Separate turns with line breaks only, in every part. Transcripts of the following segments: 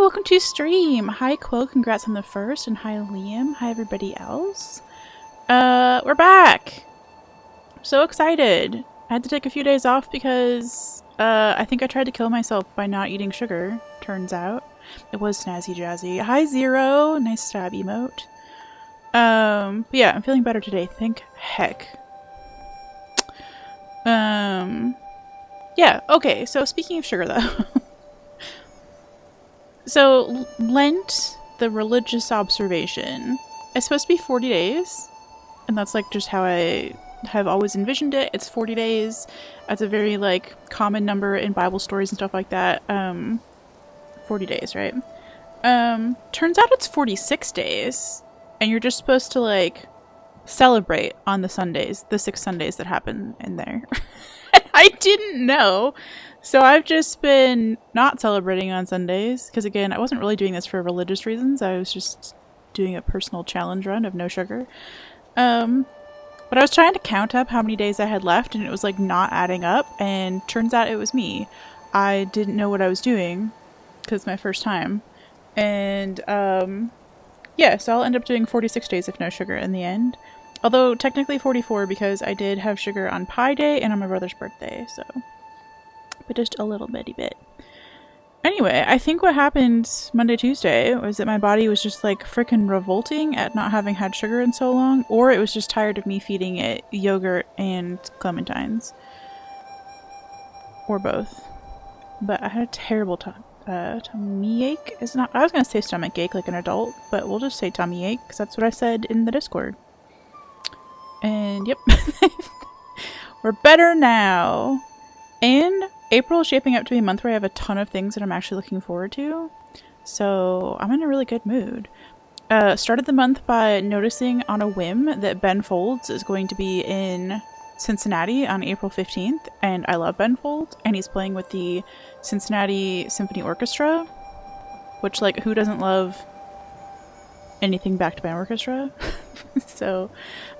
welcome to stream. Hi, Quill. Congrats on the first. And hi, Liam. Hi, everybody else. We're back. I'm so excited. I had to take a few days off because, I think I tried to kill myself by not eating sugar, turns out. It was snazzy jazzy. Hi, Zero. Nice stab emote. But yeah, I'm feeling better today. Thank heck. Yeah, okay. So speaking of sugar, though. So, Lent, the religious observation, is supposed to be 40 days. And that's, like, just how I have always envisioned it. It's 40 days. That's a very, like, common number in Bible stories and stuff like that. 40 days, right? Turns out it's 46 days. And you're just supposed to, like, celebrate on the Sundays, the 6 Sundays that happen in there. I didn't know. So I've just been not celebrating on Sundays, because again, I wasn't really doing this for religious reasons. I was just doing a personal challenge run of no sugar. But I was trying to count up how many days I had left, and it was like not adding up, and turns out it was me. I didn't know what I was doing, because it's my first time. And yeah, so I'll end up doing 46 days of no sugar in the end. Although technically 44, because I did have sugar on Pi Day and on my brother's birthday, so... but just a little bitty bit. Anyway, I think what happened Monday, Tuesday was that my body was just like freaking revolting at not having had sugar in so long, or it was just tired of me feeding it yogurt and clementines. Or both. But I had a terrible tummy ache. It's not, I was going to say stomach ache like an adult, but we'll just say tummy ache because that's what I said in the Discord. And yep. We're better now. And April is shaping up to be a month where I have a ton of things that I'm actually looking forward to. So I'm in a really good mood. Started the month by noticing on a whim that Ben Folds is going to be in Cincinnati on April 15th. And I love Ben Folds. And he's playing with the Cincinnati Symphony Orchestra. Which, like, who doesn't love anything backed by an orchestra? So,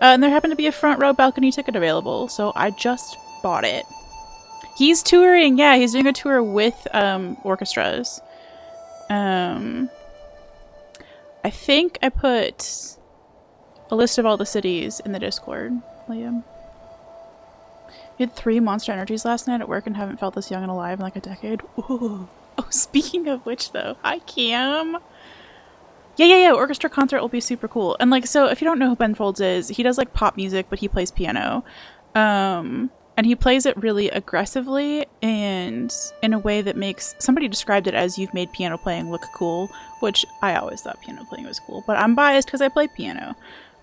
and there happened to be a front row balcony ticket available. So I just bought it. He's touring, yeah, he's doing a tour with orchestras. I think I put a list of all the cities in the Discord, Liam. We had 3 Monster Energies last night at work and haven't felt this young and alive in like a decade. Ooh. Oh, speaking of which though, hi Cam! Yeah, orchestra concert will be super cool. And like, so if you don't know who Ben Folds is, he does like pop music, but he plays piano. And he plays it really aggressively and in a way that makes... somebody described it as you've made piano playing look cool, which I always thought piano playing was cool, but I'm biased because I play piano.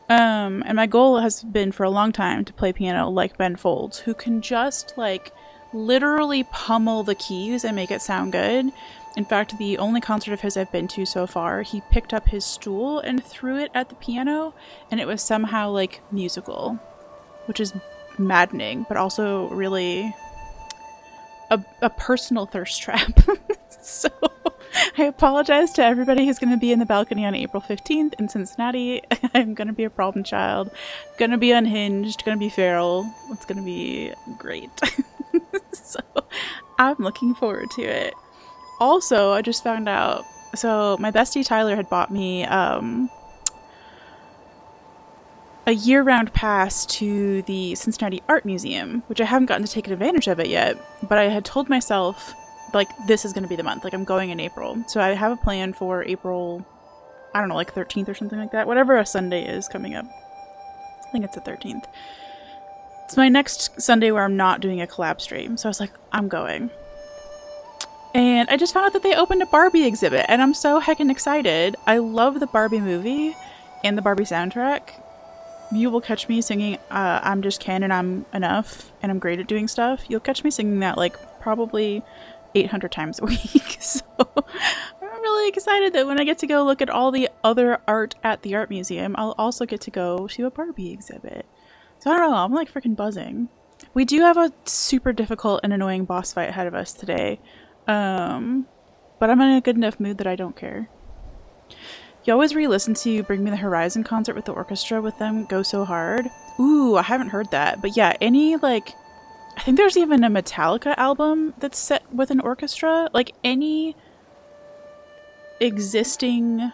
And my goal has been for a long time to play piano like Ben Folds, who can just like literally pummel the keys and make it sound good. In fact, the only concert of his I've been to so far, he picked up his stool and threw it at the piano, and it was somehow like musical, which is maddening, but also really a personal thirst trap. So I apologize to everybody who's going to be in the balcony on April 15th in Cincinnati. I'm going to be a problem child, going to be unhinged, going to be feral. It's going to be great. So I'm looking forward to it. Also, I just found out, so my bestie Tyler had bought me a year-round pass to the Cincinnati Art Museum, which I haven't gotten to take advantage of it yet, but I had told myself, like, this is going to be the month, like, I'm going in April. So I have a plan for April, I don't know, like 13th or something like that, whatever a Sunday is coming up. I think it's the 13th. It's my next Sunday where I'm not doing a collab stream, so I was like, I'm going. And I just found out that they opened a Barbie exhibit, and I'm so heckin' excited. I love the Barbie movie and the Barbie soundtrack. You will catch me singing I'm Just Ken and I'm Enough and I'm Great at Doing Stuff. You'll catch me singing that like probably 800 times a week. So I'm really excited that when I get to go look at all the other art at the art museum, I'll also get to go to a Barbie exhibit. So I don't know, I'm like freaking buzzing. We do have a super difficult and annoying boss fight ahead of us today. But I'm in a good enough mood that I don't care. You always re-listen to Bring Me the Horizon concert with the orchestra with them Go So Hard. Ooh, I haven't heard that. But yeah, any, like... I think there's even a Metallica album that's set with an orchestra. Like, any existing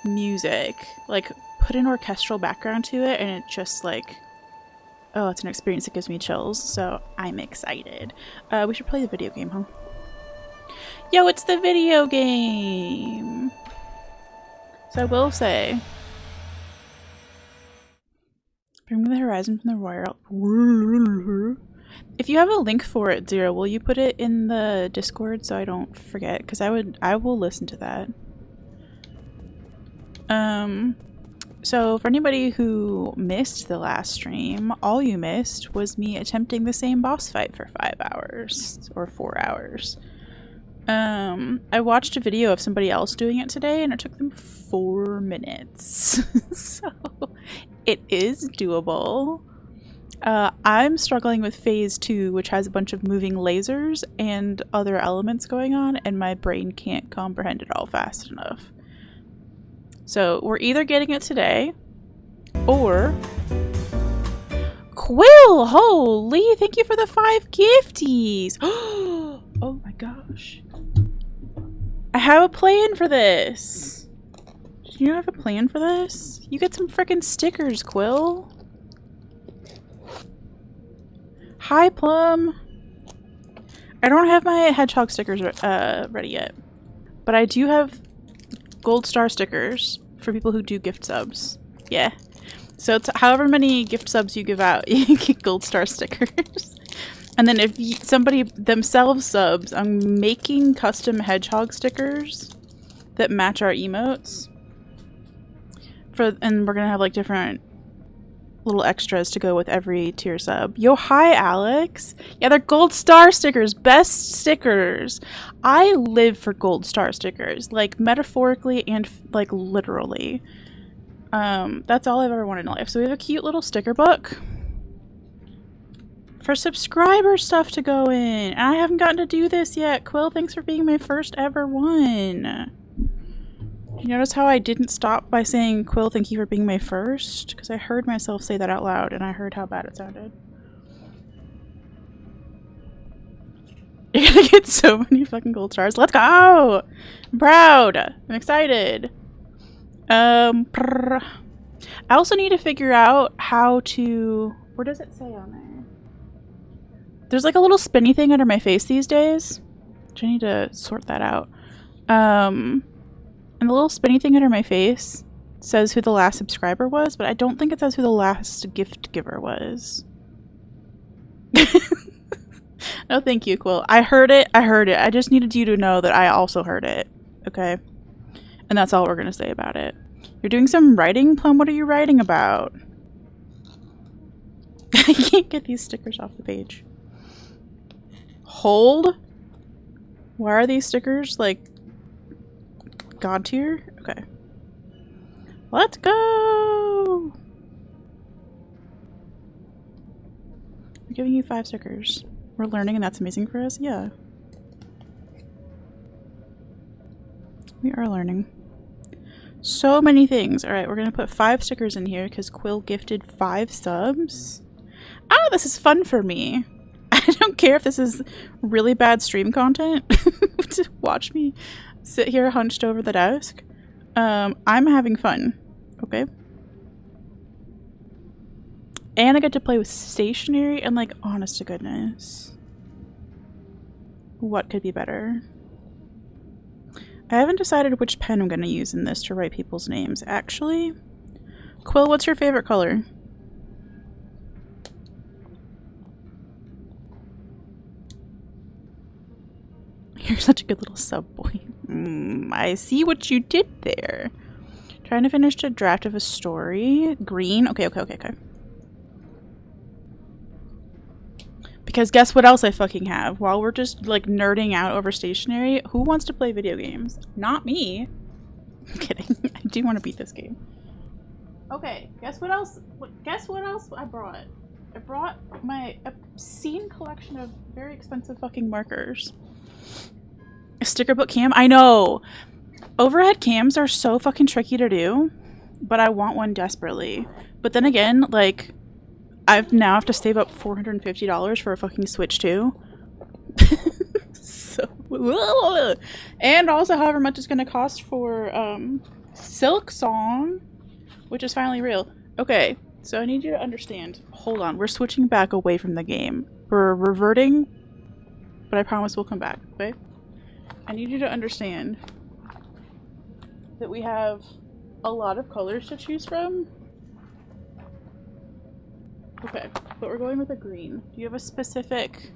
music, like put an orchestral background to it, and it just like, oh, it's an experience that gives me chills. So I'm excited. We should play the video game, huh? Yo, it's the video game. So I will say, bring me the horizon from the royal. If you have a link for it, Zero, will you put it in the Discord so I don't forget? Because I will listen to that. So for anybody who missed the last stream, all you missed was me attempting the same boss fight for 5 hours or 4 hours. I watched a video of somebody else doing it today and it took them 4 minutes. So it is doable. I'm struggling with phase 2, which has a bunch of moving lasers and other elements going on, and my brain can't comprehend it all fast enough. So we're either getting it today, or... Quill! Holy! Thank you for the 5 gifties! Oh my gosh. I have a plan for this! Do you have a plan for this? You get some freaking stickers, Quill! Hi, Plum! I don't have my hedgehog stickers ready yet, but I do have gold star stickers for people who do gift subs. Yeah. So it's however many gift subs you give out, you get gold star stickers. And then if somebody themselves subs, I'm making custom hedgehog stickers that match our emotes. And we're gonna have like different little extras to go with every tier sub. Yo, hi, Alex. Yeah, they're gold star stickers. Best stickers. I live for gold star stickers, like metaphorically and like literally. That's all I've ever wanted in life. So we have a cute little sticker book for subscriber stuff to go in. And I haven't gotten to do this yet. Quill, thanks for being my first ever one. You notice how I didn't stop by saying, Quill, thank you for being my first? Because I heard myself say that out loud and I heard how bad it sounded. You're gonna get so many fucking gold stars. Let's go! I'm proud! I'm excited. I also need to figure out how to... Where does it say on there? There's like a little spinny thing under my face these days. Which I need to sort that out. And the little spinny thing under my face says who the last subscriber was, but I don't think it says who the last gift giver was. No, thank you, Quill. I heard it. I heard it. I just needed you to know that I also heard it. Okay? And that's all we're going to say about it. You're doing some writing, Plum? What are you writing about? I can't get these stickers off the page. Hold? Why are these stickers, like, God tier? Okay. Let's go! I'm giving you 5 stickers. We're learning and that's amazing for us? Yeah. We are learning. So many things. Alright, we're gonna put 5 stickers in here because Quill gifted 5 subs. Oh, this is fun for me. I don't care if this is really bad stream content to watch me sit here hunched over the desk. I'm having fun. Okay. And I get to play with stationery and like, honest to goodness. What could be better? I haven't decided which pen I'm going to use in this to write people's names. Actually, Quill, what's your favorite color? You're such a good little sub boy. I see what you did there. Trying to finish a draft of a story. Green. Okay. Because guess what else I fucking have? While we're just like nerding out over stationery, who wants to play video games? Not me. I'm kidding. I do want to beat this game. Okay, guess what else? Guess what else I brought? I brought my obscene collection of very expensive fucking markers. A sticker book cam? I know! Overhead cams are so fucking tricky to do, but I want one desperately. But then again, like, I now have to save up $450 for a fucking Switch too. So And also however much it's going to cost for Silk Song, which is finally real. Okay, so I need you to understand. Hold on, we're switching back away from the game. We're reverting, but I promise we'll come back, okay? I need you to understand that we have a lot of colors to choose from. Okay, but we're going with a green. Do you have a specific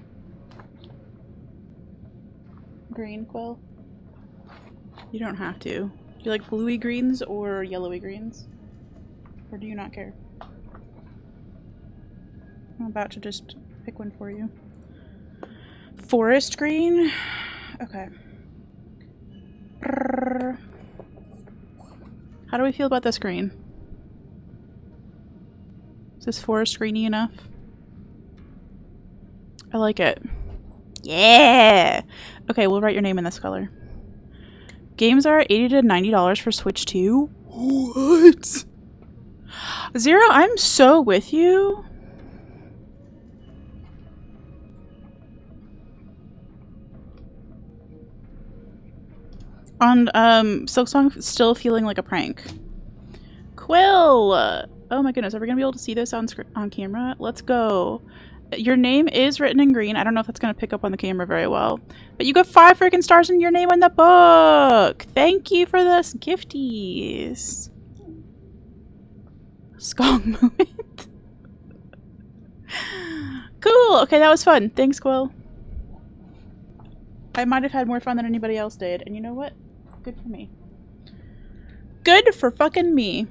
green, Quill? You don't have to. Do you like bluey greens or yellowy greens? Or do you not care? I'm about to just pick one for you. Forest green? Okay. How do we feel about this green? Is this forest greeny enough? I like it. Yeah! Okay, we'll write your name in this color. Games are $80 to $90 for Switch 2? What? Zero, I'm so with you. On Silksong still feeling like a prank. Quill! Oh my goodness, are we gonna be able to see this on camera? Let's go. Your name is written in green. I don't know if that's gonna pick up on the camera very well. But you got 5 freaking stars in your name in the book! Thank you for this gifties. Skong moment. Cool! Okay, that was fun. Thanks, Quill. I might have had more fun than anybody else did. And you know what? Good for me. Good for fucking me.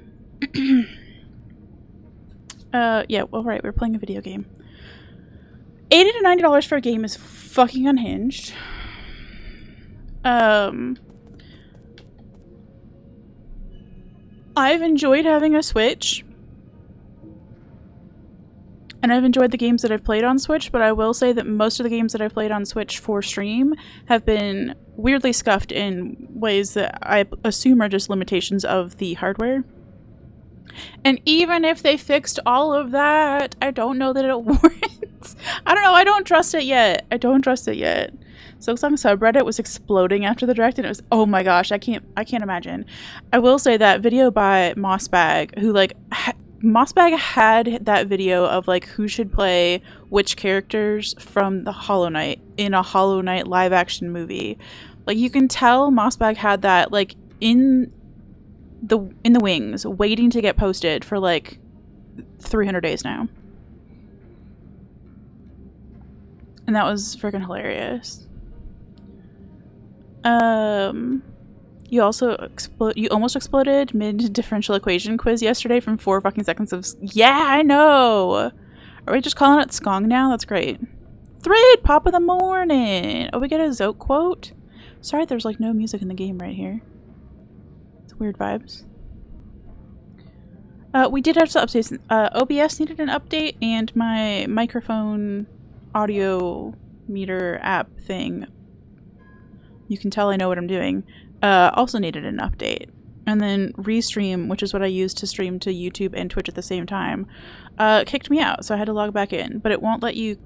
Yeah, well, right, we're playing a video game. $80 to $90 for a game is fucking unhinged. I've enjoyed having a Switch. And I've enjoyed the games that I've played on Switch, but I will say that most of the games that I've played on Switch for stream have been weirdly scuffed in ways that I assume are just limitations of the hardware. And even if they fixed all of that, I don't know that it warrants. I don't know, I don't trust it yet. I don't trust it yet. Silksong subreddit was exploding after the direct and it was, oh my gosh, I can't imagine. I will say that video by Mossbag, who like Mossbag had that video of like who should play which characters from the Hollow Knight in a Hollow Knight live action movie. Like you can tell Mossbag had that like in the wings, waiting to get posted for like 300 days now. And that was freaking hilarious. You also you almost exploded mid-differential equation quiz yesterday from 4 fucking seconds of... Yeah, I know! Are we just calling it Skong now? That's great. Thread! Pop of the morning! Oh, we get a Zote quote? Sorry there's like no music in the game right here. It's weird vibes. We did have some updates. OBS needed an update and my microphone audio meter app thing, you can tell I know what I'm doing, also needed an update. And then Restream, which is what I use to stream to YouTube and Twitch at the same time, kicked me out, so I had to log back in. But it won't let you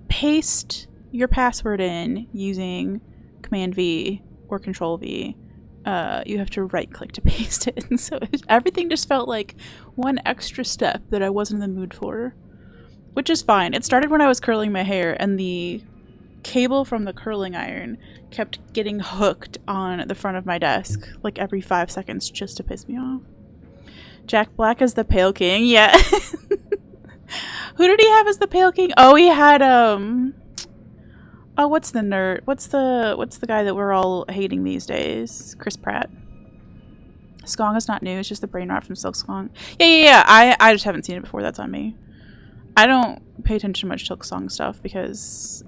paste your password in using Command V or Control V. You have to right click to paste it. And so everything just felt like one extra step that I wasn't in the mood for. Which is fine. It started when I was curling my hair and the cable from the curling iron kept getting hooked on the front of my desk like every 5 seconds just to piss me off. Jack Black as the Pale King. Yeah. Who did he have as the Pale King? Oh, he had oh, what's the nerd? What's the guy that we're all hating these days? Chris Pratt. Skong is not new, it's just the brain rot from Silk Skong. Yeah. I just haven't seen it before, that's on me. I don't pay attention to much Silk Song stuff because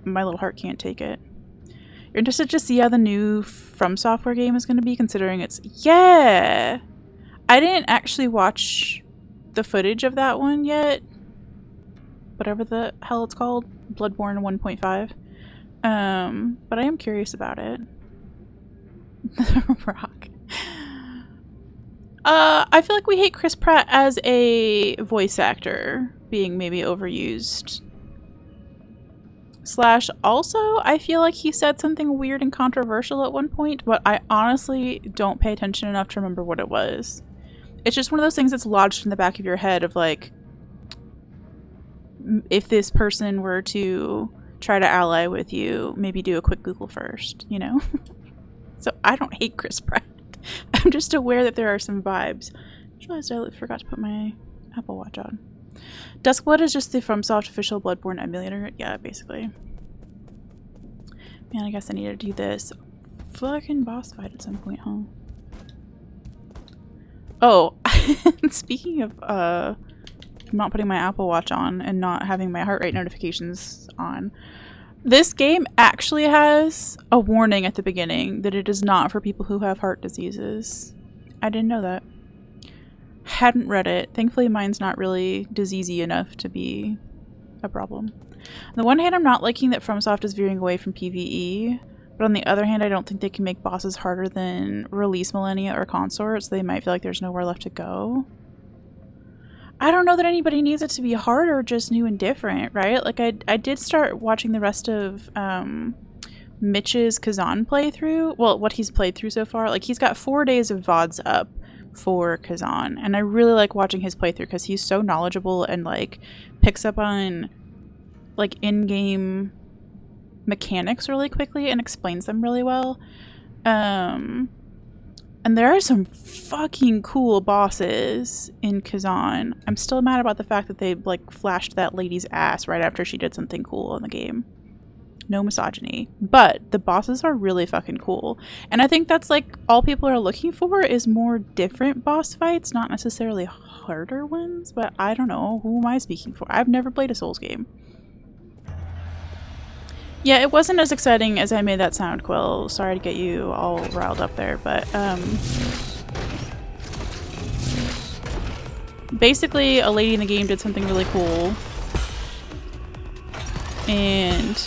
my little heart can't take it. You're interested to see how the new From Software game is going to be, considering it's... Yeah! I didn't actually watch the footage of that one yet. Whatever the hell it's called. Bloodborne 1.5. But I am curious about it. Rock. I feel like we hate Chris Pratt as a voice actor being maybe overused. Slash, also, I feel like he said something weird and controversial at one point, but I honestly don't pay attention enough to remember what it was. It's just one of those things that's lodged in the back of your head of like, if this person were to try to ally with you, maybe do a quick Google first, you know? So I don't hate Chris Pratt. I'm just aware that there are some vibes. I just realized I forgot to put my Apple Watch on. Duskblood is just the FromSoft official Bloodborne emulator. Yeah, basically. Man, I guess I need to do this fucking boss fight at some point, huh? Oh, speaking of not putting my Apple Watch on and not having my heart rate notifications on, this game actually has a warning at the beginning that it is not for people who have heart diseases. I didn't know that. Hadn't read it. Thankfully mine's not really diseasey enough to be a problem. On the one hand, I'm not liking that FromSoft is veering away from PvE, but on the other hand, I don't think they can make bosses harder than Release Millennia or Consort, so they might feel like there's nowhere left to go. I don't know that anybody needs it to be hard or just new and different, right? Like, I did start watching the rest of Mitch's Kazan playthrough. Well, what he's played through so far. Like, he's got 4 days of VODs up for Kazan, and I really like watching his playthrough because he's so knowledgeable and like picks up on like in-game mechanics really quickly and explains them really well. And there are some fucking cool bosses in Kazan. I'm still mad about the fact that they like flashed that lady's ass right after she did something cool in the game. No misogyny, but the bosses are really fucking cool, and I think that's like all people are looking for is more different boss fights, not necessarily harder ones. But I don't know, who am I speaking for? I've never played a Souls game. Yeah, it wasn't as exciting as I made that sound, Quill. Sorry to get you all riled up there, but basically a lady in the game did something really cool and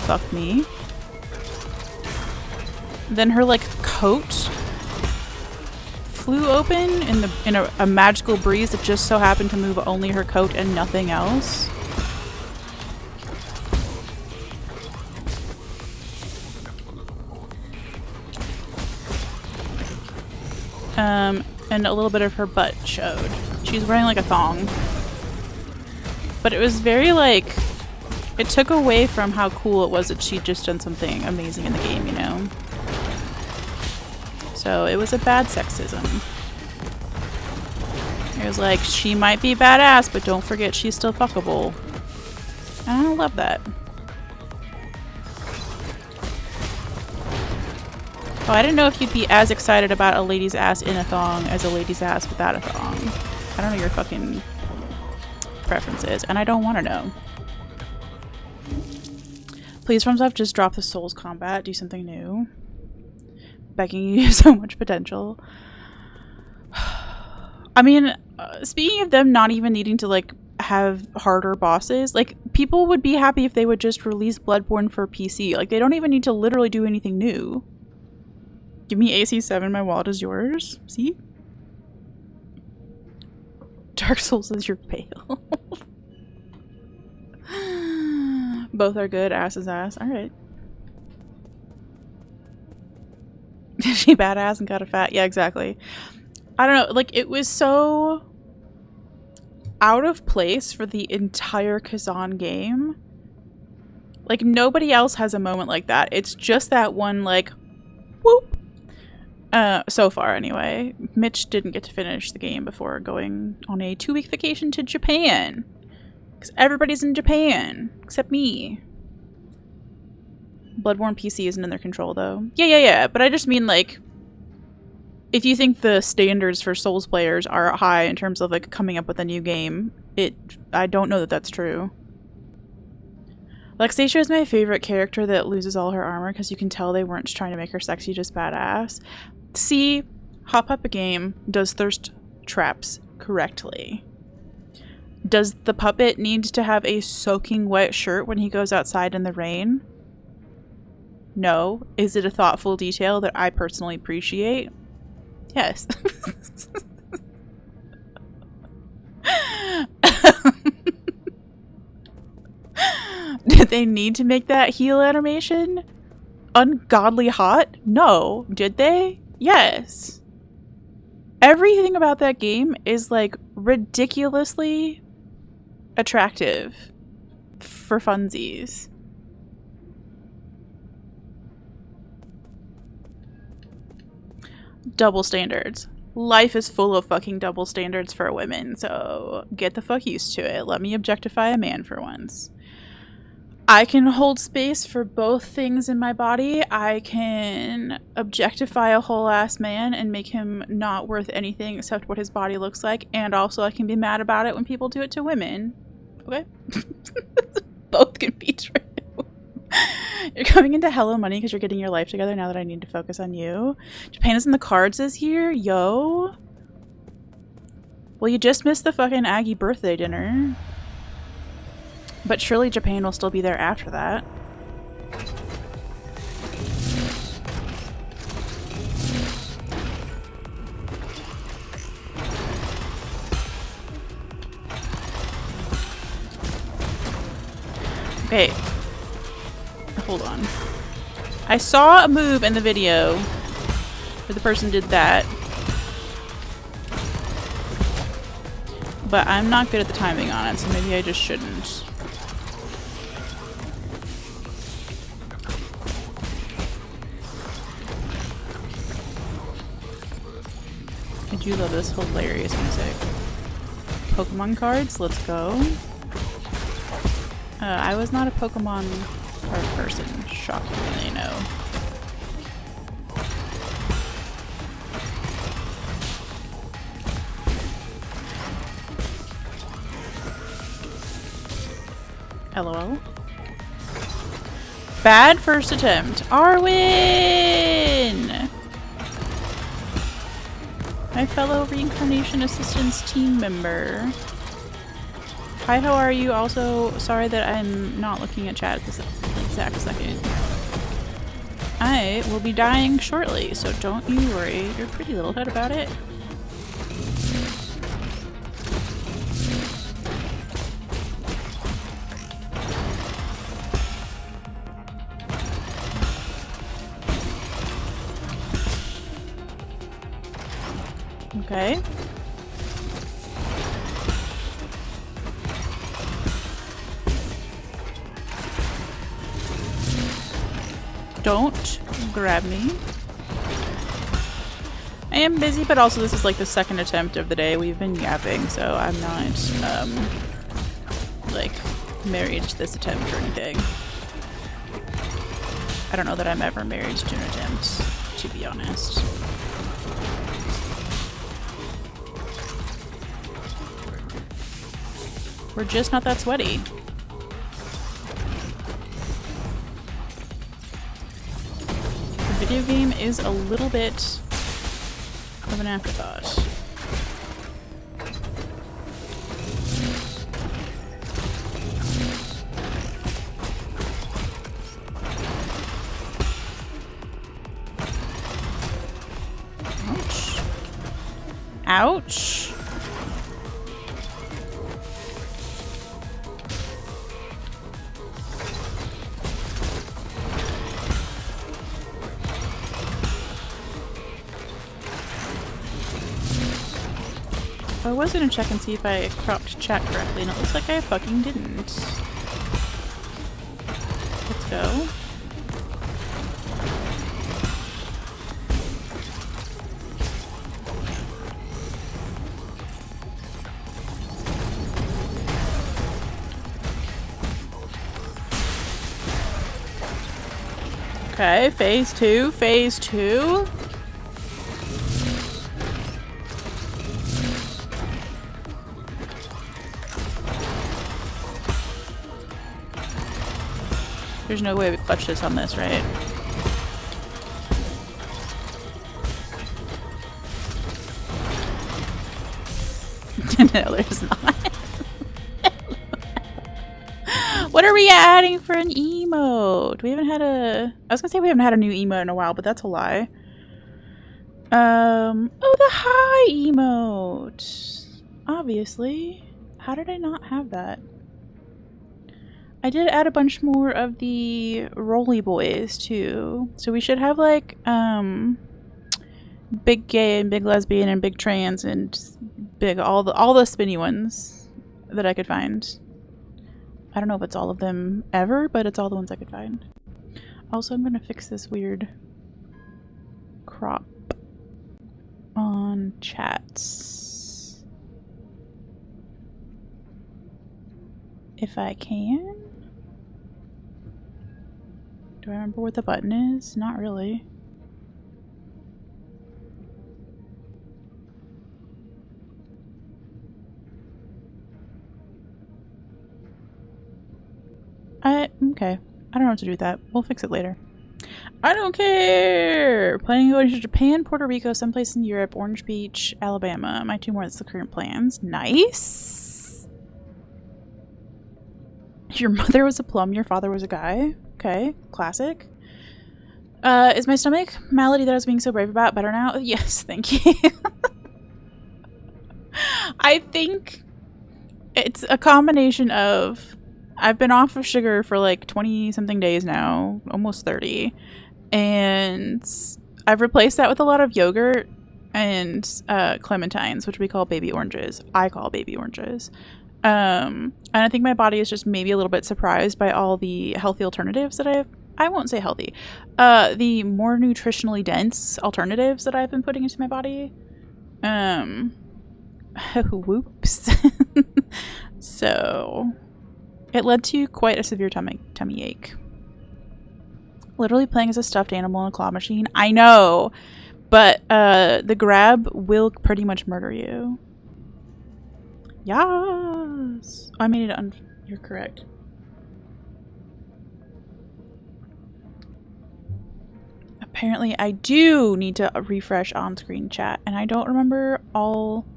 fuck me. Then her like coat flew open in a magical breeze that just so happened to move only her coat and nothing else. And a little bit of her butt showed. She's wearing like a thong. But it was very like, it took away from how cool it was that she'd just done something amazing in the game, you know? So it was a bad sexism. It was like, she might be badass, but don't forget she's still fuckable. And I love that. Oh, I didn't know if you'd be as excited about a lady's ass in a thong as a lady's ass without a thong. I don't know your fucking preferences, and I don't want to know. Please, FromSoft, just drop the Souls combat. Do something new. Begging you, you have so much potential. I mean, speaking of them not even needing to, like, have harder bosses, like, people would be happy if they would just release Bloodborne for PC. Like, they don't even need to literally do anything new. Give me AC7, my wallet is yours. See? Dark Souls is your pale. Both are good. Ass is ass. Alright. Is she badass and got a fat? Yeah, exactly. I don't know. Like, it was so out of place for the entire Kazan game. Like, nobody else has a moment like that. It's just that one, like, whoop. So far, anyway. Mitch didn't get to finish the game before going on a 2-week vacation to Japan. Because everybody's in Japan, except me. Bloodborne PC isn't in their control, though. Yeah. But I just mean, like, if you think the standards for Souls players are high in terms of, like, coming up with a new game, I don't know that that's true. Luxatia is my favorite character that loses all her armor because you can tell they weren't trying to make her sexy, just badass. See, Hop Puppet Game does thirst traps correctly. Does the puppet need to have a soaking wet shirt when he goes outside in the rain? No. Is it a thoughtful detail that I personally appreciate? Yes. they need to make that heal animation ungodly hot? No. Did they? Yes. Everything about that game is like ridiculously attractive for funsies. Double standards. Life is full of fucking double standards for women, so get the fuck used to it. Let me objectify a man for once. I can hold space for both things in my body. I can objectify a whole ass man and make him not worth anything except what his body looks like, and also I can be mad about it when people do it to women. Okay? Both can be true. You're coming into Hello Money because you're getting your life together now that I need to focus on you. Japan is in the cards this year? Yo. Well, you just missed the fucking Aggie birthday dinner. But surely Japan will still be there after that. Okay. Hold on. I saw a move in the video where the person did that. But I'm not good at the timing on it, so maybe I just shouldn't. I do love this hilarious music. Pokemon cards, let's go. I was not a Pokemon card person, shockingly, no. LOL. Bad first attempt. Arwen! My fellow reincarnation assistance team member. Hi, how are you? Also, sorry that I'm not looking at chat at this exact second. I will be dying shortly, so don't you worry your pretty little head about it. Okay. Don't grab me. I am busy, but also this is like the second attempt of the day. We've been yapping, so I'm not, like, married to this attempt or anything. I don't know that I'm ever married to an attempt, to be honest. We're just not that sweaty. The video game is a little bit of an afterthought. Ouch. Ouch. I was gonna check and see if I cropped chat correctly, and it looks like I fucking didn't. Let's go. Okay, phase two, phase two. There's no way we clutch this on this, right? No, there's not. What are we adding for an emote? We haven't had a... I was gonna say we haven't had a new emote in a while, but that's a lie. Oh, the hi emote! Obviously. How did I not have that? I did add a bunch more of the roly boys too. So we should have like big gay and big lesbian and big trans and big all the spinny ones that I could find. I don't know if it's all of them ever, but it's all the ones I could find. Also, I'm gonna fix this weird crop on chats if I can. Do I remember what the button is? Not really. Okay. I don't know what to do with that. We'll fix it later. I don't care! Planning on going to Japan, Puerto Rico, someplace in Europe, Orange Beach, Alabama. My 2 more, that's the current plans. Nice! Your mother was a plum, your father was a guy. Okay, classic. Is my stomach malady that I was being so brave about better now? Yes, thank you. I think it's a combination of I've been off of sugar for like 20 something days now, almost 30, and I've replaced that with a lot of yogurt and clementines, which we call baby oranges. I call baby oranges. And I think my body is just maybe a little bit surprised by all the healthy alternatives that I won't say healthy, the more nutritionally dense alternatives that I've been putting into my body. Whoops. So it led to quite a severe tummy ache. Literally playing as a stuffed animal in a claw machine. I know, but the grab will pretty much murder you. Yes! I made it you're correct. Apparently I do need to refresh on-screen chat, and I don't remember all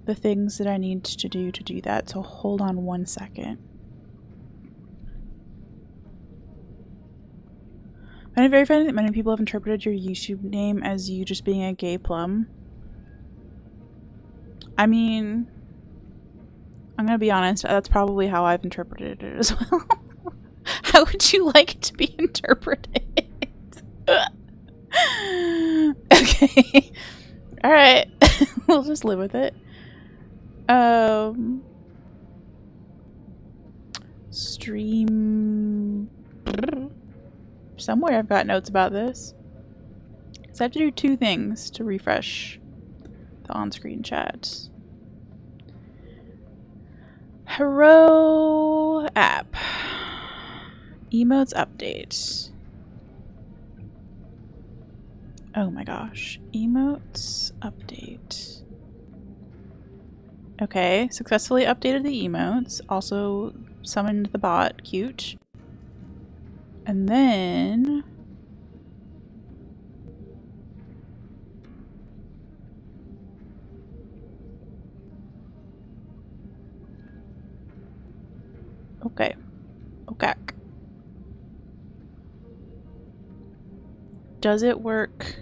the things that I need to do that, so hold on 1 second. I find it very funny that many people have interpreted your YouTube name as you just being a gay plum. I mean, I'm gonna be honest, that's probably how I've interpreted it as well. How would you like it to be interpreted? Okay. Alright. We'll just live with it. Stream. Somewhere I've got notes about this. So I have to do 2 things to refresh the on-screen chat. Hero app. Emotes update. Oh my gosh. Emotes update. Okay, successfully updated the emotes. Also summoned the bot. Cute. And then okay. Okay. Does it work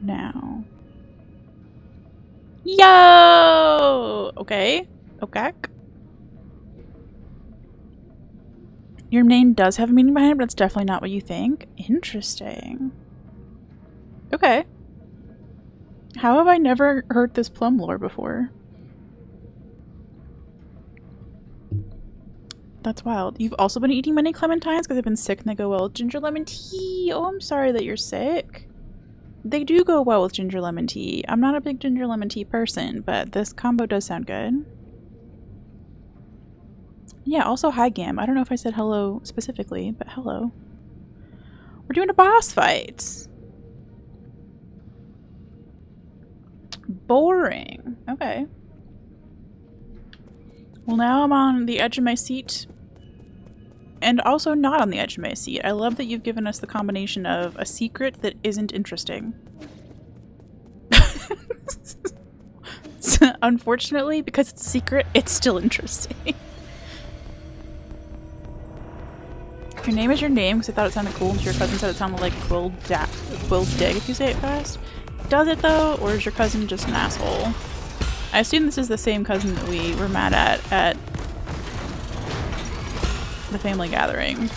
now? Yo! Okay. Okay. Your name does have a meaning behind it, but it's definitely not what you think. Interesting. Okay. How have I never heard this plum lore before? That's wild. You've also been eating many clementines because I've been sick and they go well with ginger lemon tea. Oh, I'm sorry that you're sick. They do go well with ginger lemon tea. I'm not a big ginger lemon tea person, but this combo does sound good. Yeah, also hi Gam. I don't know if I said hello specifically, but hello. We're doing a boss fight. Boring. Okay. Well, now I'm on the edge of my seat. And also not on the edge of my seat. I love that you've given us the combination of a secret that isn't interesting. Unfortunately, because it's a secret, it's still interesting. Your name is your name because I thought it sounded cool and your cousin said it sounded like Quill Dig if you say it fast. Does it though, or is your cousin just an asshole? I assume this is the same cousin that we were mad at the family gathering.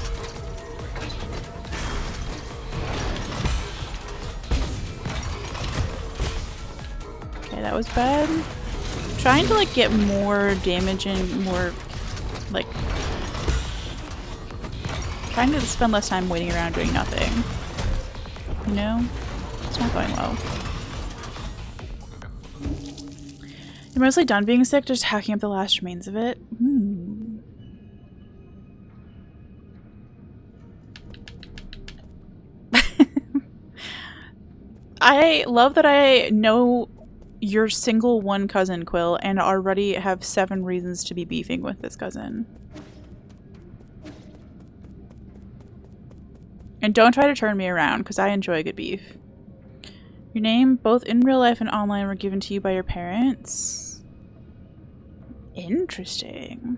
Okay, that was bad. I'm trying to like get more damage and more like trying to spend less time waiting around doing nothing. You know? It's not going well. You're mostly done being sick, just hacking up the last remains of it. I love that I know your single one cousin, Quill, and already have 7 reasons to be beefing with this cousin. And don't try to turn me around, because I enjoy a good beef. Your name, both in real life and online, were given to you by your parents. Interesting.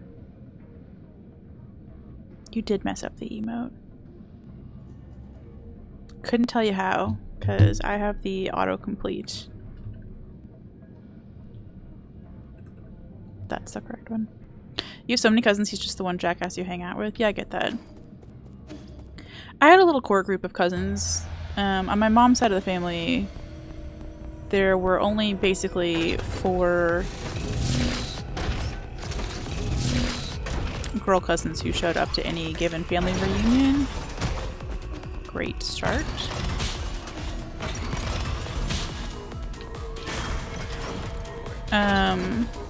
You did mess up the emote. Couldn't tell you how, because I have the autocomplete. That's the correct one. You have so many cousins, he's just the one jackass you hang out with. Yeah, I get that. I had a little core group of cousins. On my mom's side of the family, there were only basically 4 girl cousins who showed up to any given family reunion. Great start.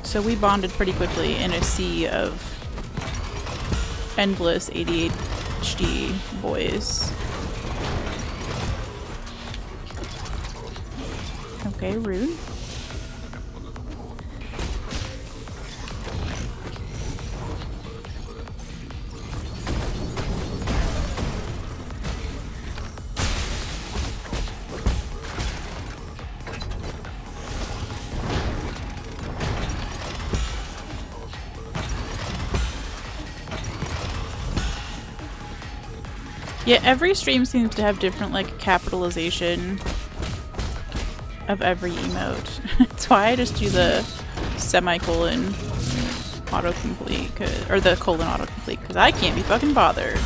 So we bonded pretty quickly in a sea of endless ADHD boys. Okay, rude. Yeah, every stream seems to have different, like, capitalization of every emote. That's why I just do the semicolon autocomplete, or the colon autocomplete, because I can't be fucking bothered.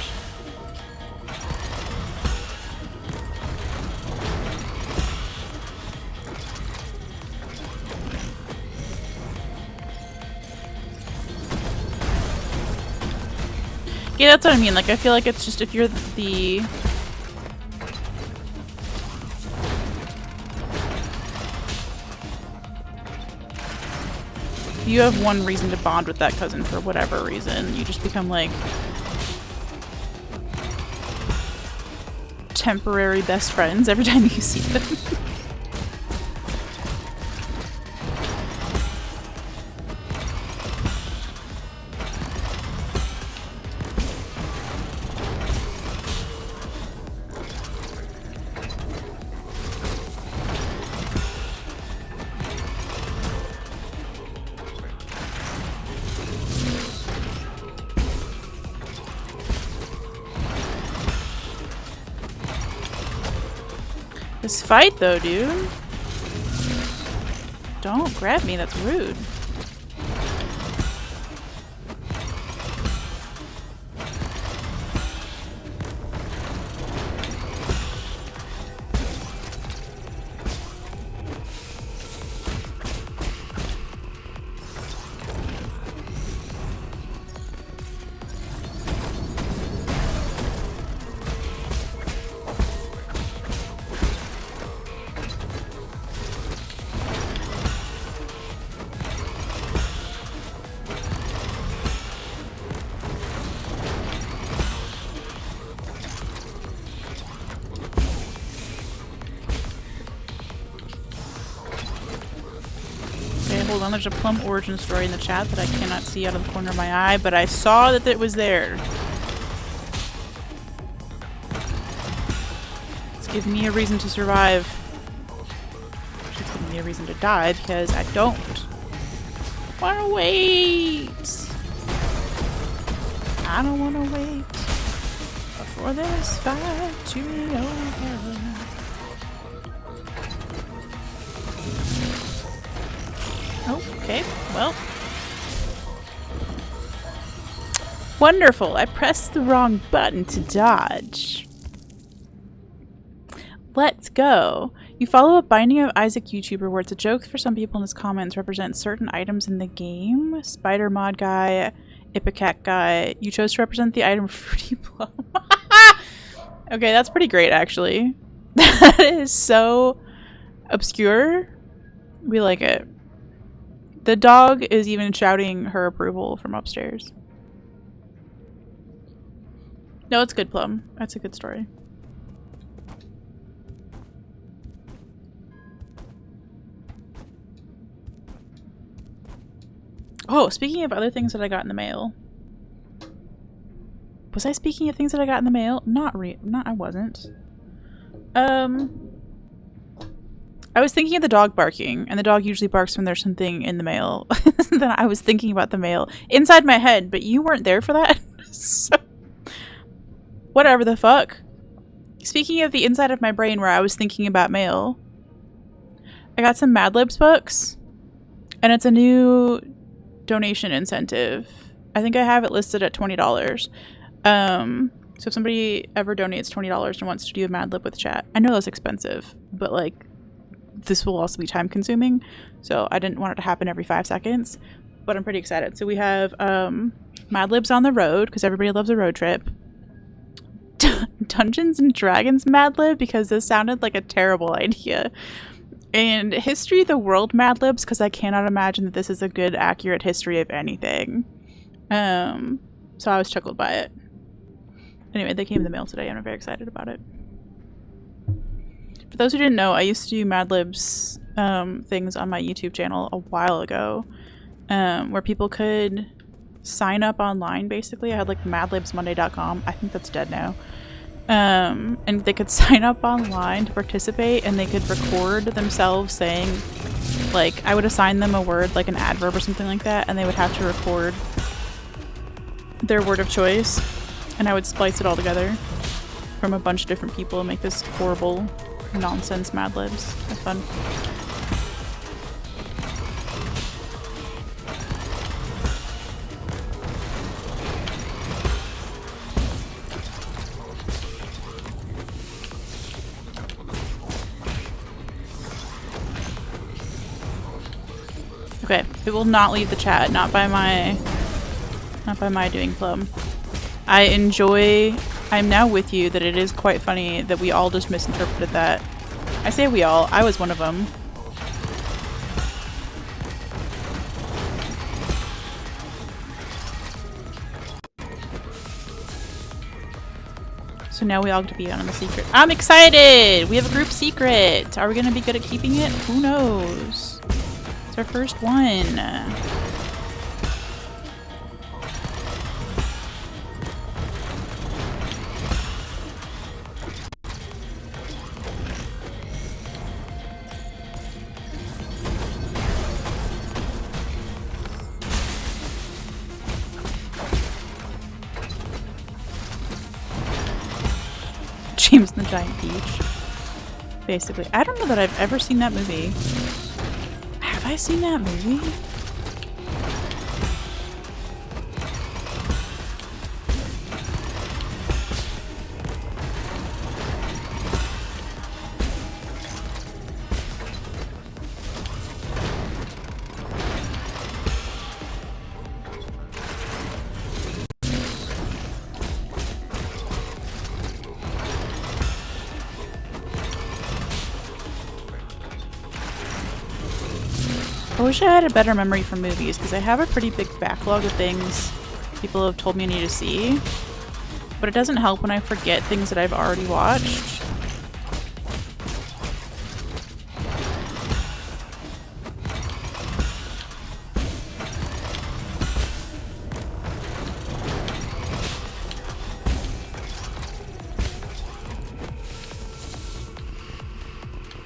Yeah, that's what I mean. Like, I feel like it's just if you're the... You have one reason to bond with that cousin for whatever reason. You just become, like, temporary best friends every time you see them. This fight, though, dude. Don't grab me, that's rude. Hold on, there's a Plum origin story in the chat that I cannot see out of the corner of my eye, but I saw that it was there. It's giving me a reason to survive. It's giving me a reason to die because I don't want to wait. I don't want to wait for this fight to be over. Oh, okay, well. Wonderful. I pressed the wrong button to dodge. Let's go. You follow a Binding of Isaac YouTuber where it's a joke for some people in his comments represent certain items in the game. Spider Mod Guy, Ipecac Guy. You chose to represent the item Fruity Plum. Okay, that's pretty great actually. That is so obscure. We like it. The dog is even shouting her approval from upstairs. No, it's good, Plum. That's a good story. Oh, speaking of other things that I got in the mail. Was I speaking of things that I got in the mail? I wasn't. I was thinking of the dog barking, and the dog usually barks when there's something in the mail. Then I was thinking about the mail inside my head, but you weren't there for that. So, whatever the fuck. Speaking of the inside of my brain where I was thinking about mail, I got some Mad Libs books, and it's a new donation incentive. I think I have it listed at $20. So if somebody ever donates $20 and wants to do a Mad Lib with chat, I know that's expensive, but like this will also be time consuming, so I didn't want it to happen every 5 seconds, but I'm pretty excited. So we have Mad Libs on the road because everybody loves a road trip. Dungeons and Dragons Mad Lib because this sounded like a terrible idea. And History of the World Mad Libs because I cannot imagine that this is a good, accurate history of anything. So I was chuckled by it. Anyway, they came in the mail today and I'm very excited about it. For those who didn't know, I used to do Mad Libs things on my YouTube channel a while ago, where people could sign up online, basically. I had like madlibsmonday.com. I think that's dead now. And they could sign up online to participate, and they could record themselves saying, like, I would assign them a word, like an adverb or something like that, and they would have to record their word of choice, and I would splice it all together from a bunch of different people and make this horrible nonsense Mad Libs. That's fun. Okay, it will not leave the chat, not by my doing, Plum. I'm now with you that it is quite funny that we all just misinterpreted that. I say we all, I was one of them. So now we all get to be on the secret. I'm excited! We have a group secret! Are we gonna be good at keeping it? Who knows? It's our first one. James and the Giant Peach. Basically. I don't know that I've ever seen that movie. Have I seen that movie? I wish I had a better memory for movies, because I have a pretty big backlog of things people have told me I need to see, but it doesn't help when I forget things that I've already watched.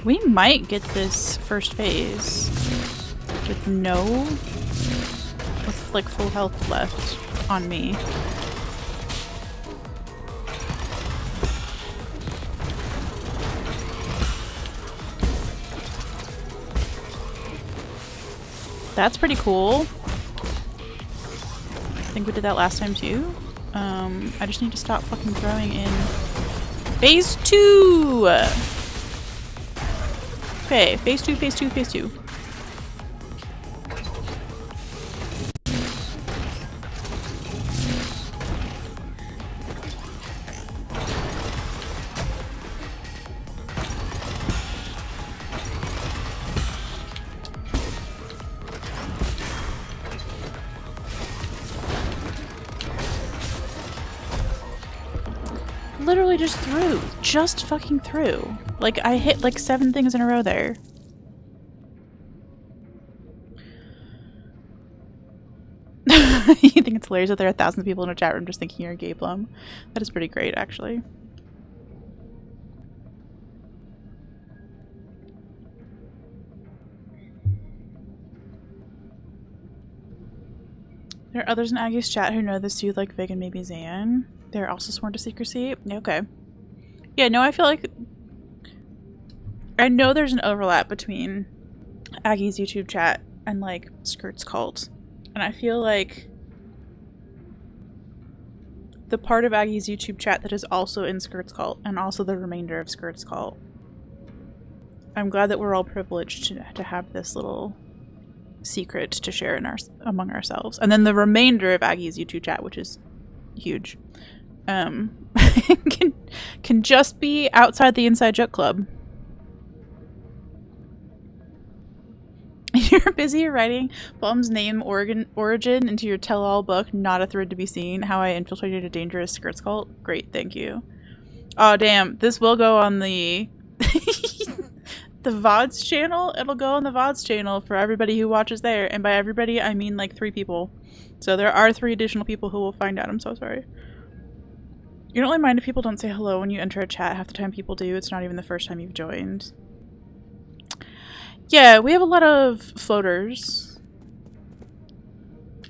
We might get this first phase with like full health left on me. That's pretty cool. think we did that last time too. I just need to stop fucking throwing in phase 2! Okay, phase 2, phase 2, phase 2. Literally just through. Just fucking through. Like, I hit like 7 things in a row there. You think it's hilarious that there are 1,000 people in a chat room just thinking you're a gay plum? That is pretty great, actually. There are others in Aggie's chat who know this too, like Vig and maybe Zan. They're also sworn to secrecy. Okay. Yeah, no, I feel like... I know there's an overlap between Aggie's YouTube chat and, like, Skirt's cult. And I feel like the part of Aggie's YouTube chat that is also in Skirt's cult, and also the remainder of Skirt's cult. I'm glad that we're all privileged to have this little secret to share in among ourselves. And then the remainder of Aggie's YouTube chat, which is huge, can just be outside the Inside Joke Club. You're busy writing Plum's name origin into your tell-all book, not a thread to be seen. How I infiltrated a dangerous Skirts cult. Great, thank you. Oh damn, this will go on the the VODs channel. It'll go on the VODs channel for everybody who watches there, and by everybody I mean like 3 people. So there are 3 additional people who will find out. I'm so sorry. You don't really mind if people don't say hello when you enter a chat. Half the time people do. It's not even the first time you've joined. Yeah, we have a lot of floaters.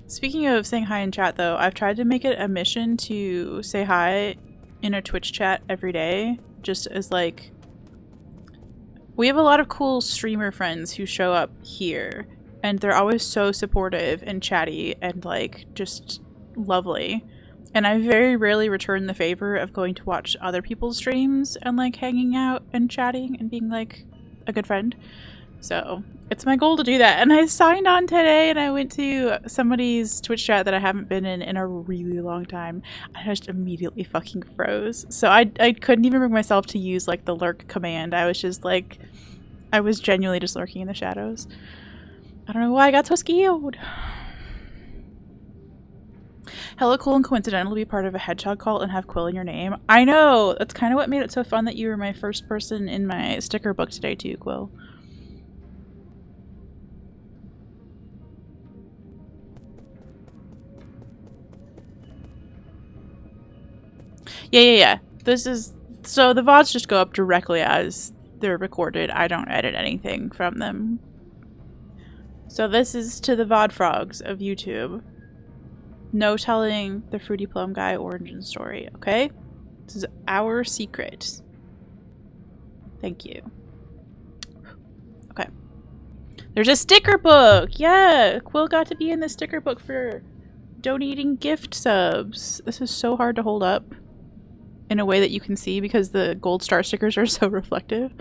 Speaking of saying hi in chat though, I've tried to make it a mission to say hi in a Twitch chat every day. Just as like... We have a lot of cool streamer friends who show up here. And they're always so supportive and chatty and like just lovely. And I very rarely return the favor of going to watch other people's streams and like hanging out and chatting and being like a good friend. So it's my goal to do that. And I signed on today and I went to somebody's Twitch chat that I haven't been in a really long time. I just immediately fucking froze. So I couldn't even bring myself to use like the lurk command. I was just like, I was genuinely just lurking in the shadows. I don't know why I got so scared. Hella cool and coincidental to be part of a hedgehog cult and have Quill in your name. I know! That's kind of what made it so fun that you were my first person in my sticker book today too, Quill. Yeah. This is... So the VODs just go up directly as they're recorded. I don't edit anything from them. So this is to the VOD frogs of YouTube. No telling the Fruity Plum guy origin story, okay? This is our secret. Thank you. Okay. There's a sticker book! Yeah! Quill got to be in the sticker book for donating gift subs. This is so hard to hold up in a way that you can see because the gold star stickers are so reflective.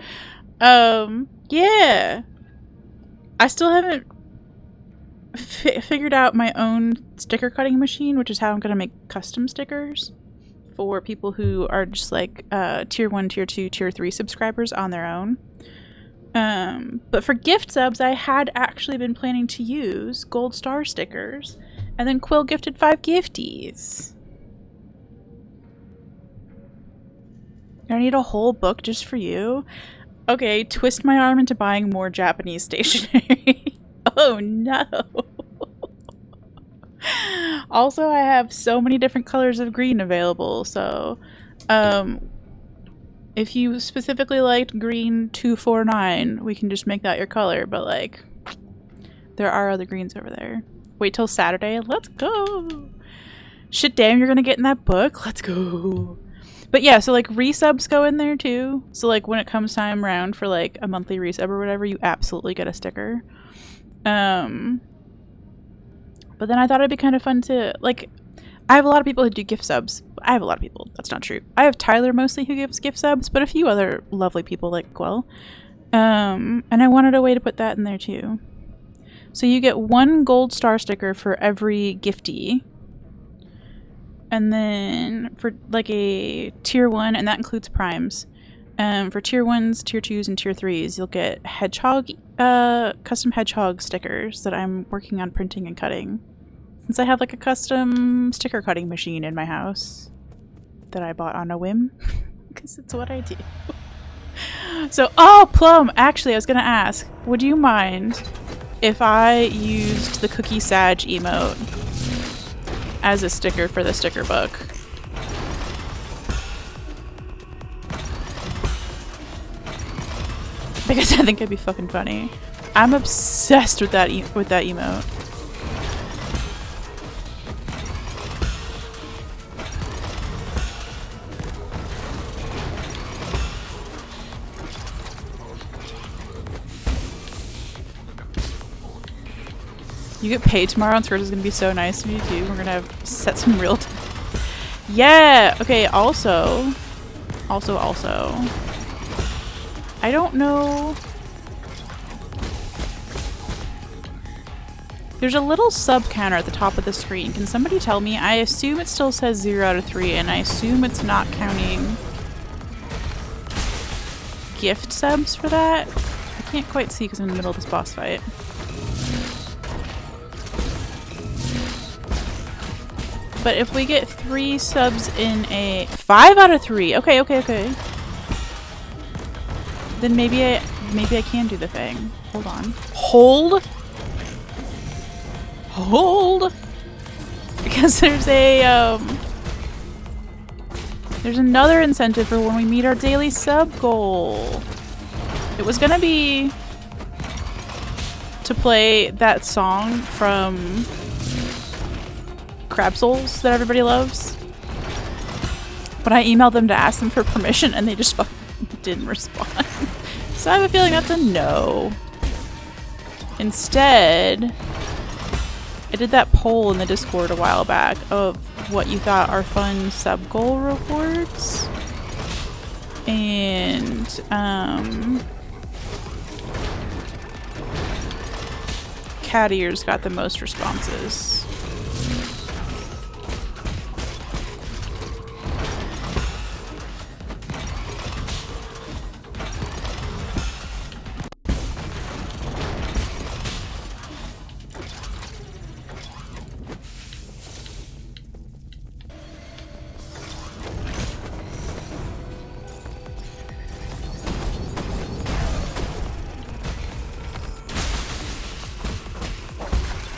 Yeah! I still haven't figured out my own sticker cutting machine, which is how I'm going to make custom stickers for people who are just like tier 1, tier 2, tier 3 subscribers on their own. But for gift subs, I had actually been planning to use gold star stickers, and then Quill gifted 5 gifties. I need a whole book just for you. Okay, twist my arm into buying more Japanese stationery. Oh no. Also, I have so many different colors of green available, so if you specifically liked green 249, we can just make that your color, but like there are other greens over there. Wait till Saturday. Let's go. Shit, damn, you're gonna get in that book? Let's go. But yeah, so like resubs go in there too. So like when it comes time around for like a monthly resub or whatever, you absolutely get a sticker. But then I thought it'd be kind of fun to, like, I have a lot of people who do gift subs. I have a lot of people. That's not true. I have Tyler mostly who gives gift subs, but a few other lovely people like Gwell. And I wanted a way to put that in there too. So you get 1 gold star sticker for every giftee. And then for like a tier 1, and that includes primes. For tier 1s, tier 2s, and tier 3s, you'll get hedgehog, custom hedgehog stickers that I'm working on printing and cutting. Since I have like a custom sticker cutting machine in my house that I bought on a whim, because it's what I do. So, oh, Plum! Actually, I was gonna ask, would you mind if I used the Cookie Sag emote as a sticker for the sticker book? Because I think it'd be fucking funny. I'm obsessed with that emote. You get paid tomorrow and Skirt is gonna be so nice to me too. We're gonna have set some real time. Yeah! Okay, also. I don't know. There's a little sub counter at the top of the screen. Can somebody tell me? I assume it still says 0 out of 3, and I assume it's not counting gift subs for that. I can't quite see because I'm in the middle of this boss fight. But if we get 3 subs in a 5 out of 3, okay. Then maybe I can do the thing. Hold on. Hold. Because there's another incentive for when we meet our daily sub goal. It was gonna be to play that song from Crab Souls that everybody loves. But I emailed them to ask them for permission and they just fucking didn't respond. So I have a feeling that's a no. Instead, I did that poll in the Discord a while back of what you thought are fun sub goal rewards. And Cat Ears got the most responses.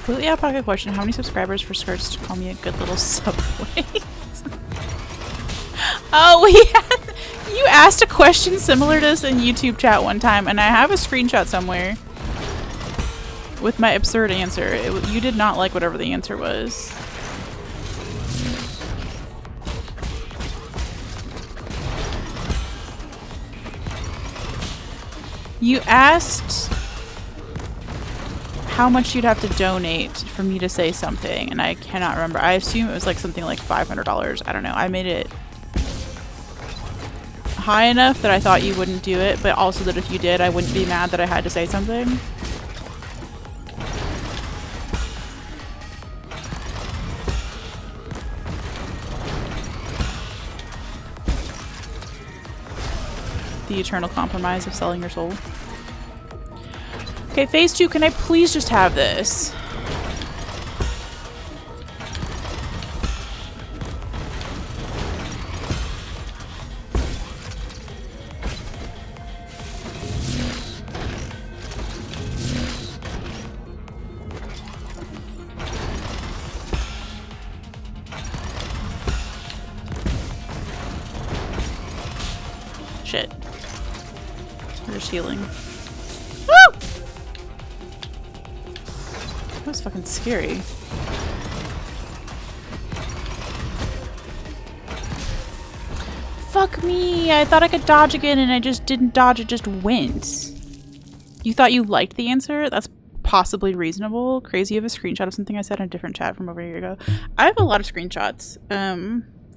Completely out of pocket question. How many subscribers for Skirts to call me a good little subway? Oh, you asked a question similar to this in YouTube chat one time, and I have a screenshot somewhere with my absurd answer. You did not like whatever the answer was. You asked how much you'd have to donate for me to say something, and I cannot remember. I assume it was like something like $500. I don't know. I made it high enough that I thought you wouldn't do it, but also that if you did, I wouldn't be mad that I had to say something. The eternal compromise of selling your soul. Okay, phase 2, can I please just have this? Shit. There's healing. Woo! That was fucking scary. Fuck me! I thought I could dodge again and I just didn't dodge, it just went. You thought you liked the answer? That's possibly reasonable. Crazy of a screenshot of something I said in a different chat from over a year ago. I have a lot of screenshots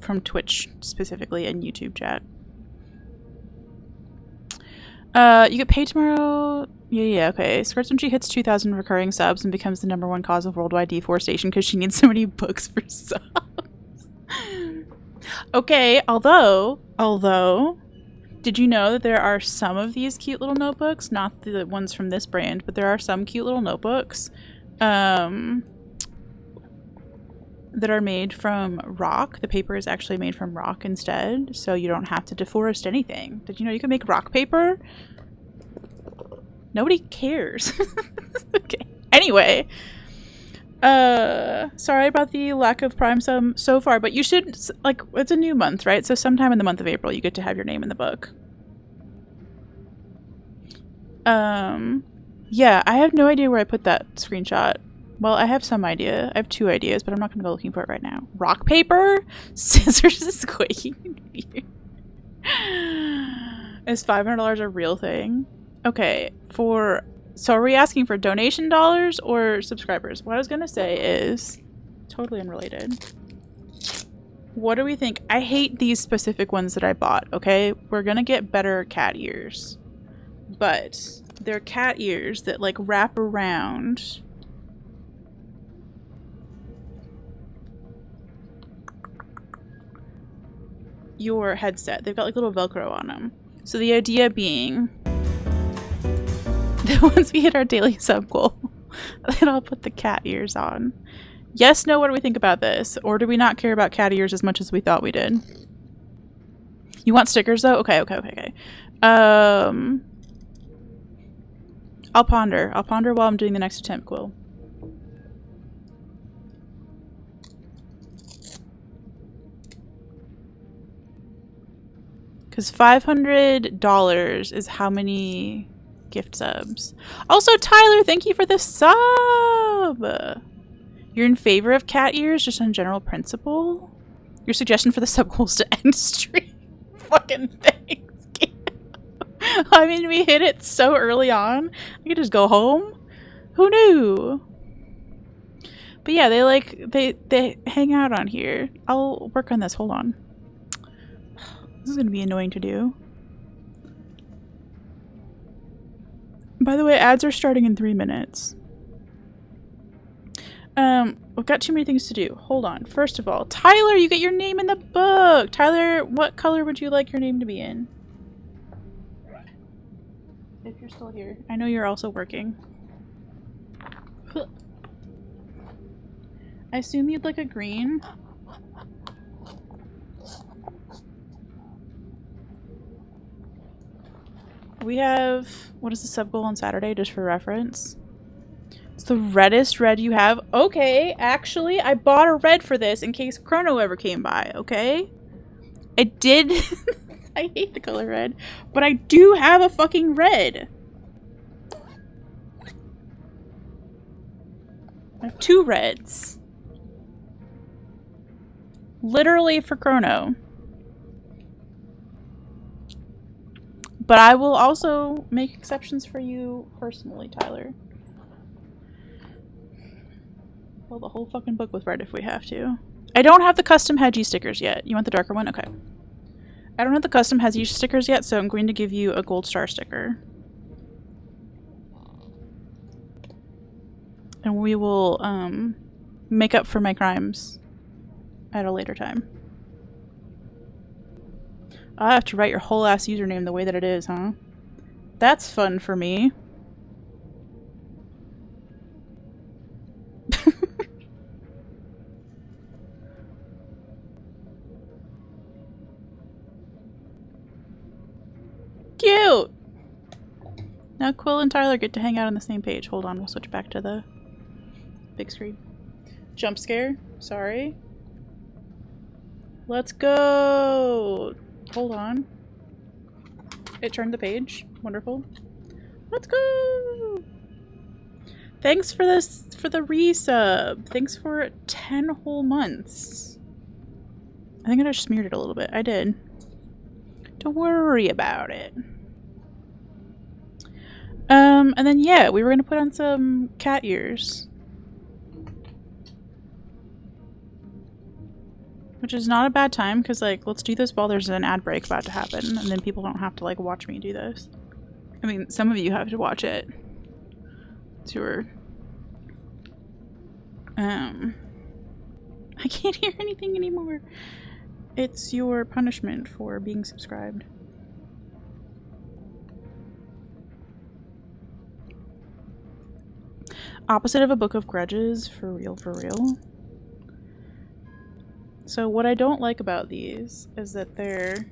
from Twitch specifically and YouTube chat. You get paid tomorrow. Yeah, okay. Skirts when she hits 2,000 recurring subs and becomes the #1 cause of worldwide deforestation because she needs so many books for subs. Okay, although, did you know that there are some of these cute little notebooks, not the ones from this brand, but there are some cute little notebooks that are made from rock. The paper is actually made from rock instead, so you don't have to deforest anything. Did you know you can make rock paper? Nobody cares. Okay. Anyway. Sorry about the lack of Prime sub so far, but you should, like, it's a new month, right? So sometime in the month of April, you get to have your name in the book. Yeah, I have no idea where I put that screenshot. Well, I have some idea. I have 2 ideas, but I'm not going to go looking for it right now. Rock paper? Scissors is quaking. Is $500 a real thing? Okay, so are we asking for donation dollars or subscribers? What I was going to say is totally unrelated. What do we think? I hate these specific ones that I bought, okay? We're going to get better cat ears. But they're cat ears that, like, wrap around your headset. They've got, like, little Velcro on them. So the idea being that once we hit our daily sub goal, then I'll put the cat ears on. Yes, no, what do we think about this? Or do we not care about cat ears as much as we thought we did? You want stickers, though? Okay. I'll ponder. I'll ponder while I'm doing the next attempt, Quill. Because $500 is how many gift subs. Also, Tyler, thank you for the sub! You're in favor of cat ears just on general principle? Your suggestion for the sub goal is to end stream. Fucking thanks. I mean, we hit it so early on. I could just go home. Who knew? But yeah, they hang out on here. I'll work on this. Hold on. This is going to be annoying to do. By the way, ads are starting in 3 minutes. We've got too many things to do. Hold on. First of all, Tyler, you get your name in the book. Tyler, what color would you like your name to be in? If you're still here. I know you're also working. I assume you'd like a green. We have, what is the sub goal on Saturday, just for reference? It's the reddest red you have. Okay, actually, I bought a red for this in case Chrono ever came by, okay? I did. I hate the color red, but I do have a fucking red. I have 2 reds. Literally for Chrono. But I will also make exceptions for you personally, Tyler. Fill the whole fucking book with red if we have to. I don't have the custom Hedgie stickers yet. You want the darker one? Okay. I don't have the custom Hedgie stickers yet, so I'm going to give you a gold star sticker. And we will make up for my crimes at a later time. I have to write your whole ass username the way that it is, huh? That's fun for me. Cute! Now Quill and Tyler get to hang out on the same page. Hold on, we'll switch back to the big screen. Jump scare. Sorry. Let's go! Hold on. It turned the page. Wonderful. Let's go! Thanks for this, for the resub. Thanks for 10 whole months. I think I just smeared it a little bit. I did. Don't worry about it. And then yeah, we were gonna put on some cat ears. Which is not a bad time, because, like, let's do this while there's an ad break about to happen, and then people don't have to, like, watch me do this. I mean, some of you have to watch it. It's your... I can't hear anything anymore. It's your punishment for being subscribed. Opposite of a book of grudges, for real, for real. So what I don't like about these is that they're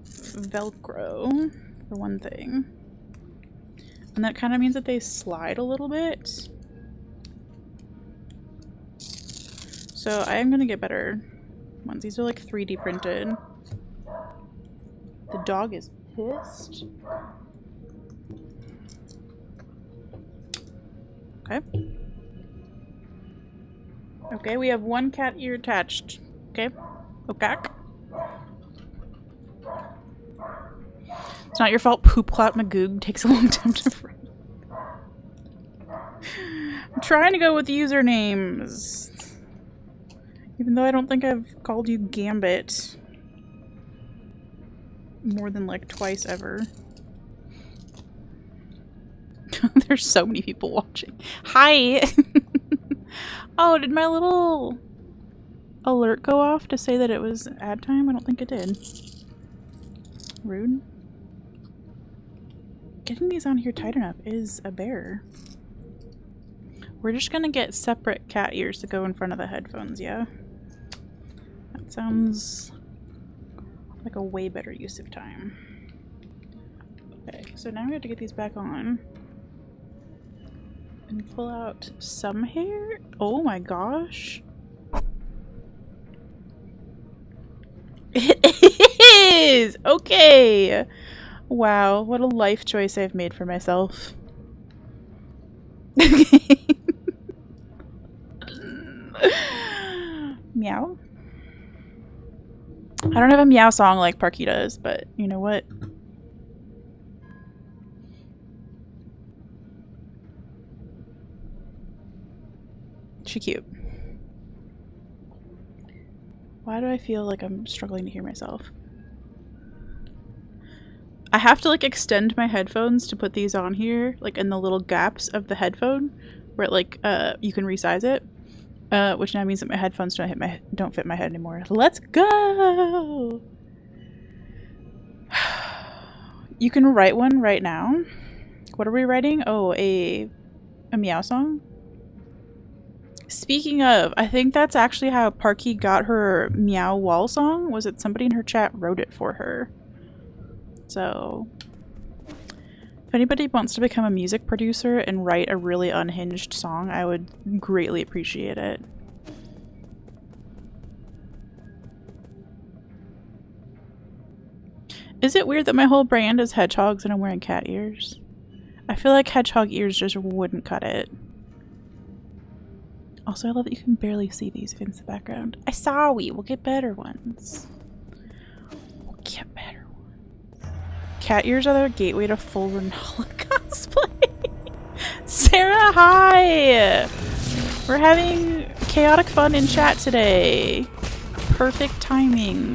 Velcro, for one thing. And that kind of means that they slide a little bit. So I am going to get better ones. These are like 3D printed. The dog is pissed. Okay. Okay, we have one cat ear attached. Okay. Okay. It's not your fault Poop Clout Magoog takes a long time to run. I'm trying to go with usernames. Even though I don't think I've called you Gambit more than like twice ever. There's so many people watching. Hi! Oh, did my little alert go off to say that it was ad time? I don't think it did. Rude. Getting these on here tight enough is a bear. We're just gonna get separate cat ears to go in front of the headphones, yeah? That sounds like a way better use of time. Okay, so now we have to get these back on. And pull out some hair? Oh my gosh. It is! Okay! Wow, what a life choice I've made for myself. Meow? I don't have a meow song like Parky does, but you know what? She cute. Why do I feel like I'm struggling to hear myself? I have to like extend my headphones to put these on here, like in the little gaps of the headphone where it, like you can resize it. Which now means that my headphones don't fit my head anymore. Let's go! You can write one right now. What are we writing? Oh, a meow song? Speaking of, I think that's actually how Parky got her meow wall song. Was it somebody in her chat wrote it for her? So, if anybody wants to become a music producer and write a really unhinged song, I would greatly appreciate it. Is it weird that my whole brand is hedgehogs and I'm wearing cat ears? I feel like hedgehog ears just wouldn't cut it. Also, I love that you can barely see these against the background. I saw we. We'll get better ones. We'll get better ones. Cat ears are the gateway to full Renala cosplay. Sarah, hi! We're having chaotic fun in chat today. Perfect timing.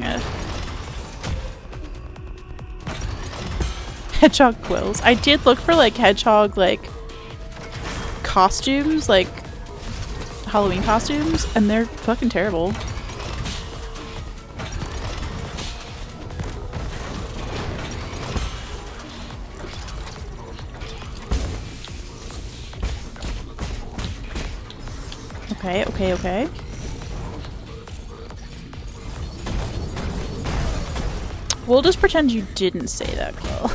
Hedgehog quills. I did look for like hedgehog like costumes, like Halloween costumes, and they're fucking terrible. Okay, okay, okay. We'll just pretend you didn't say that, girl.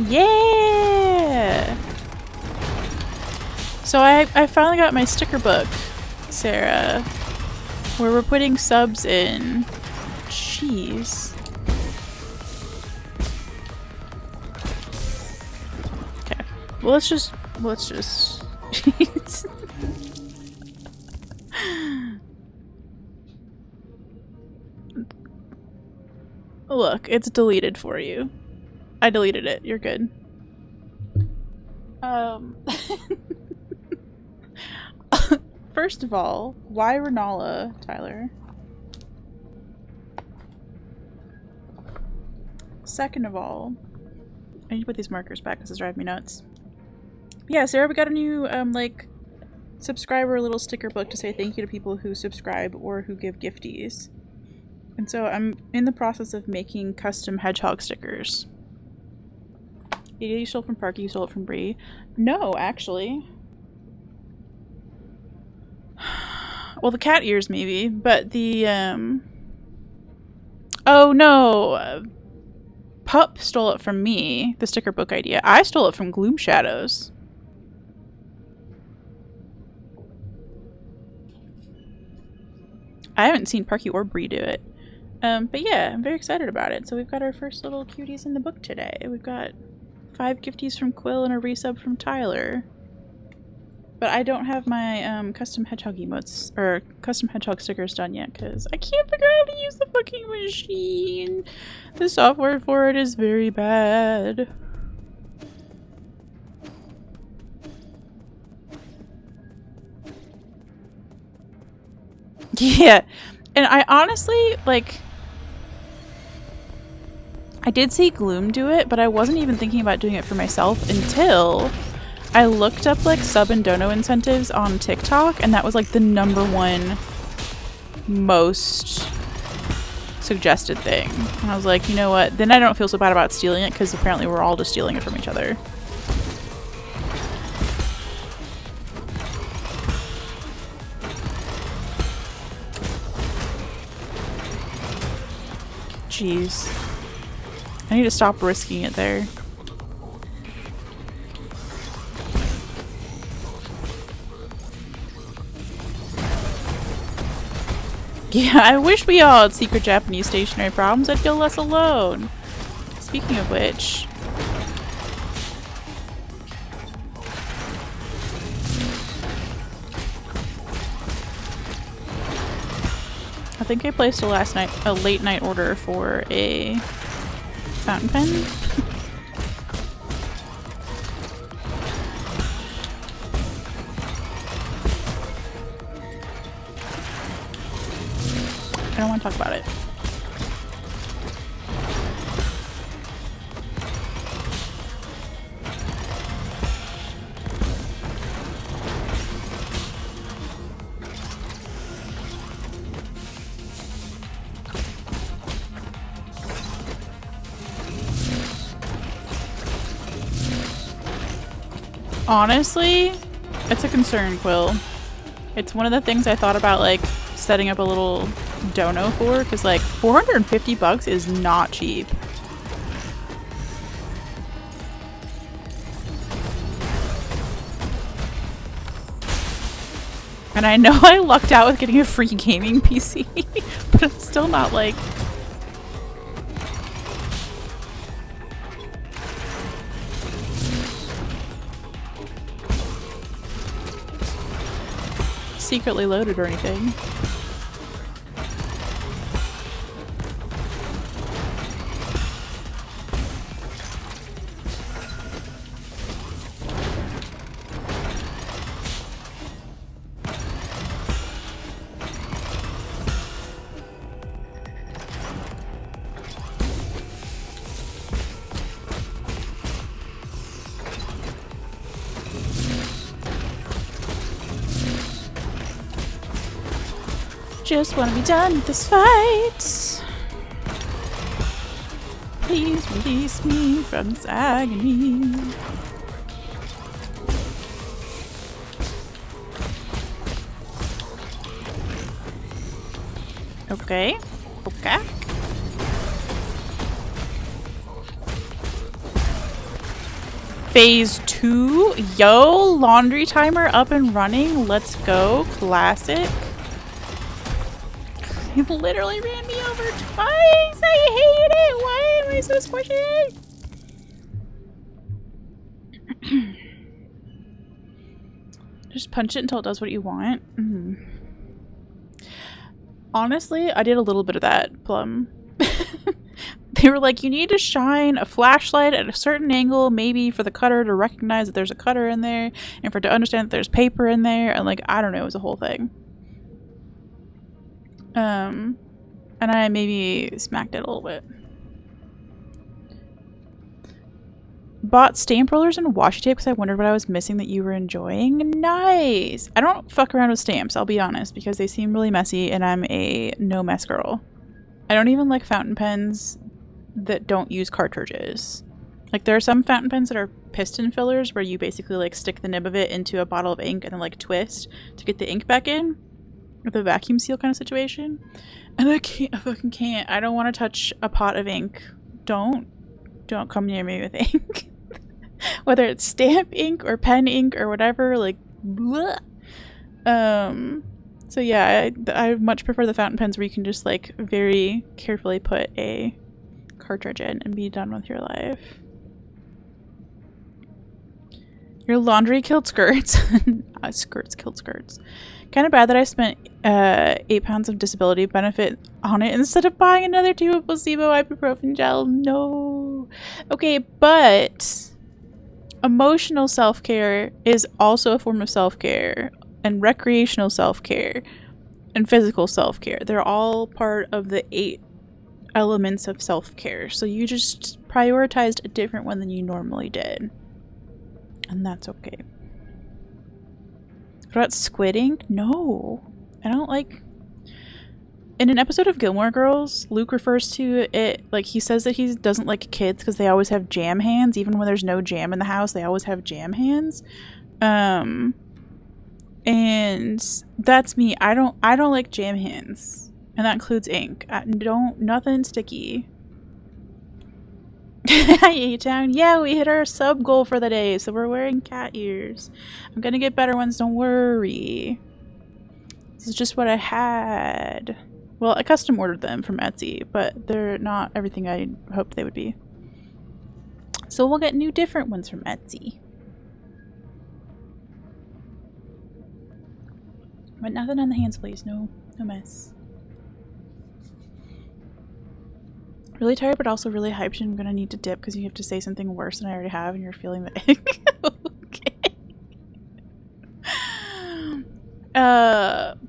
Yeah! So I finally got my sticker book, Sarah, where we're putting subs in. Jeez. Okay. Well, let's just Jeez. Look, it's deleted for you. I deleted it. You're good. First of all, why Renala, Tyler? Second of all, I need to put these markers back because it's driving me nuts. Yeah, Sarah, we got a new, like, subscriber little sticker book to say thank you to people who subscribe or who give gifties. And so I'm in the process of making custom hedgehog stickers. You stole it from Parky, you stole it from Bree. No, actually. Well, the cat ears maybe, but the, oh no! Pup stole it from me, the sticker book idea. I stole it from Gloom Shadows. I haven't seen Parky or Bree do it. But yeah, I'm very excited about it. So we've got our first little cuties in the book today. We've got 5 gifties from Quill and a resub from Tyler. But I don't have my custom hedgehog emotes, or custom hedgehog stickers done yet, because I can't figure out how to use the fucking machine. The software for it is very bad. Yeah, and I honestly, like, I did see Gloom do it, but I wasn't even thinking about doing it for myself until I looked up, like, sub and dono incentives on TikTok, and that was, like, the #1 most suggested thing. And I was like, you know what? Then I don't feel so bad about stealing it, because apparently we're all just stealing it from each other. Jeez. I need to stop risking it there. Yeah, I wish we all had secret Japanese stationery problems. I'd feel less alone. Speaking of which... I think I placed a late night order for a fountain pen. I don't want to talk about it. Honestly, it's a concern, Quill. It's one of the things I thought about, like, setting up a little dono for, because, like, $450 is not cheap. And I know I lucked out with getting a free gaming PC, but I'm still not, like... secretly loaded or anything. Just want to be done with this fight. Please release me from this agony. Okay. Okay. Phase 2. Yo, laundry timer up and running. Let's go. Classic. You literally ran me over twice! I hate it! Why am I so squishy? Just punch it until it does what you want. Honestly, I did a little bit of that, Plum. They were like, you need to shine a flashlight at a certain angle, maybe for the cutter to recognize that there's a cutter in there, and for it to understand that there's paper in there, and like, I don't know, it was a whole thing. And I maybe smacked it a little bit. Bought stamp rollers and washi tape because I wondered what I was missing that you were enjoying. Nice! I don't fuck around with stamps, I'll be honest, because they seem really messy and I'm a no mess girl. I don't even like fountain pens that don't use cartridges. Like, there are some fountain pens that are piston fillers where you basically like stick the nib of it into a bottle of ink and then like twist to get the ink back in. With a vacuum seal kind of situation. And I fucking can't. I don't want to touch a pot of ink. Don't come near me with ink. Whether it's stamp ink or pen ink or whatever, like, bleh. So yeah, I much prefer the fountain pens where you can just like very carefully put a cartridge in and be done with your life. Your laundry killed skirts. Skirts killed skirts. Kind of bad that I spent 8 pounds of disability benefit on it instead of buying another tube of placebo ibuprofen gel. No. Okay, but emotional self-care is also a form of self-care, and recreational self-care and physical self-care. They're all part of the 8 elements of self-care. So you just prioritized a different one than you normally did. And that's okay. What about squid ink? No. I don't like... In an episode of Gilmore Girls, Luke refers to it, like, he says that he doesn't like kids because they always have jam hands. Even when there's no jam in the house, they always have jam hands. And that's me. I don't like jam hands. And that includes ink. Nothing sticky. Hi, A-Town. Yeah, we hit our sub goal for the day, so we're wearing cat ears. I'm gonna get better ones, don't worry. This is just what I had. Well, I custom ordered them from Etsy, but they're not everything I hoped they would be. So we'll get new different ones from Etsy. But nothing on the hands, please. No mess. Really tired, but also really hyped, and I'm gonna need to dip because you have to say something worse than I already have, and you're feeling the ick. Okay.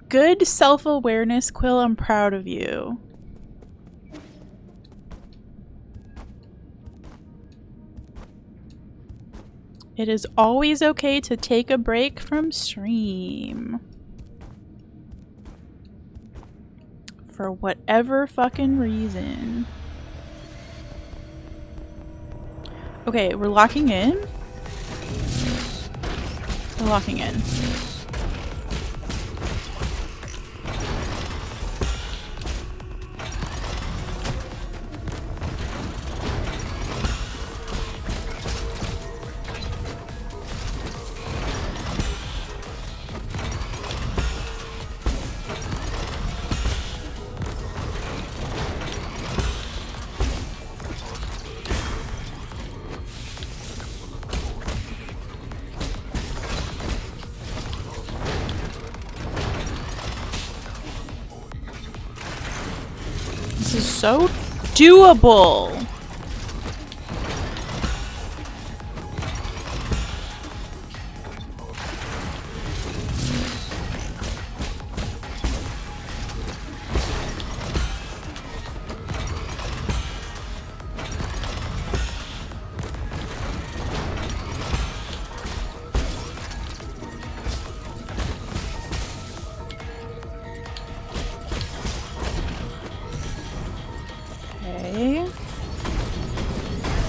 Good self-awareness, Quill. I'm proud of you. It is always okay to take a break from stream. For whatever fucking reason. Okay, we're locking in. We're locking in. This is so doable.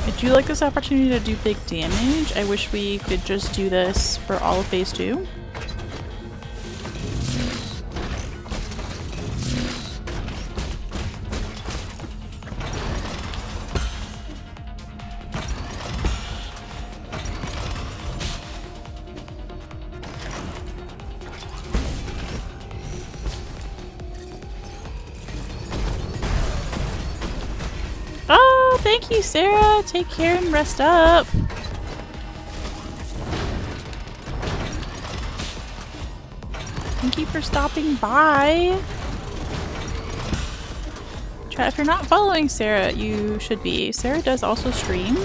I do like this opportunity to do big damage. I wish we could just do this for all of phase 2. Thank you, Sarah. Take care and rest up. Thank you for stopping by. Chat, if you're not following Sarah, you should be. Sarah does also stream.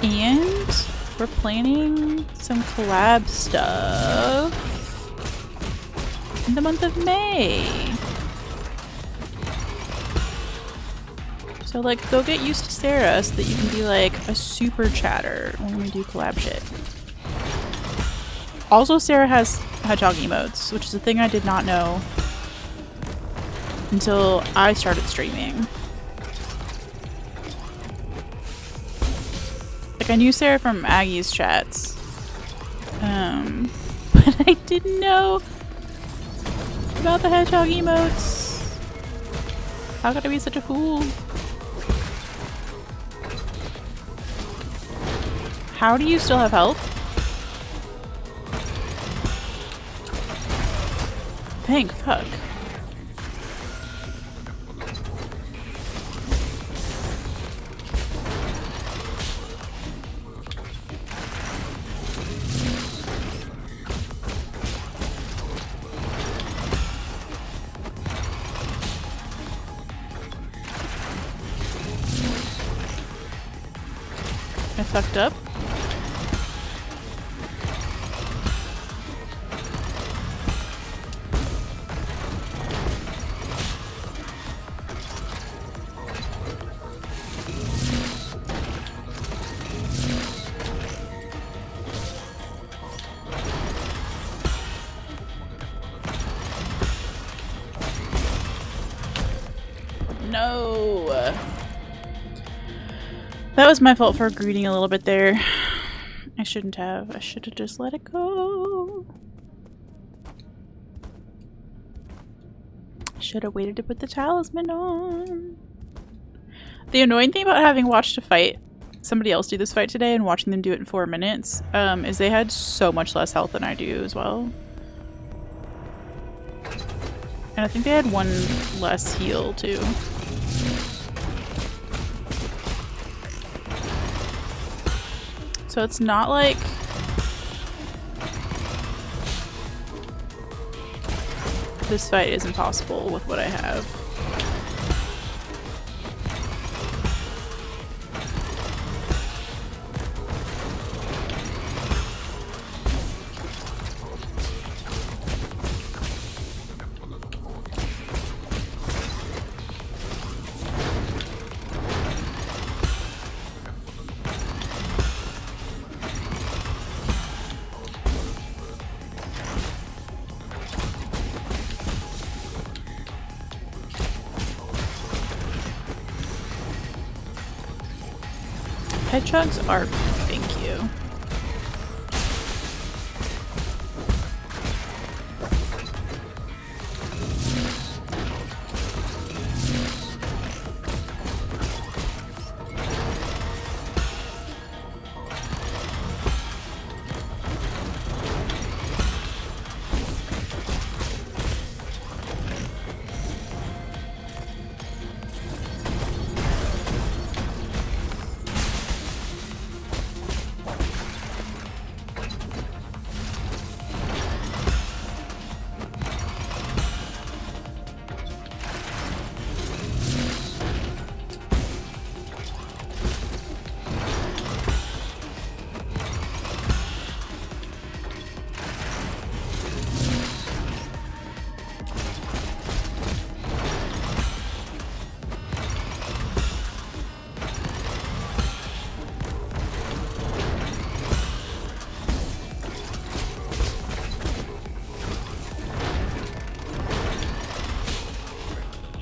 And we're planning some collab stuff in the month of May. So like, go get used to Sarah so that you can be like a super chatter when we do collab shit. Also, Sarah has hedgehog emotes, which is a thing I did not know until I started streaming. Like, I knew Sarah from Aggie's chats, but I didn't know about the hedgehog emotes. How could I be such a fool? How do you still have health? Thank fuck. I fucked up. No. That was my fault for greeting a little bit there. I shouldn't have. I should have just let it go. I should have waited to put the talisman on. The annoying thing about having watched a fight, somebody else do this fight today and watching them do it in 4 minutes, is they had so much less health than I do as well. And I think they had 1 less heal too. So it's not like this fight is impossible with what I have. Hedgehogs are, thank you.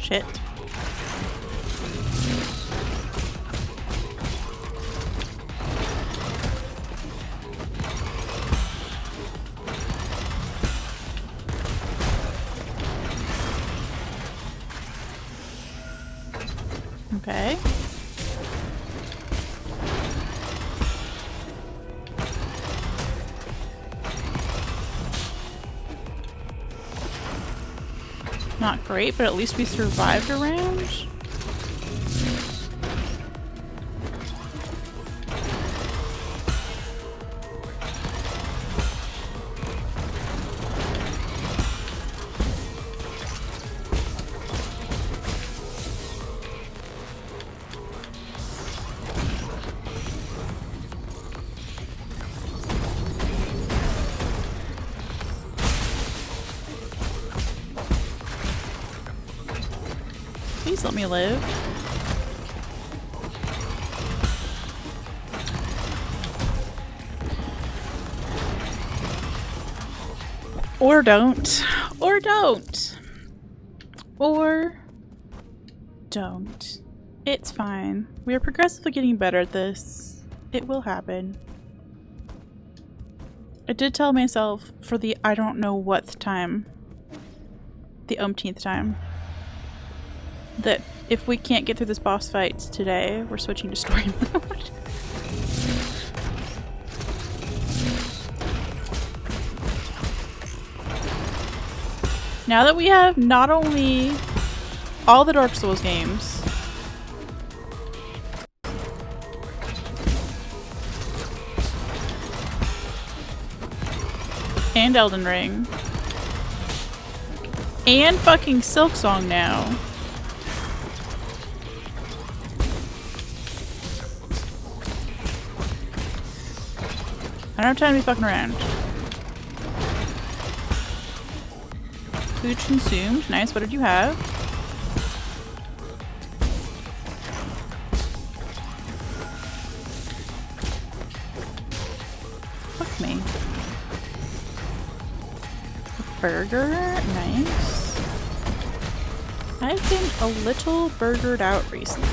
Shit. Okay. Not great, but at least we survived a round. Please let me live. Or don't. Or don't. Or don't. It's fine. We are progressively getting better at this. It will happen. I did tell myself for the I don't know what time, the umpteenth time, that if we can't get through this boss fight today, we're switching to story mode. Now that we have not only all the Dark Souls games, and Elden Ring, and fucking Silksong now. I don't have time to be fucking around. Food consumed. Nice. What did you have? Fuck me. A burger. Nice. I've been a little burgered out recently.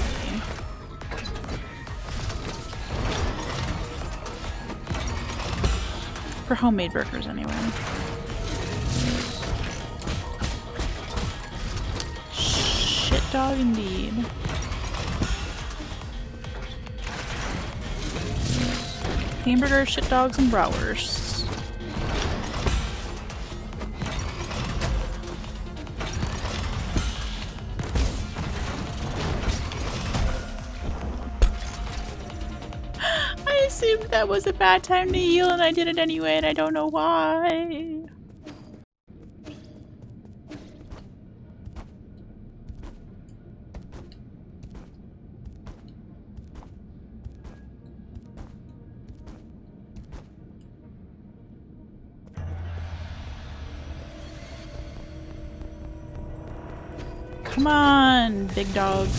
For homemade burgers, anyway. Shit dog indeed. Hamburger, shit dogs, and bratwursts. I assumed that was a bad time to heal and I did it anyway and I don't know why. Come on, big dog.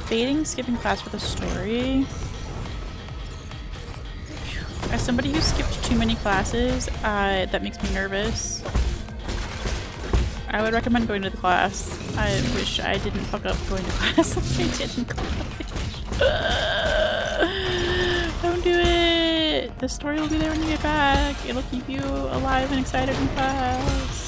Debating skipping class for the story. As somebody who skipped too many classes, that makes me nervous. I would recommend going to the class. I wish I didn't fuck up going to class like I did in college. Don't do it! The story will be there when you get back. It'll keep you alive and excited in class.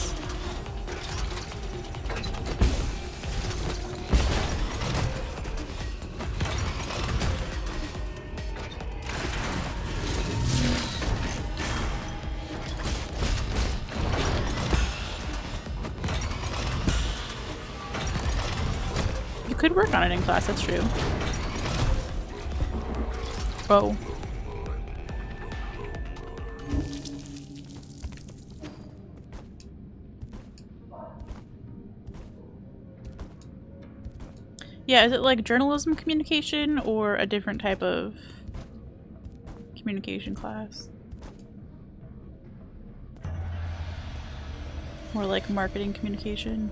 Could work on it in class, that's true. Oh. Yeah, is it like journalism communication or a different type of communication class? More like marketing communication?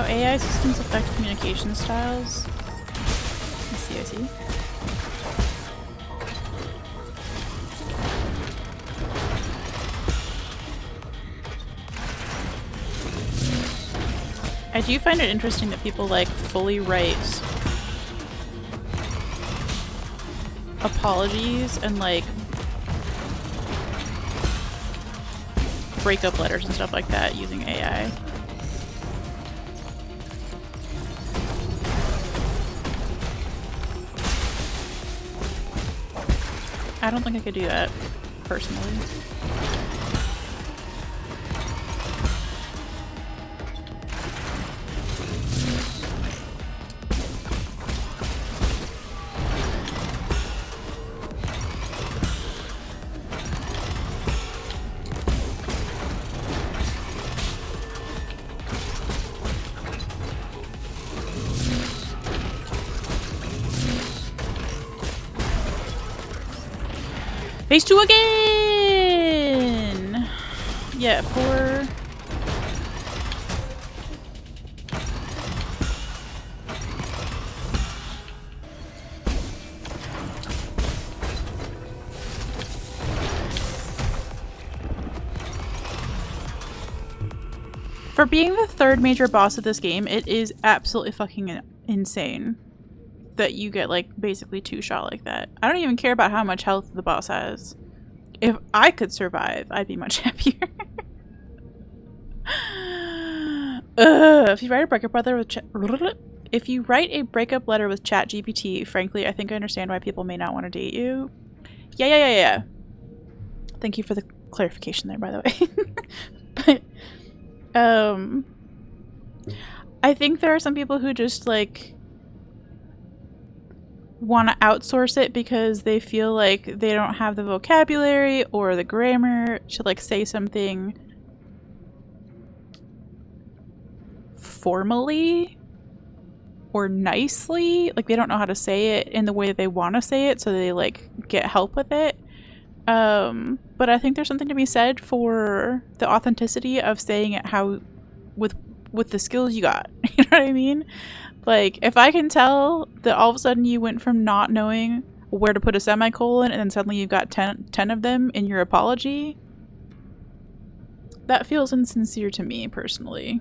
AI systems affect communication styles. I see, I see. I do find it interesting that people like fully write apologies and like breakup letters and stuff like that using AI. I don't think I could do that personally. Phase 2 again! Yeah, for being the third major boss of this game, it is absolutely fucking insane that you get like basically 2-shot like that. I don't even care about how much health the boss has. If I could survive, I'd be much happier. If you write a breakup letter with ChatGPT, frankly, I think I understand why people may not want to date you. Yeah. Thank you for the clarification there, by the way. But I think there are some people who just like want to outsource it because they feel like they don't have the vocabulary or the grammar to like say something formally or nicely. Like they don't know how to say it in the way that they want to say it, so they like get help with it. But I think there's something to be said for the authenticity of saying it how with the skills you got. You know what I mean? Like, if I can tell that all of a sudden you went from not knowing where to put a semicolon and then suddenly you've got 10 of them in your apology, that feels insincere to me, personally.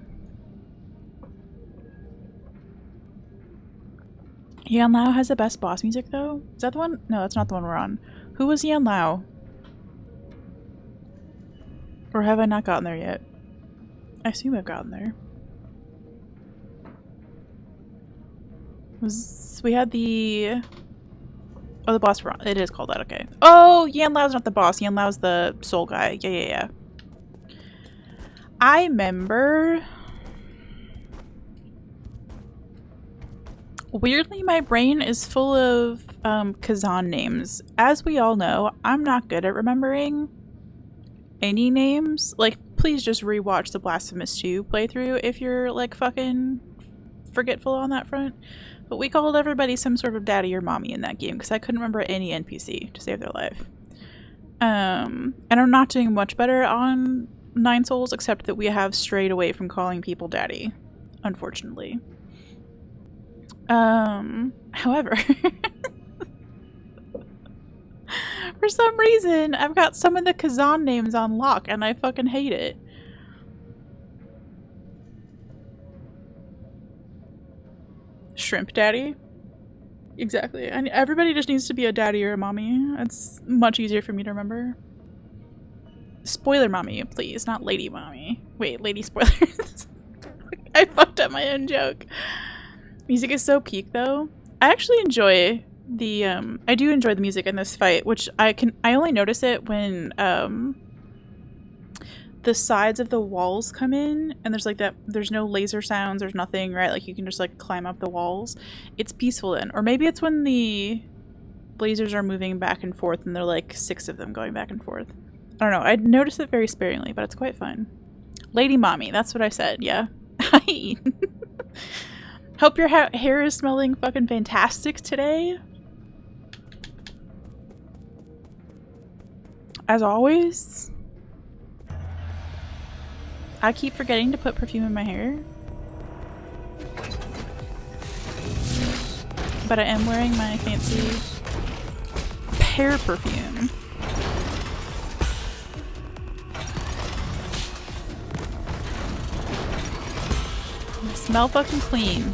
Yan Lao has the best boss music, though? Is that the one? No, that's not the one we're on. Who was Yan Lao? Or have I not gotten there yet? I assume I've gotten there. We had the... Oh, the boss. It is called that, okay. Oh, Yan Lao's not the boss. Yan Lao's the soul guy. Yeah. I remember... Weirdly, my brain is full of Kazan names. As we all know, I'm not good at remembering any names. Like, please just rewatch the Blasphemous 2 playthrough if you're, like, fucking forgetful on that front. But we called everybody some sort of daddy or mommy in that game because I couldn't remember any NPC to save their life. And I'm not doing much better on Nine Souls, except that we have strayed away from calling people daddy, unfortunately. However, for some reason, I've got some of the Kazan names on lock, and I fucking hate it. Shrimp daddy? Exactly. And everybody just needs to be a daddy or a mommy. It's much easier for me to remember. Spoiler mommy, please, not lady mommy. Wait, lady spoilers. I fucked up my own joke. Music is so peak, though. I actually enjoy the, I do enjoy the music in this fight, which I only notice it when, the sides of the walls come in and there's like that, there's no laser sounds, there's nothing, right? Like you can just like climb up the walls. It's peaceful then. Or maybe it's when the lasers are moving back and forth and there are like 6 of them going back and forth. I don't know. I noticed it very sparingly, but it's quite fun. Lady mommy, that's what I said, yeah. Hi. Hope your hair is smelling fucking fantastic today. As always. I keep forgetting to put perfume in my hair. But I am wearing my fancy pear perfume. I smell fucking clean.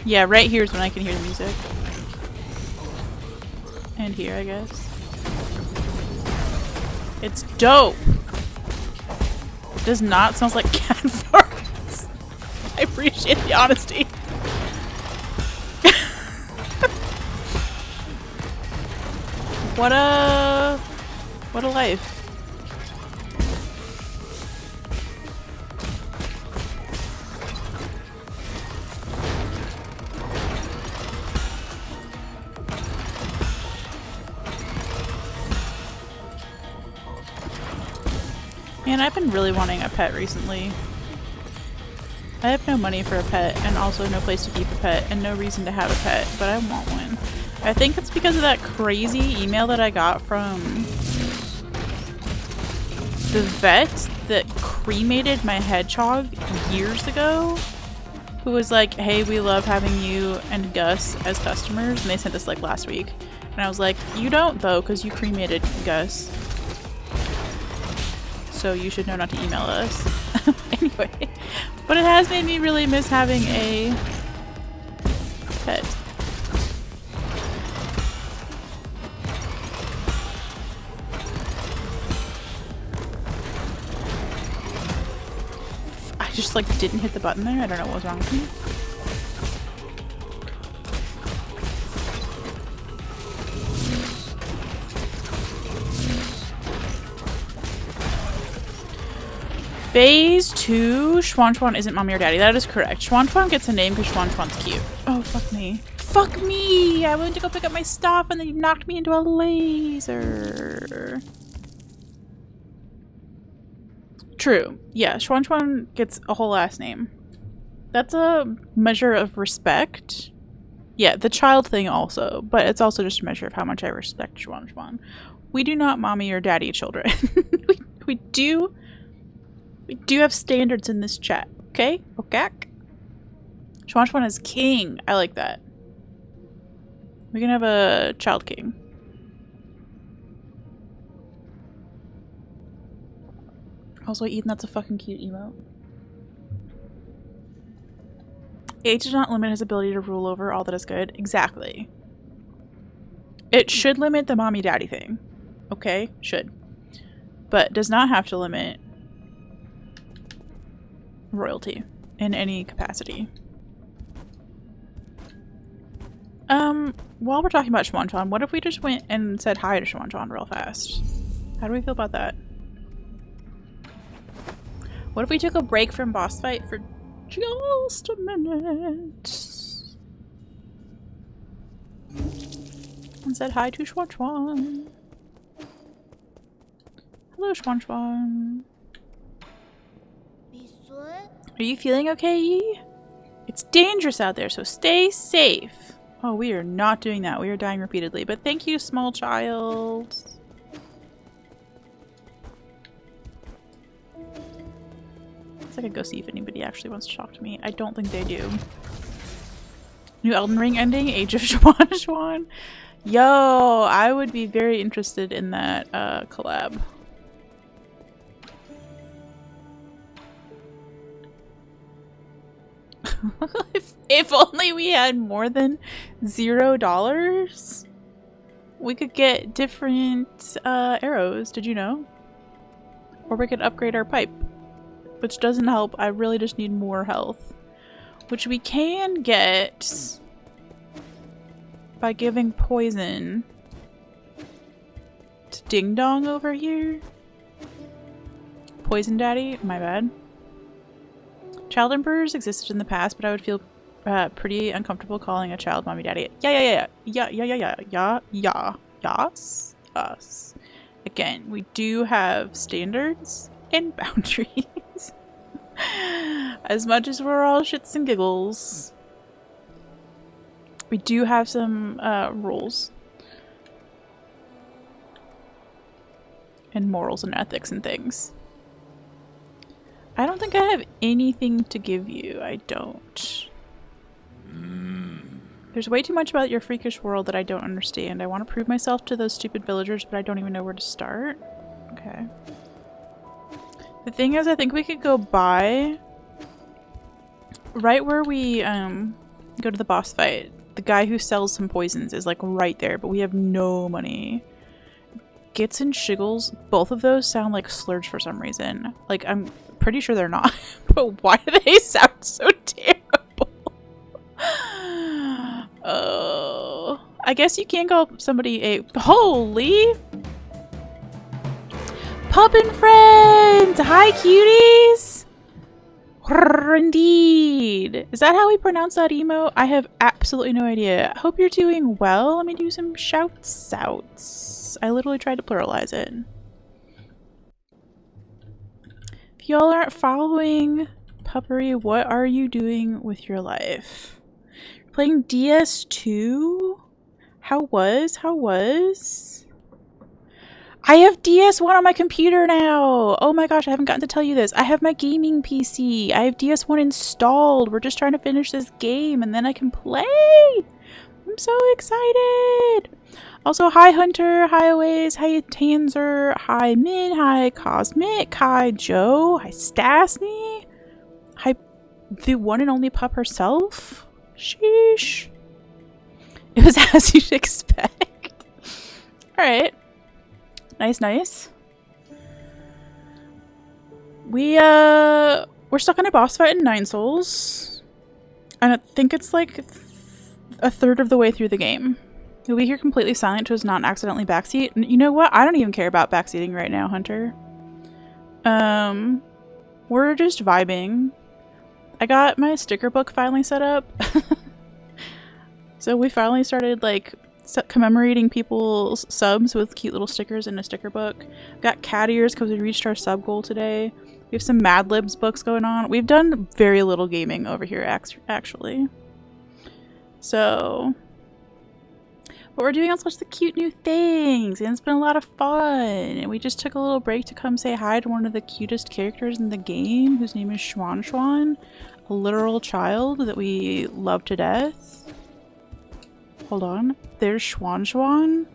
Yeah, right here is when I can hear the music. And here, I guess. It's dope! It does not sound like cat farts. I appreciate the honesty. What a life. Man, I've been really wanting a pet recently. I have no money for a pet, and also no place to keep a pet, and no reason to have a pet, but I want one. I think it's because of that crazy email that I got from the vet that cremated my hedgehog years ago, who was like, hey, we love having you and Gus as customers, and they sent this like last week. And I was like, you don't though, because you cremated Gus. So you should know not to email us. Anyway, but it has made me really miss having a pet. I just like didn't hit the button there. I don't know what was wrong with me. Phase 2, Schwan Schwan isn't mommy or daddy. That is correct. Schwan Schwan gets a name because Schwan Schwan's cute. Oh, fuck me. Fuck me! I went to go pick up my stuff and then you knocked me into a laser. True. Yeah, Schwan Schwan gets a whole last name. That's a measure of respect. Yeah, the child thing also, but it's also just a measure of how much I respect Schwan Schwan. We do not mommy or daddy children. we do have standards in this chat, okay? Okay. Schwan Schwan is king. I like that. We can have a child king. Also, Ethan, that's a fucking cute emote. Age does not limit his ability to rule over all that is good. Exactly. It should limit the mommy daddy thing. Okay? Should. But does not have to limit royalty in any capacity. While we're talking about Schwan Schwan, what if we just went and said hi to Schwan Schwan real fast? How do we feel about that? What if we took a break from boss fight for just a minute and said hi to Schwan Schwan? Hello, Schwan Schwan. Are you feeling okay? It's dangerous out there, so stay safe. Oh, we are not doing that. We are dying repeatedly. But thank you, small child. Let's I could go see if anybody actually wants to talk to me. I don't think they do. New Elden Ring ending, Age of Schwan Schwan. Yo, I would be very interested in that collab. if only we had more than $0, we could get different arrows. Did you know? Or we could upgrade our pipe, which doesn't help. I really just need more health, which we can get by giving poison to Ding Dong over here. Poison Daddy, my bad. Child emperors existed in the past, but I would feel pretty uncomfortable calling a child mommy daddy. Yes. Again, we do have standards and boundaries. As much as we're all shits and giggles, We do have some rules. And morals and ethics and things. I don't think I have anything to give you. I don't. There's way too much about your freakish world that I don't understand. I want to prove myself to those stupid villagers, but I don't even know where to start. Okay. The thing is, I think we could go by right where we go to the boss fight. The guy who sells some poisons is like right there, but we have no money. Gits and Shiggles, both of those sound like slurs for some reason. Like, I'm pretty sure they're not, but why do they sound so terrible? Oh, I guess you can't call somebody a holy pup and friends. Hi, cuties. Indeed. Is that how we pronounce that emote? I have absolutely no idea. Hope you're doing well. Let me do some shouts outs. I literally tried to pluralize it. If y'all aren't following Puppery, what are you doing with your life? Playing DS2? How was? I have DS1 on my computer now! Oh my gosh, I haven't gotten to tell you this. I have my gaming PC. I have DS1 installed. We're just trying to finish this game and then I can play! I'm so excited! Also, hi Hunter, hi Aways, hi Tanzer, hi Min, hi Cosmic, hi Joe, hi Stasny, hi the one and only pup herself. Sheesh. It was as you'd expect. Alright. Nice. We're stuck on a boss fight in 9 Souls. And I think it's like a third of the way through the game. You'll be here completely silent to us not accidentally backseat. You know what? I don't even care about backseating right now, Hunter. We're just vibing. I got my sticker book finally set up. So we finally started like commemorating people's subs with cute little stickers in a sticker book. We got cat ears because we reached our sub goal today. We have some Mad Libs books going on. We've done very little gaming over here actually. So, but we're doing all sorts of cute new things and it's been a lot of fun. And we just took a little break to come say hi to one of the cutest characters in the game whose name is Schwan, a literal child that we love to death. Hold on. There's Schwan.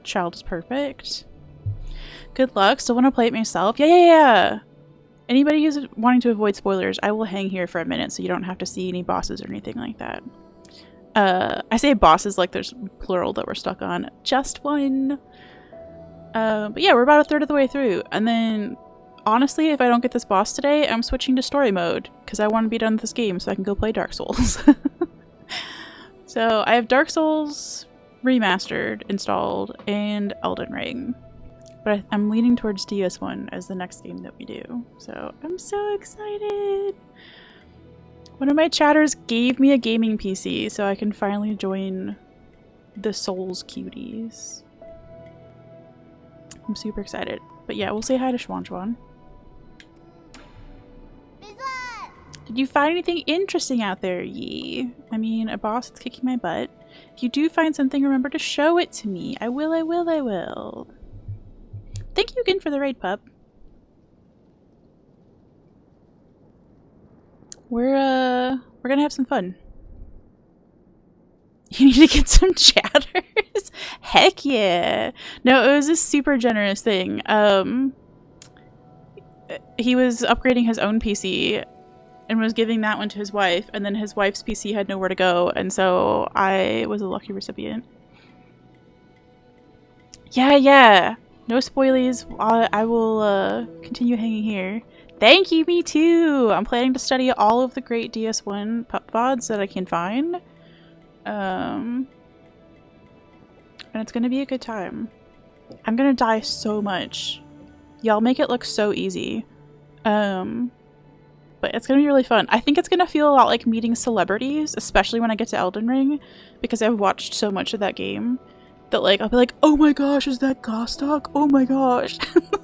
Child is perfect. Good luck. Still want to play it myself? Yeah. Anybody who's wanting to avoid spoilers, I will hang here for a minute so you don't have to see any bosses or anything like that. I say bosses like there's plural that we're stuck on. Just one. But yeah, we're about a third of the way through. And then, honestly, if I don't get this boss today, I'm switching to story mode. Because I want to be done with this game so I can go play Dark Souls. So I have Dark Souls Remastered installed and Elden Ring. But I'm leaning towards DS1 as the next game that we do. So I'm so excited! One of my chatters gave me a gaming PC so I can finally join the Souls cuties. I'm super excited. But yeah, we'll say hi to Schwan. Did you find anything interesting out there, Yi? I mean, a boss that's kicking my butt. If you do find something, remember to show it to me. I will. Thank you again for the raid, pup. We're gonna have some fun. You need to get some chatters? Heck yeah! No, it was a super generous thing. He was upgrading his own PC and was giving that one to his wife, and then his wife's PC had nowhere to go, and so I was a lucky recipient. Yeah. No spoilies. I will continue hanging here. Thank you, me too! I'm planning to study all of the great DS1 pup VODs that I can find. And it's gonna be a good time. I'm gonna die so much. Y'all make it look so easy. But it's gonna be really fun. I think it's gonna feel a lot like meeting celebrities, especially when I get to Elden Ring, because I've watched so much of that game that like I'll be like, oh my gosh, is that Gostock? Oh my gosh.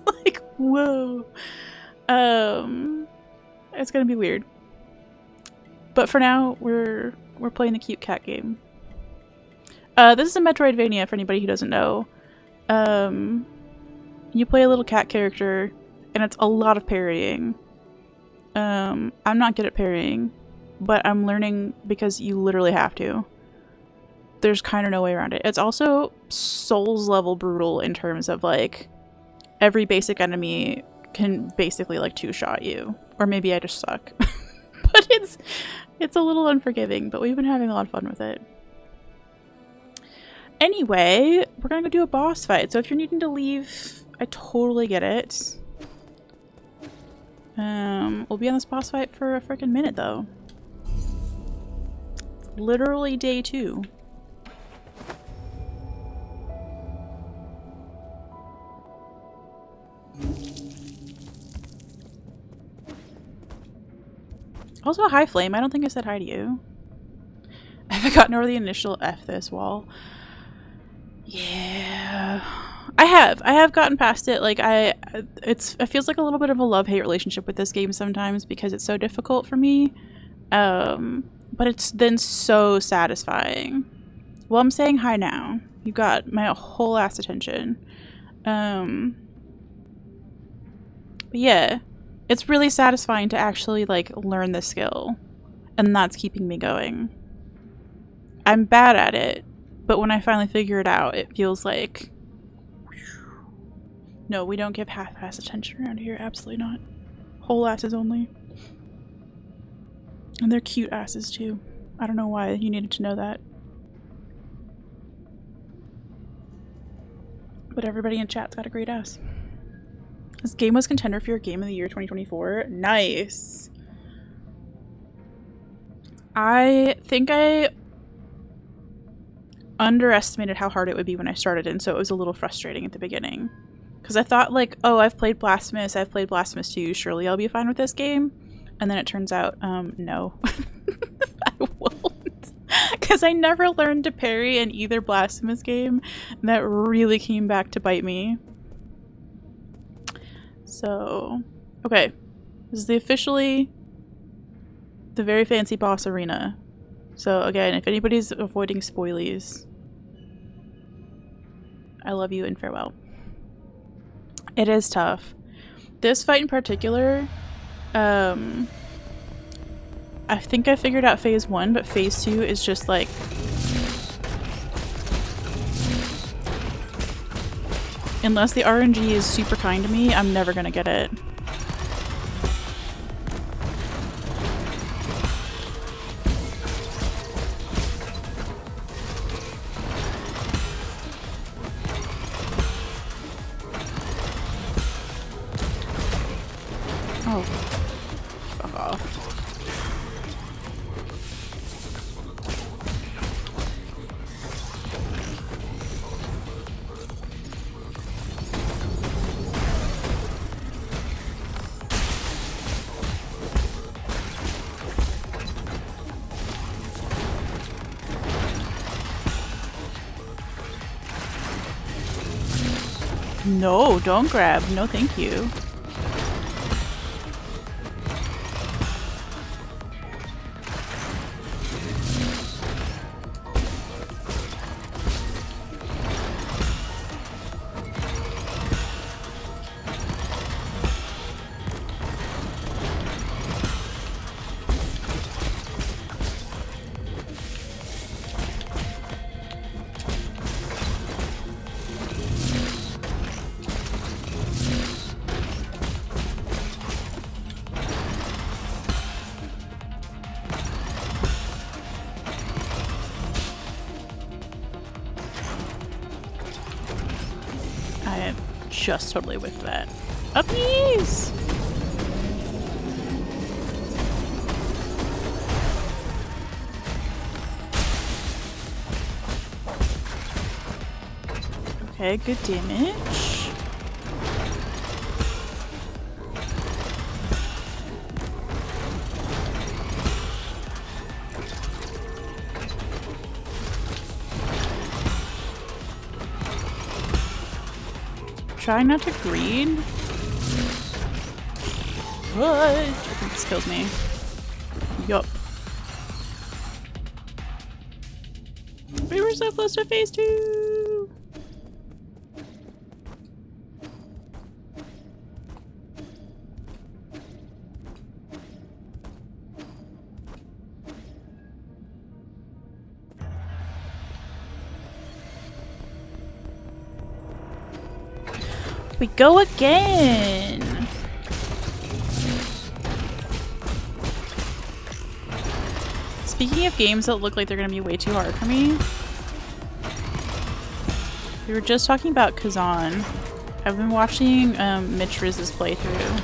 Like, whoa. It's gonna be weird. But for now, we're playing the cute cat game. This is a Metroidvania for anybody who doesn't know. You play a little cat character, and it's a lot of parrying. I'm not good at parrying, but I'm learning because you literally have to. There's kind of no way around it. It's also Souls level brutal in terms of like every basic enemy can basically like two-shot you, or maybe I just suck. But it's a little unforgiving, but we've been having a lot of fun with it. Anyway, we're gonna go do a boss fight. So if you're needing to leave, I totally get it. We'll be on this boss fight for a freaking minute though. It's literally day 2. Also, hi Flame. I don't think I said hi to you. I haven't gotten over the initial F this wall. Yeah, I have gotten past it. Like it feels like a little bit of a love-hate relationship with this game sometimes because it's so difficult for me. But it's then so satisfying. Well, I'm saying hi now. You got my whole ass attention. But yeah, it's really satisfying to actually like learn the skill, and that's keeping me going. I'm bad at it, but when I finally figure it out, it feels like... No, we don't give half-ass attention around here. Absolutely not. Whole asses only. And they're cute asses too. I don't know why you needed to know that. But everybody in chat's got a great ass. This game was contender for your game of the year 2024. Nice. I think I underestimated how hard it would be when I started, and so it was a little frustrating at the beginning. Because I thought like, oh, I've played Blasphemous 2, surely I'll be fine with this game. And then it turns out, no. I won't. Because I never learned to parry in either Blasphemous game, and that really came back to bite me. So, okay. This is officially the very fancy boss arena. So again, if anybody's avoiding spoilies, I love you and farewell. It is tough. This fight in particular, I think I figured out phase 1, but phase 2 is just like... Unless the RNG is super kind to me, I'm never gonna get it. Oh, fuck off. No, don't grab. No, thank you. I just totally whiffed that. Uppies! Okay, good damage. Try not to greed. What? I think this kills me. Yup. We were so close to phase 2! We go again! Speaking of games that look like they're gonna be way too hard for me, we were just talking about Kazan. I've been watching Mitch Riz's playthrough.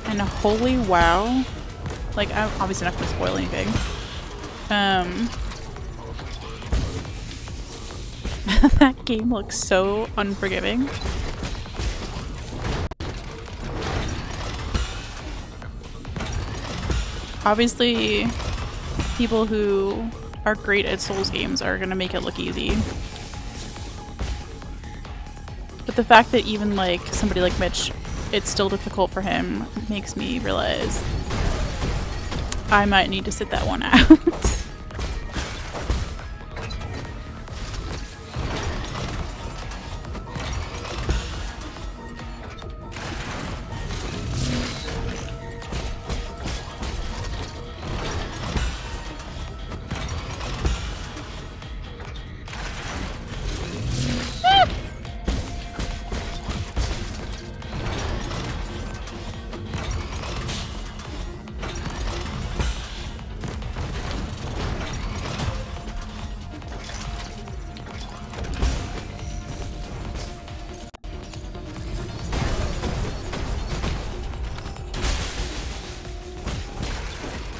And holy wow. Like, I'm obviously not gonna spoil anything. That game looks so unforgiving. Obviously, people who are great at Souls games are gonna make it look easy. But the fact that even like somebody like Mitch, it's still difficult for him makes me realize I might need to sit that one out.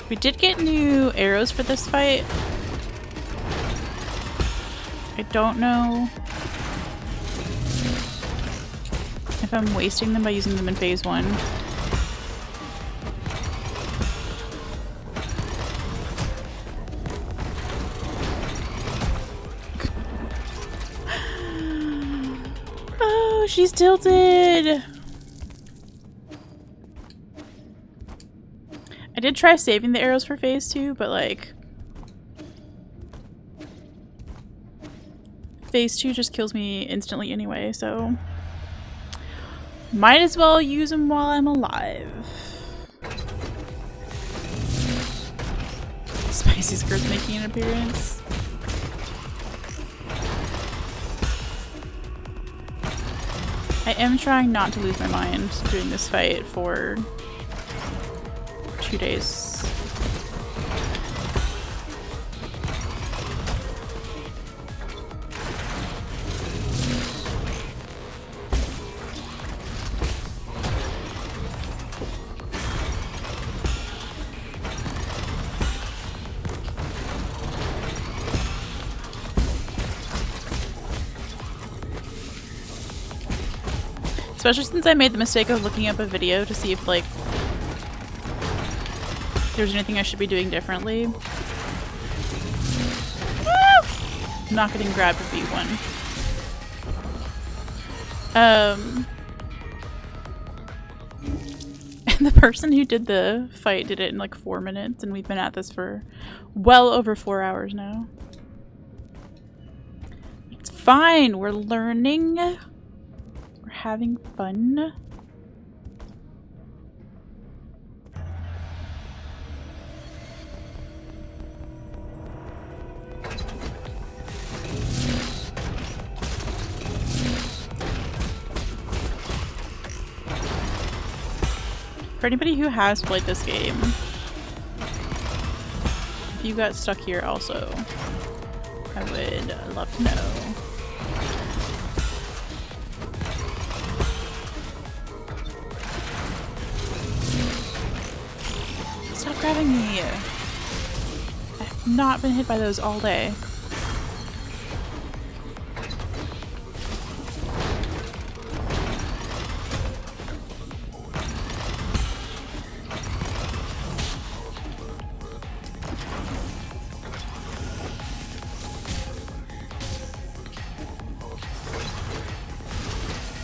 We did get new arrows for this fight. I don't know if I'm wasting them by using them in phase 1. Oh, she's tilted! I did try saving the arrows for phase 2, but like phase 2 just kills me instantly anyway, so might as well use them while I'm alive. Spicy Skirt's making an appearance. I am trying not to lose my mind during this fight for 2 days. Especially since I made the mistake of looking up a video to see if like there's anything I should be doing differently. Woo! I'm not getting grabbed with B1. And the person who did the fight did it in like 4 minutes, and we've been at this for well over 4 hours now. It's fine, we're learning. We're having fun. For anybody who has played this game, if you got stuck here also, I would love to know. Stop grabbing me! I've not been hit by those all day.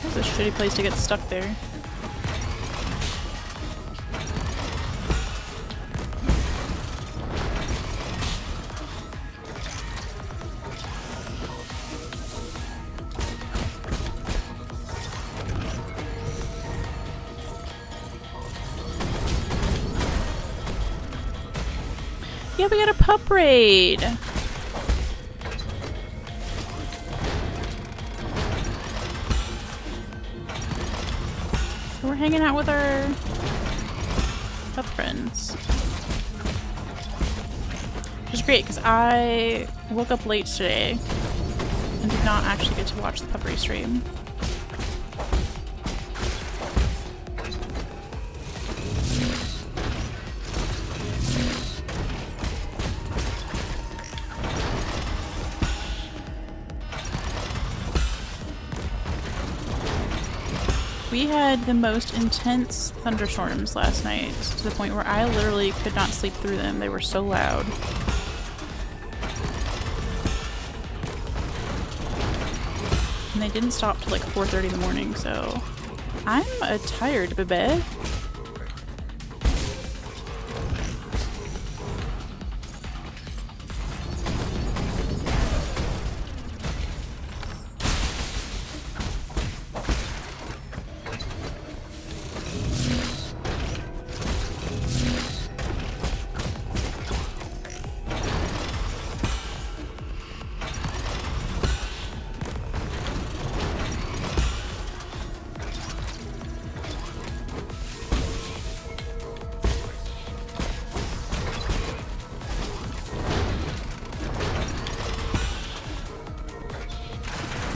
That's a shitty place to get stuck there. Yeah, we got a pup raid! So we're hanging out with our pup friends. Which is great, because I woke up late today and did not actually get to watch the pup raid stream. We had the most intense thunderstorms last night, to the point where I literally could not sleep through them. They were so loud. And they didn't stop till like 4:30 in the morning, so I'm a tired baby.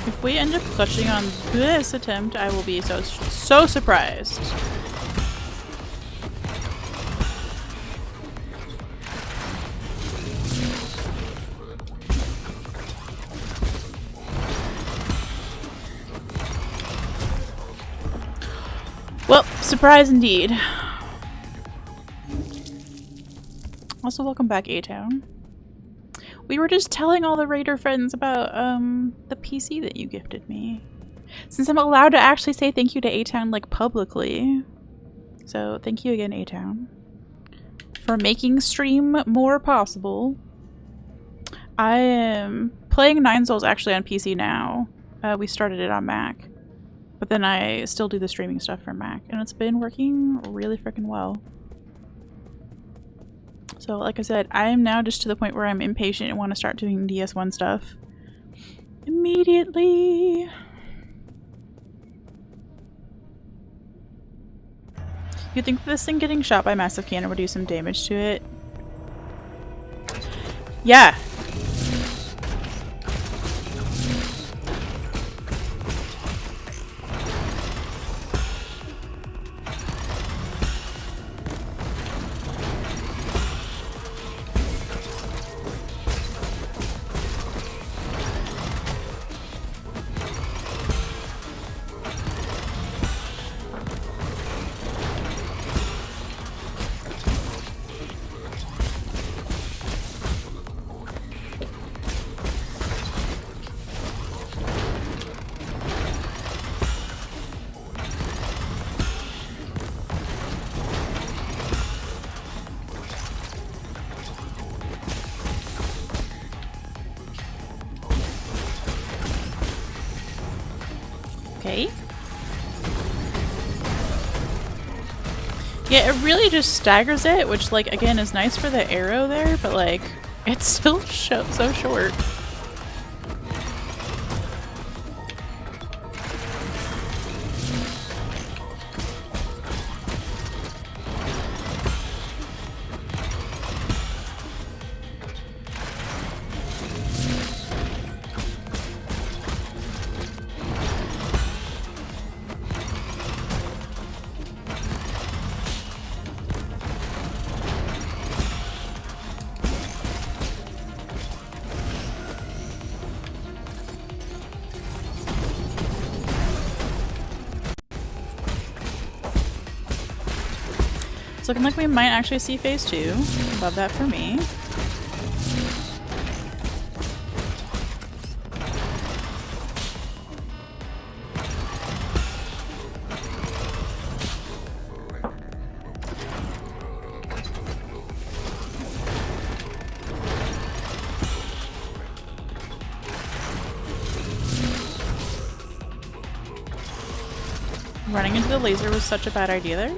If we end up clutching on this attempt, I will be so surprised. Well, surprise indeed. Also, welcome back, A-Town. We were just telling all the raider friends about the PC that you gifted me. Since I'm allowed to actually say thank you to A-Town like publicly. So thank you again, A-Town, for making stream more possible. I am playing Nine Souls actually on PC now. We started it on Mac. But then I still do the streaming stuff for Mac, and it's been working really freaking well. So, like I said, I am now just to the point where I'm impatient and want to start doing DS1 stuff immediately. You think this thing getting shot by massive cannon would do some damage to it? Yeah. Okay. Yeah, it really just staggers it, which, like, again, is nice for the arrow there, but, like, it's still so short. It's looking like we might actually see phase 2. Love that for me. Running into the laser was such a bad idea there.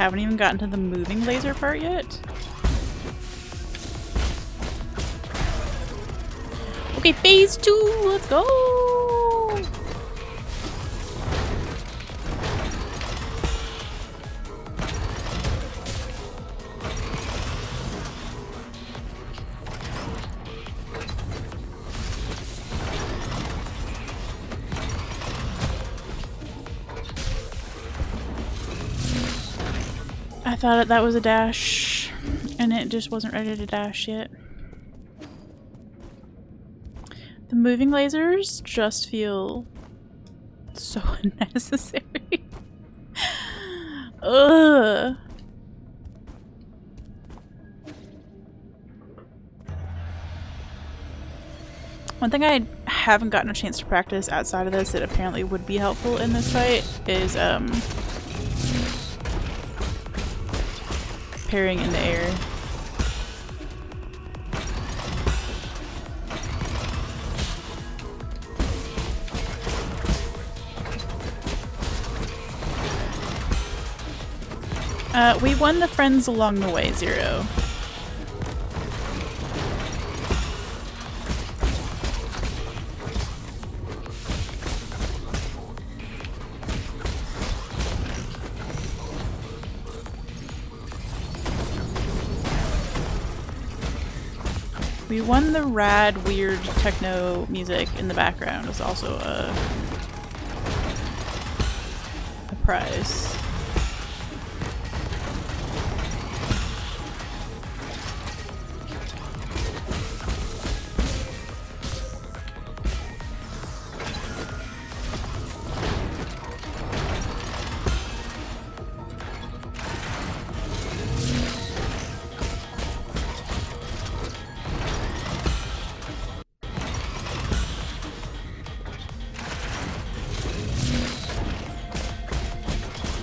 Haven't even gotten to the moving laser part yet. Okay, phase 2, let's go! I thought that was a dash, and it just wasn't ready to dash yet. The moving lasers just feel so unnecessary. Ugh. One thing I haven't gotten a chance to practice outside of this that apparently would be helpful in this fight is parrying in the air. We won the friends along the way, Zero. We won the rad, weird techno music in the background is also a prize.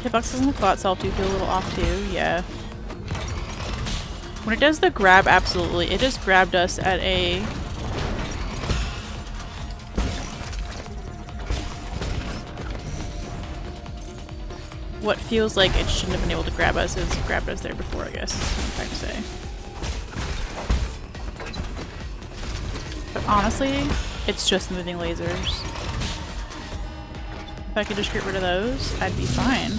Hitboxes in the claw itself do feel a little off too, yeah. When it does the grab, absolutely. It just grabbed us at a... what feels like it shouldn't have been able to grab us has grabbed us there before, I guess, is what I'm trying to say. But honestly, it's just moving lasers. If I could just get rid of those, I'd be fine.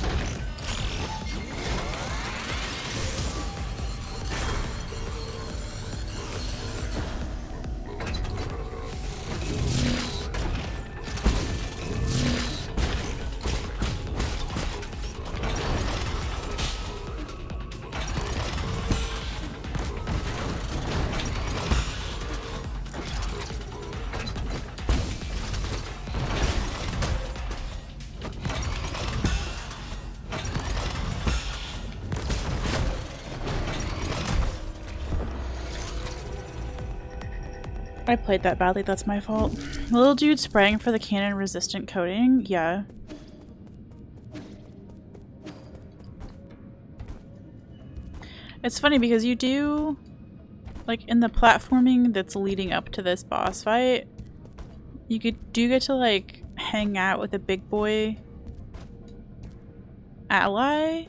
I played that badly, that's my fault. The little dude spraying for the cannon resistant coating? Yeah. It's funny because you do, like in the platforming that's leading up to this boss fight, you do get to like hang out with a big boy ally.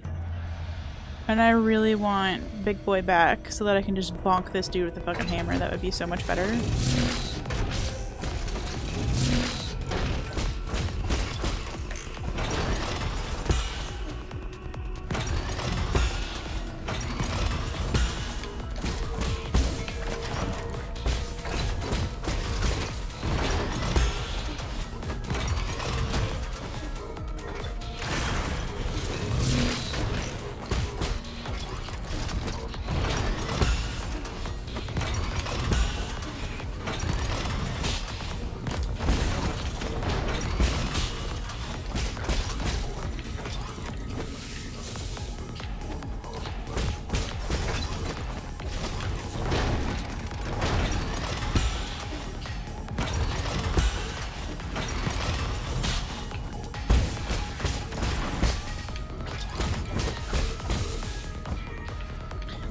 And I really want Big Boy back so that I can just bonk this dude with a fucking hammer. That would be so much better.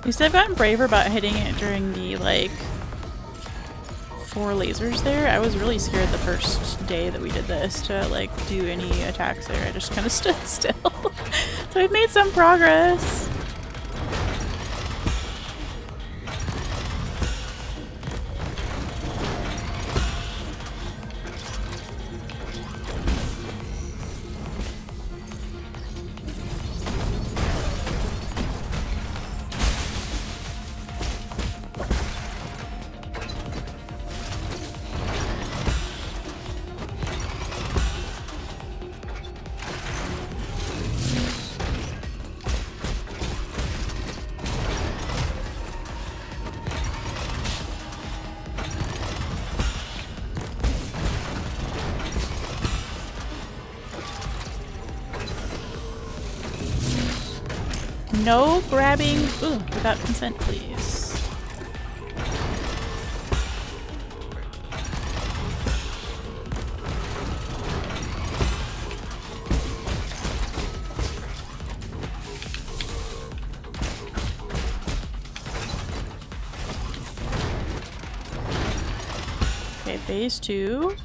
At least I've gotten braver about hitting it during the, like, 4 lasers there. I was really scared the first day that we did this to like do any attacks there. I just kind of stood still. So we've made some progress. No grabbing without consent, please. Okay, phase 2.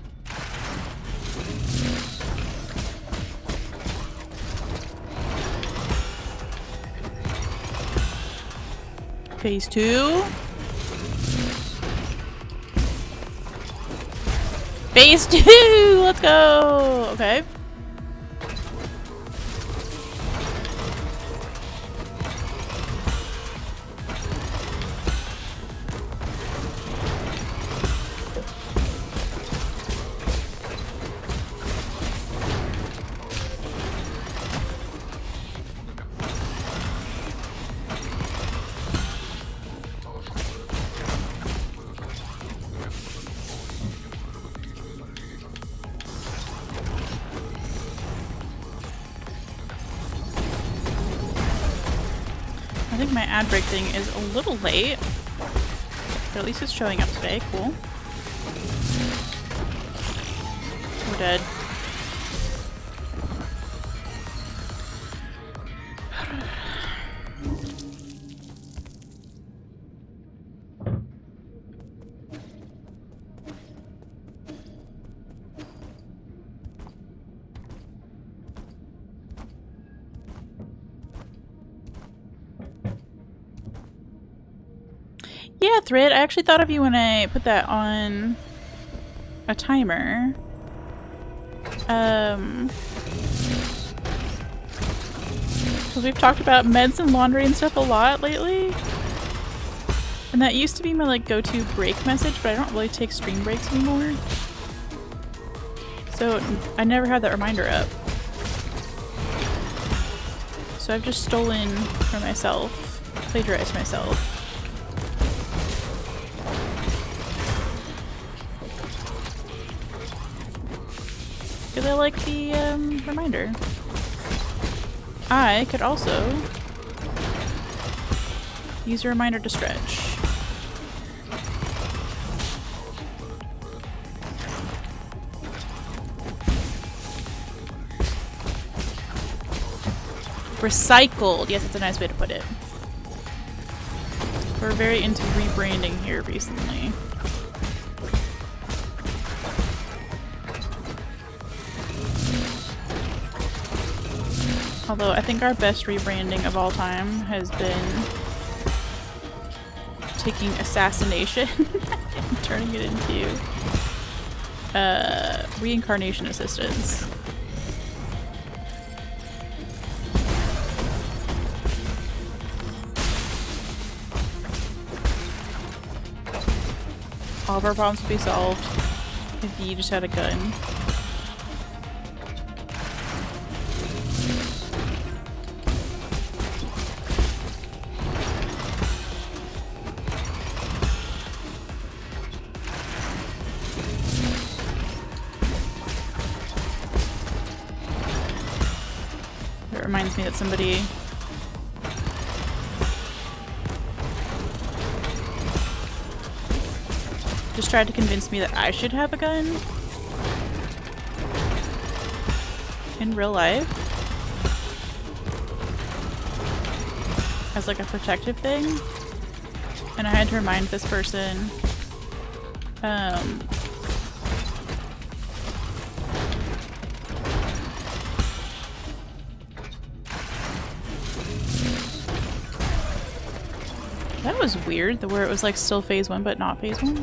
Phase 2. Phase 2! Let's go! Okay. I think my ad break thing is a little late, but at least it's showing up today. Cool. We're dead. Yeah, Thread, I actually thought of you when I put that on a timer. Because we've talked about meds and laundry and stuff a lot lately. And that used to be my like go-to break message, but I don't really take stream breaks anymore. So I never had that reminder up. So I've just stolen from myself, plagiarized myself. Because I like the reminder. I could also use a reminder to stretch. Recycled. Yes, that's a nice way to put it. We're very into rebranding here recently. Although I think our best rebranding of all time has been taking assassination and turning it into reincarnation assistance. All of our problems would be solved if you just had a gun. It reminds me that somebody just tried to convince me that I should have a gun in real life as like a protective thing, and I had to remind this person That was weird, where it was like still phase 1 but not phase 1.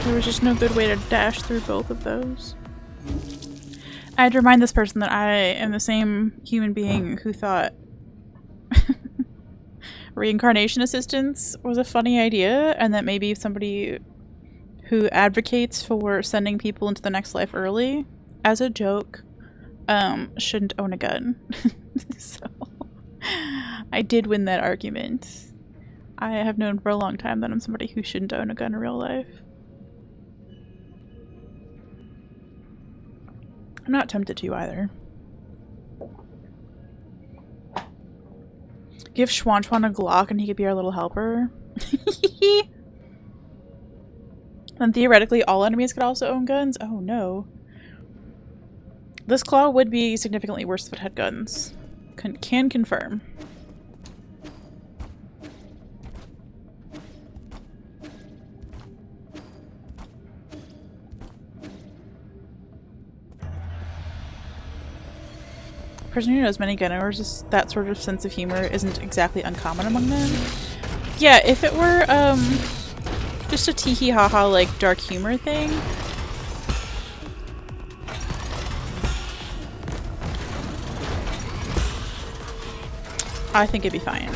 There was just no good way to dash through both of those. I had to remind this person that I am the same human being who thought reincarnation assistance was a funny idea, and that maybe somebody who advocates for sending people into the next life early as a joke shouldn't own a gun. So I did win that argument. I have known for a long time that I'm somebody who shouldn't own a gun in real life. I'm not tempted to either. Give Schwan a Glock and he could be our little helper. Then theoretically all enemies could also own guns? Oh no. This claw would be significantly worse if it had guns. Can confirm. Person who knows many gun owners, that sort of sense of humor isn't exactly uncommon among them. Yeah, if it were just a tee hee ha ha like dark humor thing, I think it'd be fine.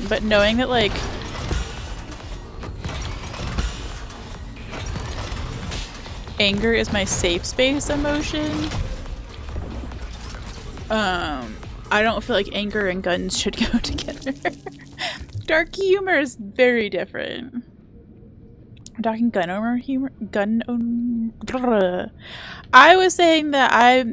But knowing that, like, anger is my safe space emotion, I don't feel like anger and guns should go together. Dark humor is very different. I'm talking gun owner humor? I was saying that I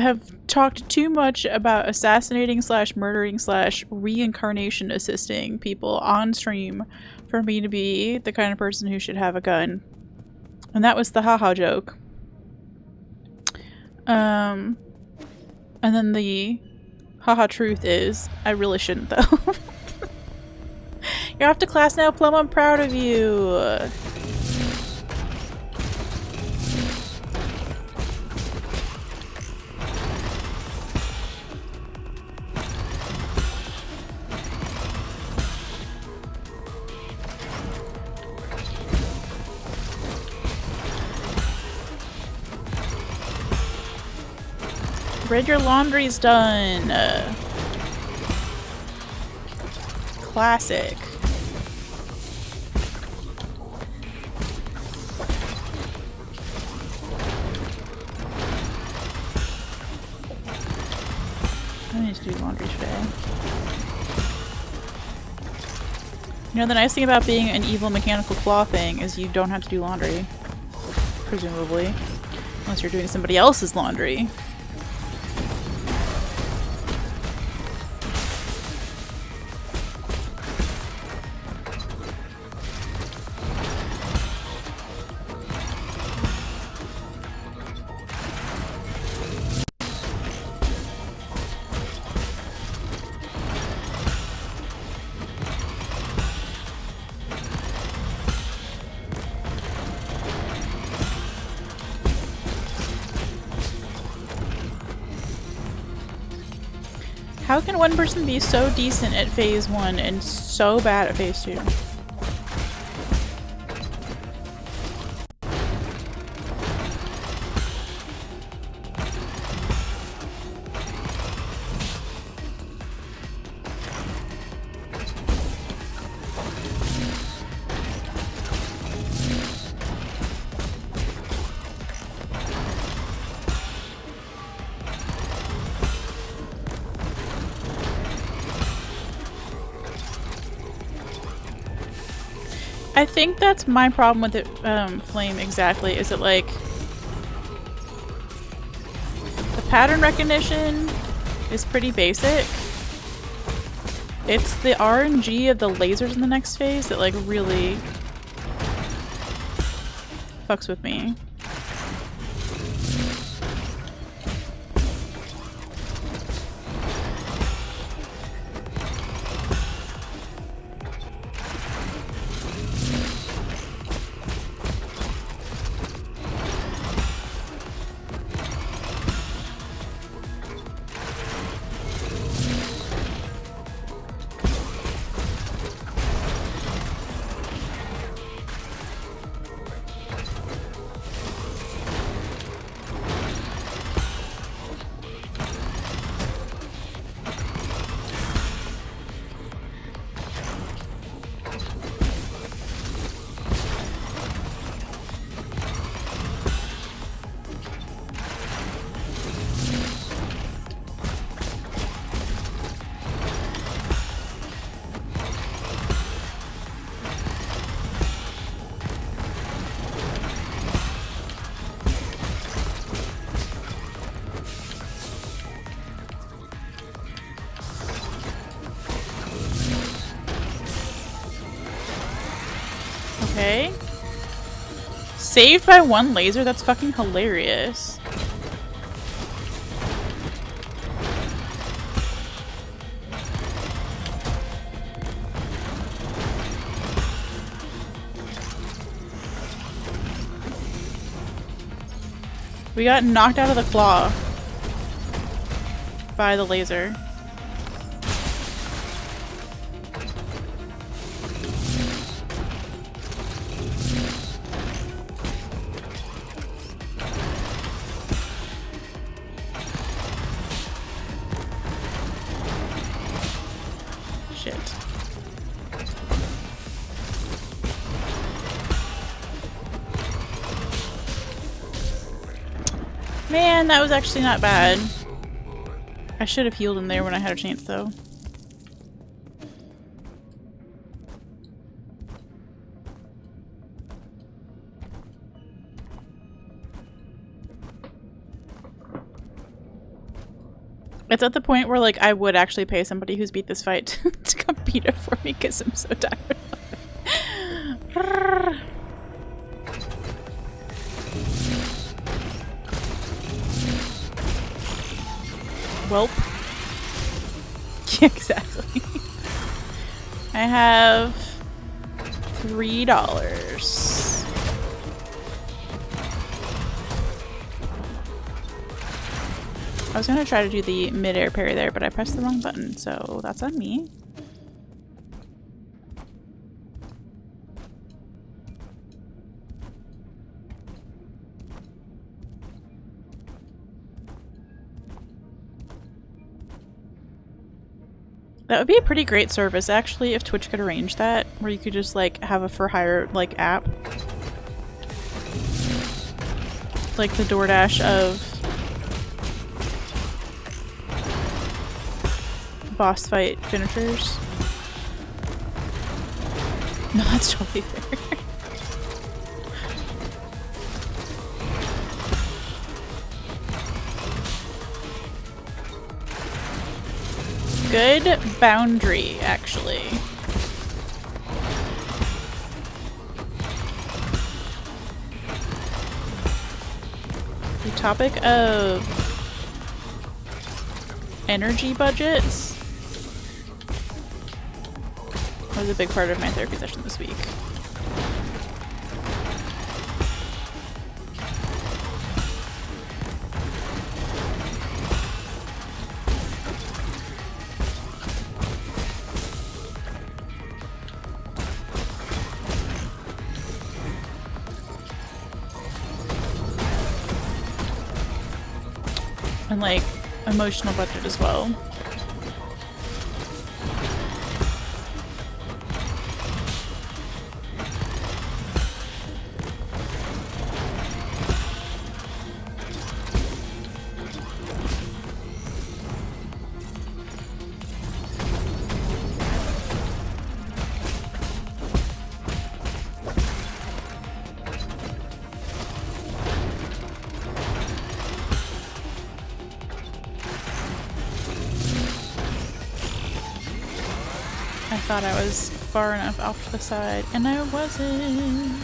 have talked too much about assassinating / murdering / reincarnation assisting people on stream for me to be the kind of person who should have a gun. And that was the haha joke. And then the haha truth is I really shouldn't though. You're off to class now, Plum. I'm proud of you. Red, your laundry's done. Classic. I need to do laundry today. You know, the nice thing about being an evil mechanical claw thing is you don't have to do laundry. Presumably. Unless you're doing somebody else's laundry. How can one person be so decent at phase 1 and so bad at phase 2? I think that's my problem with it, Flame, exactly, is that, like, the pattern recognition is pretty basic. It's the RNG of the lasers in the next phase that like really fucks with me. Okay. Saved by one laser? That's fucking hilarious. We got knocked out of the claw by the laser. Man, that was actually not bad. I should have healed him there when I had a chance, though. It's at the point where, like, I would actually pay somebody who's beat this fight to come beat it for me because I'm so tired of it. Welp. Yeah, exactly. I have $3. I was gonna try to do the mid-air parry there, but I pressed the wrong button, so that's on me. That would be a pretty great service, actually, if Twitch could arrange that, where you could just, like, have a for-hire, like, app. Like the DoorDash of boss fight finishers. No, that's totally fair. Good boundary, actually. The topic of energy budgets was a big part of my therapy session this week. And like emotional budget as well. thought I was far enough off to the side, and I wasn't.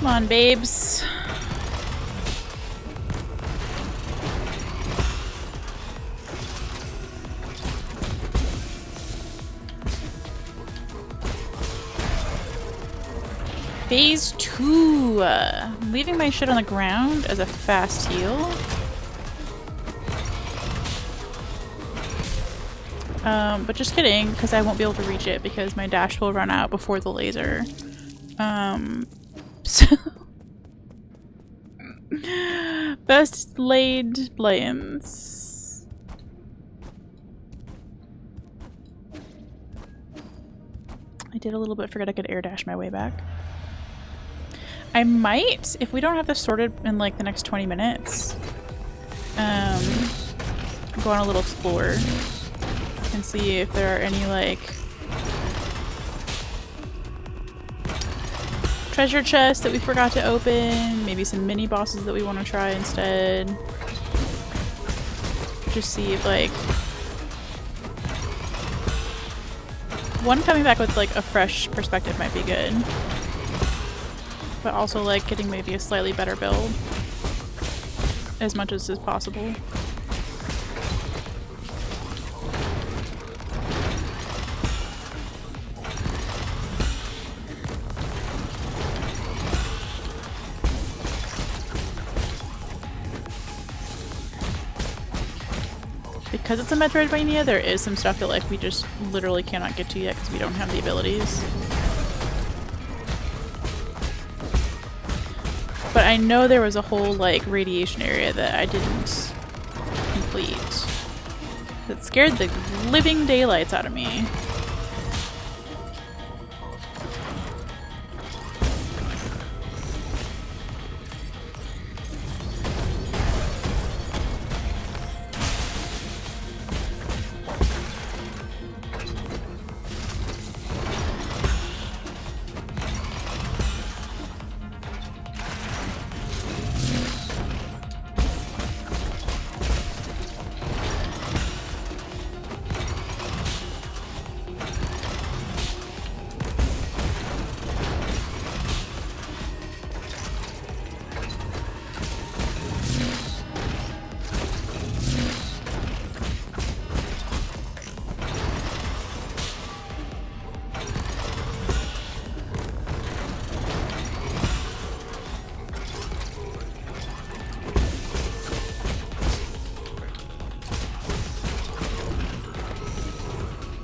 Come on, babes. Phase 2. Leaving my shit on the ground as a fast heal. But just kidding, because I won't be able to reach it because my dash will run out before the laser. So best laid plans. I did a little bit, forget I could air dash my way back. I might, if we don't have this sorted in like the next 20 minutes, go on a little explore and see if there are any like treasure chests that we forgot to open, maybe some mini bosses that we want to try instead. Just see if like one coming back with like a fresh perspective might be good. But also like getting maybe a slightly better build as much as is possible. Because it's a Metroidvania, there is some stuff that like we just literally cannot get to yet because we don't have the abilities. But I know there was a whole like radiation area that I didn't complete. That scared the living daylights out of me.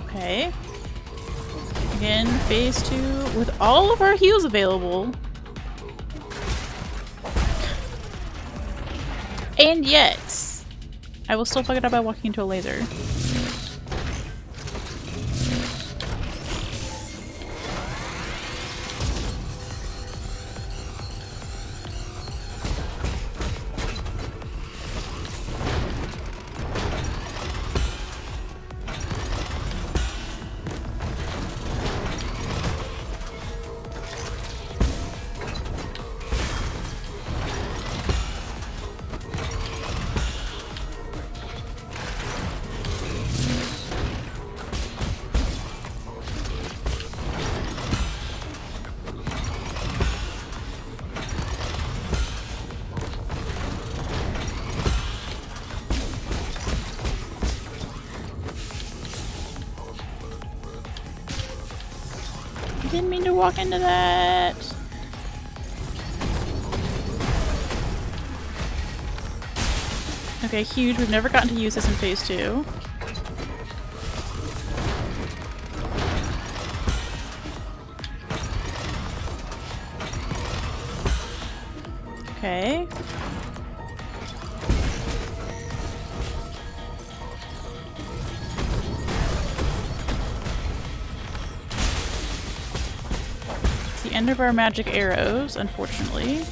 Okay. Again, phase 2 with all of our heals available. And yet, I will still fuck it up by walking into a laser. I didn't mean to walk into that. Okay, huge. We've never gotten to use this in phase 2. Okay. It's the end of our magic arrows, unfortunately.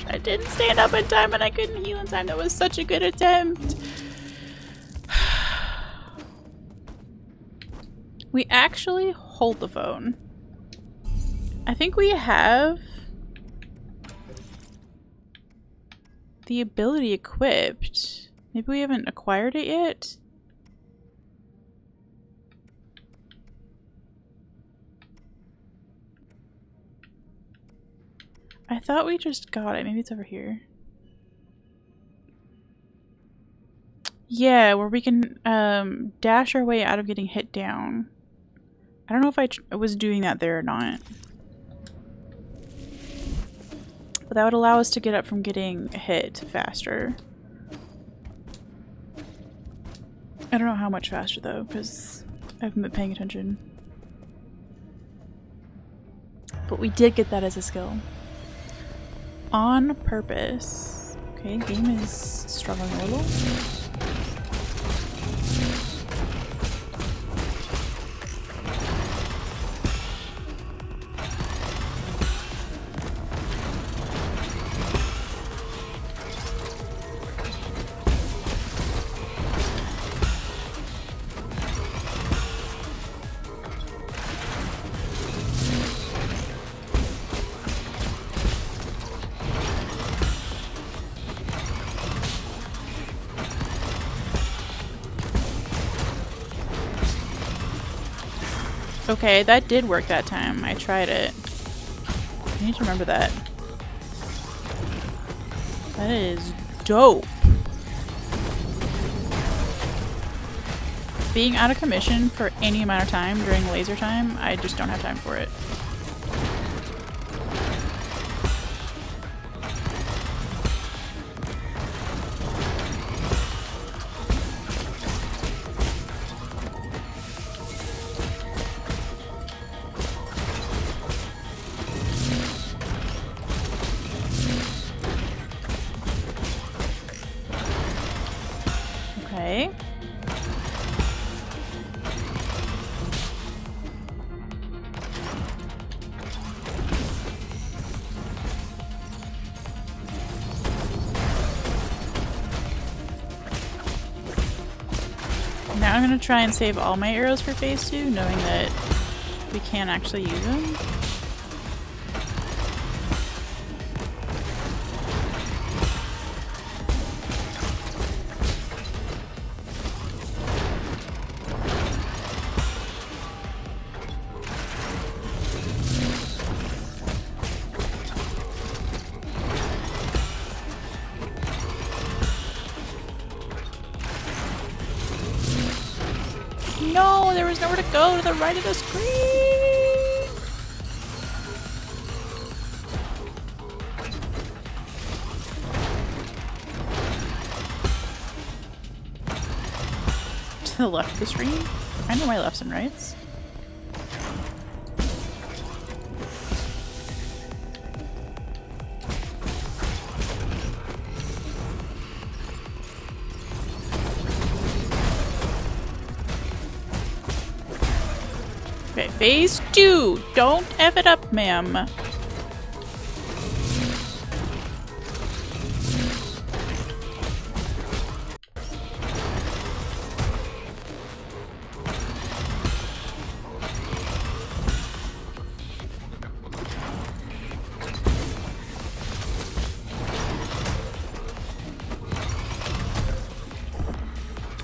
I didn't stand up in time and I couldn't heal in time. That was such a good attempt. We actually hold the phone. I think we have the ability equipped. Maybe we haven't acquired it yet? I thought we just got it. Maybe it's over here. Yeah, where we can dash our way out of getting hit down. I don't know if I was doing that there or not. But that would allow us to get up from getting hit faster. I don't know how much faster though, because I haven't been paying attention. But we did get that as a skill. On purpose. Okay, game is struggling a little. Okay, that did work that time. I tried it. I need to remember that. That is dope. Being out of commission for any amount of time during laser time, I just don't have time for it. Okay. Now I'm gonna try and save all my arrows for phase 2, knowing that we can't actually use them. No, there was nowhere to go to the right of the screen. To the left of the screen? I know my lefts and rights. Okay, phase 2. Don't F it up, ma'am.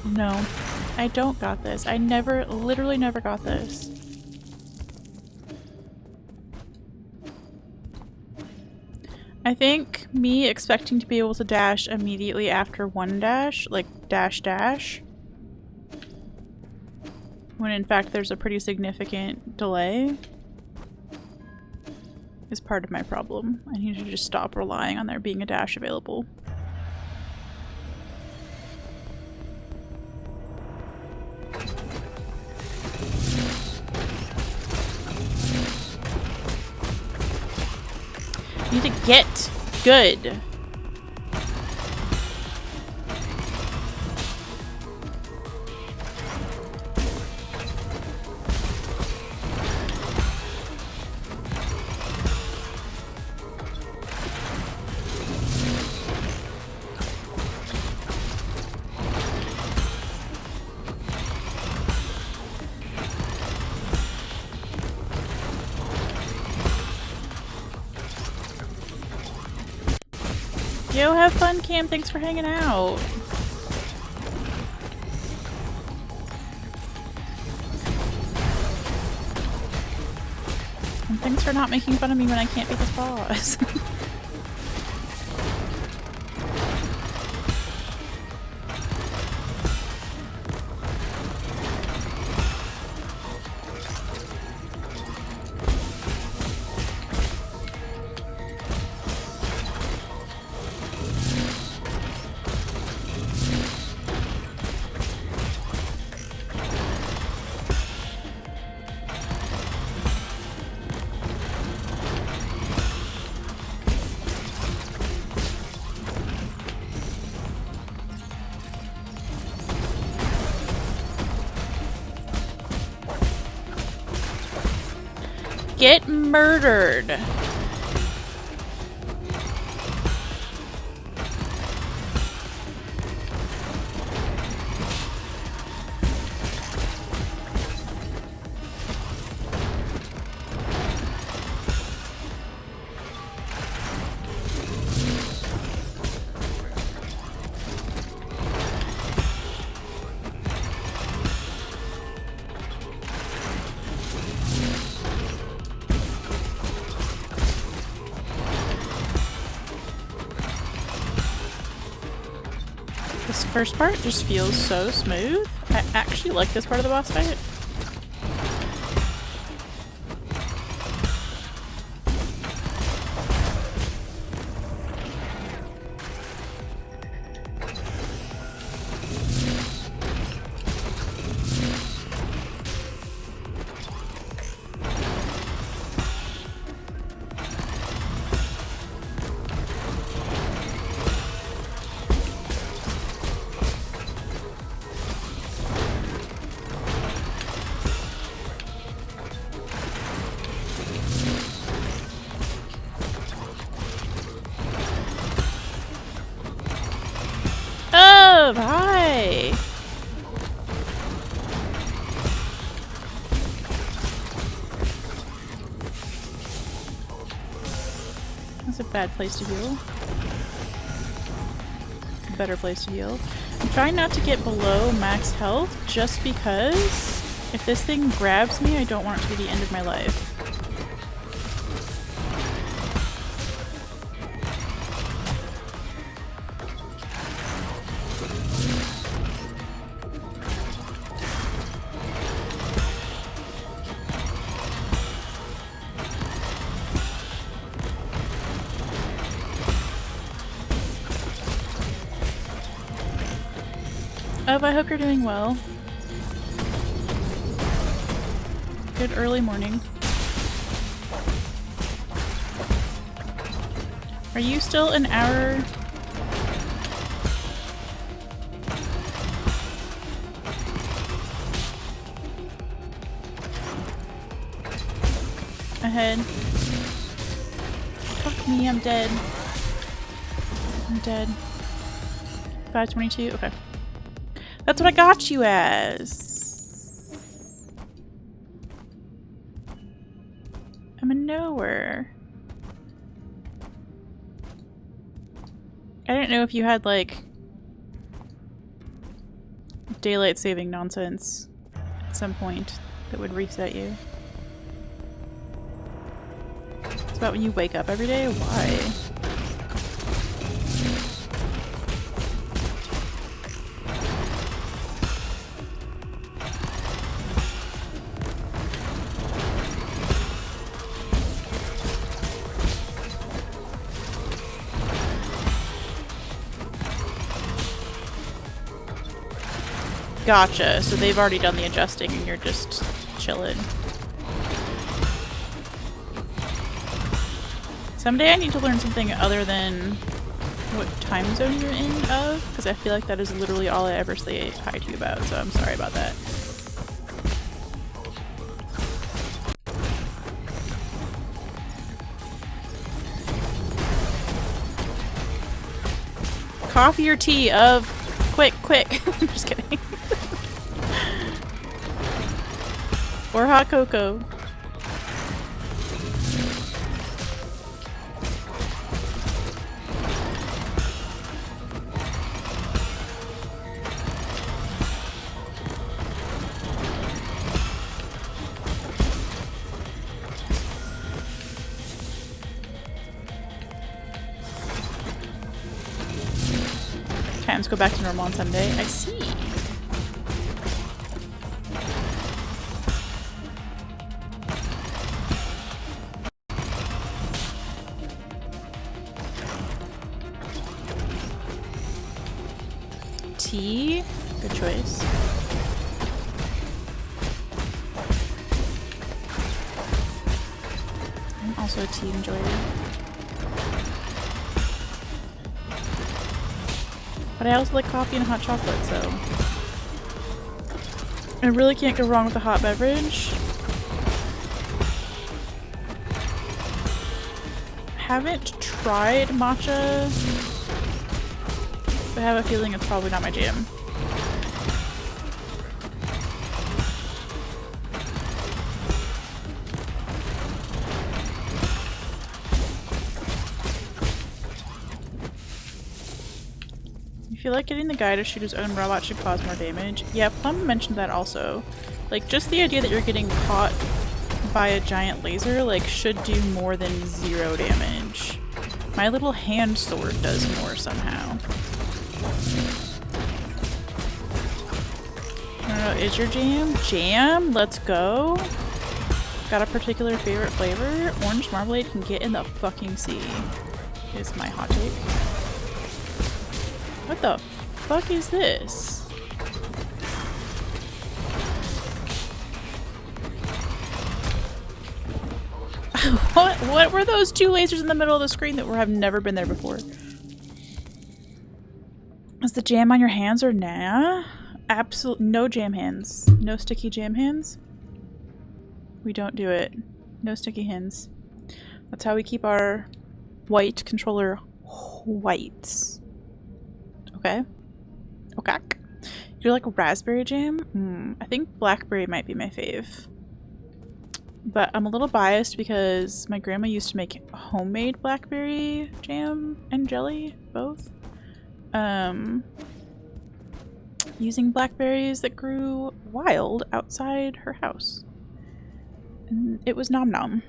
No, I don't got this. I never, literally never got this. I think me expecting to be able to dash immediately after one dash, like dash dash, when in fact there's a pretty significant delay, is part of my problem. I need to just stop relying on there being a dash available. You need to get good. Yo, have fun, Cam. Thanks for hanging out. And thanks for not making fun of me when I can't beat this boss. Get murdered. This first part just feels so smooth. I actually like this part of the boss fight. Oh, hi! That's a bad place to heal. A better place to heal. I'm trying not to get below max health just because if this thing grabs me, I don't want it to be the end of my life. Oh, I hope you're doing well. Good early morning. Are you still an hour? Ahead? Fuck me, I'm dead. I'm dead. 522? Okay. That's what I got you as. I'm a knower. I didn't know if you had, like, daylight saving nonsense at some point that would reset you. It's about when you wake up every day? Why? Gotcha, so they've already done the adjusting and you're just chilling. Someday I need to learn something other than what time zone you're in of, because I feel like that is literally all I ever say hi to you about, so I'm sorry about that. Coffee or tea of quick. I'm just kidding. Or hot cocoa. Times go back to normal on Sunday. I see. Tea? Good choice. I'm also a tea enjoyer. But I also like coffee and hot chocolate, so I really can't go wrong with a hot beverage. Haven't tried matcha, but I have a feeling it's probably not my jam. I feel like getting the guy to shoot his own robot should cause more damage. Yeah, Plum mentioned that also. Like, just the idea that you're getting caught by a giant laser, like, should do more than 0 damage. My little hand sword does more somehow. I don't know, is your jam? Jam? Let's go. Got a particular favorite flavor? Orange marmalade can get in the fucking sea. Is my hot take. What the fuck is this? What were those 2 lasers in the middle of the screen that have never been there before? Is the jam on your hands or nah? Absolute no jam hands. No sticky jam hands. We don't do it. No sticky hands. That's how we keep our white controller white. Okay. Okay. You're like raspberry jam? I think blackberry might be my fave. But I'm a little biased because my grandma used to make homemade blackberry jam and jelly, both. Using blackberries that grew wild outside her house. And it was nom nom.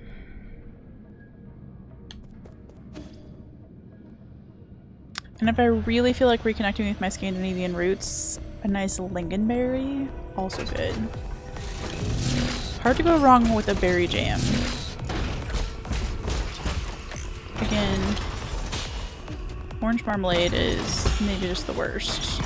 And if I really feel like reconnecting with my Scandinavian roots, a nice lingonberry, also good. Hard to go wrong with a berry jam. Again, orange marmalade is maybe just the worst.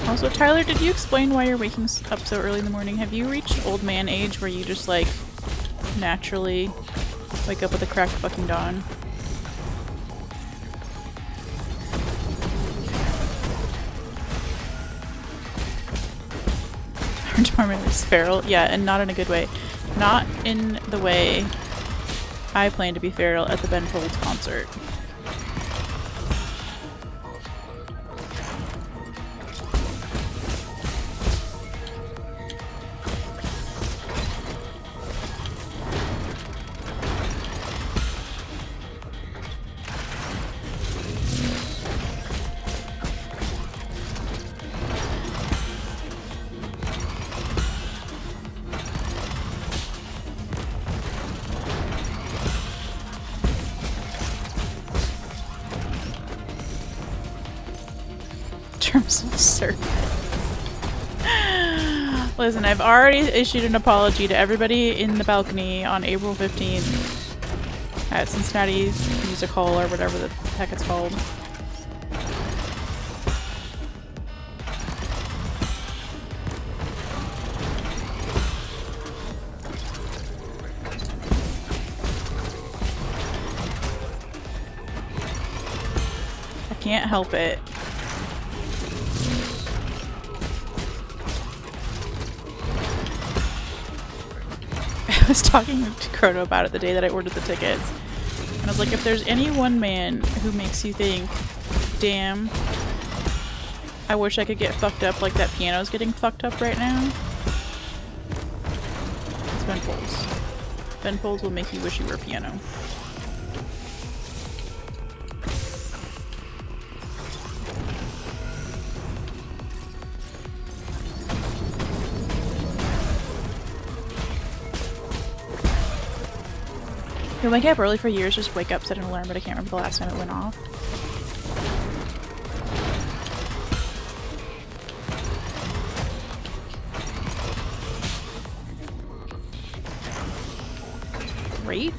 Also, Tyler, did you explain why you're waking up so early in the morning? Have you reached old man age where you just, like, naturally wake up with a crack of fucking dawn? Orange Marmalade is feral? Yeah, and not in a good way. Not in the way I plan to be feral at the Ben Folds concert. Terms of service. Listen, I've already issued an apology to everybody in the balcony on April 15th at Cincinnati Music Hall or whatever the heck it's called. I can't help it. I was talking to Chrono about it the day that I ordered the tickets. And I was like, if there's any one man who makes you think, damn, I wish I could get fucked up like that piano's getting fucked up right now, it's Ben Folds. Ben Folds will make you wish you were a piano. Been waking up early for years, just wake up, set an alarm, but I can't remember the last time it went off. Great.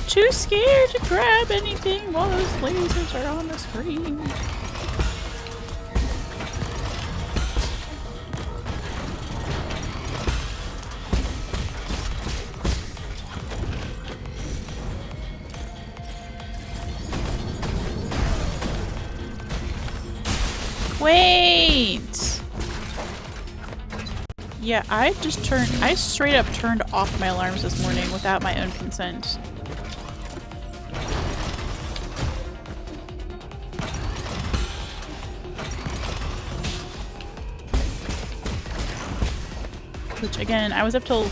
Too scared to grab anything while those lasers are on the screen. Wait! Yeah, I straight up turned off my alarms this morning without my own consent. Which again, I was up till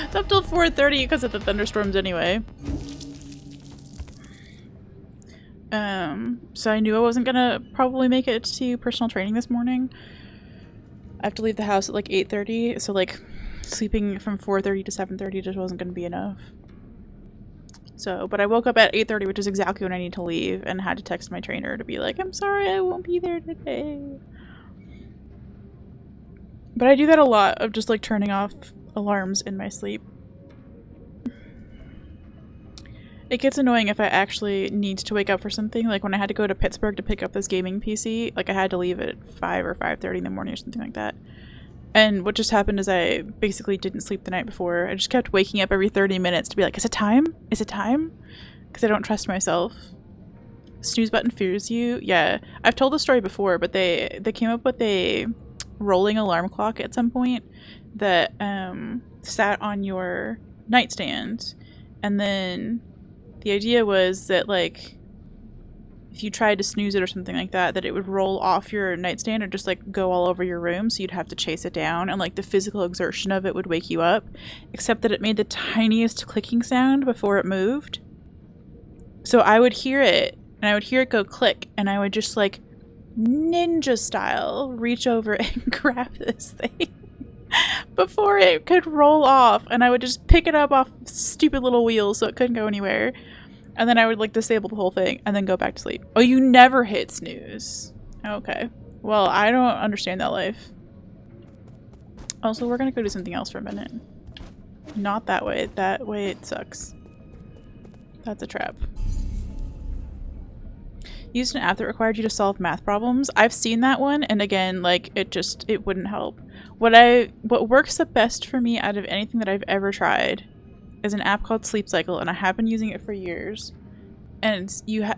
it's up till 4:30 because of the thunderstorms anyway. So I knew I wasn't gonna probably make it to personal training this morning. I have to leave the house at like 8:30, so like sleeping from 4:30 to 7:30 just wasn't gonna be enough. So, but I woke up at 8:30, which is exactly when I need to leave, and had to text my trainer to be like, I'm sorry, I won't be there today. But I do that a lot, of just like turning off alarms in my sleep. It gets annoying if I actually need to wake up for something, like when I had to go to Pittsburgh to pick up this gaming PC, like I had to leave at 5 or 5:30 in the morning or something like that. And what just happened is I basically didn't sleep the night before. I just kept waking up every 30 minutes to be like, is it time? Is it time? Because I don't trust myself. Snooze button fears you. Yeah, I've told the story before, but they came up with a rolling alarm clock at some point that sat on your nightstand, and then the idea was that like if you tried to snooze it or something like that, that it would roll off your nightstand or just like go all over your room, so you'd have to chase it down, and like the physical exertion of it would wake you up, except that it made the tiniest clicking sound before it moved. So I would hear it, and I would hear it go click, and I would just like ninja style reach over and grab this thing before it could roll off, and I would just pick it up off stupid little wheels so it couldn't go anywhere, and then I would like disable the whole thing and then go back to sleep. Oh, you never hit snooze. Okay, well, I don't understand that life. Also, we're gonna go do something else for a minute. Not that way. That way it sucks. That's a trap. Used an app that required you to solve math problems. I've seen that one, and again, like it wouldn't help. What works the best for me out of anything that I've ever tried is an app called Sleep Cycle, and I have been using it for years. And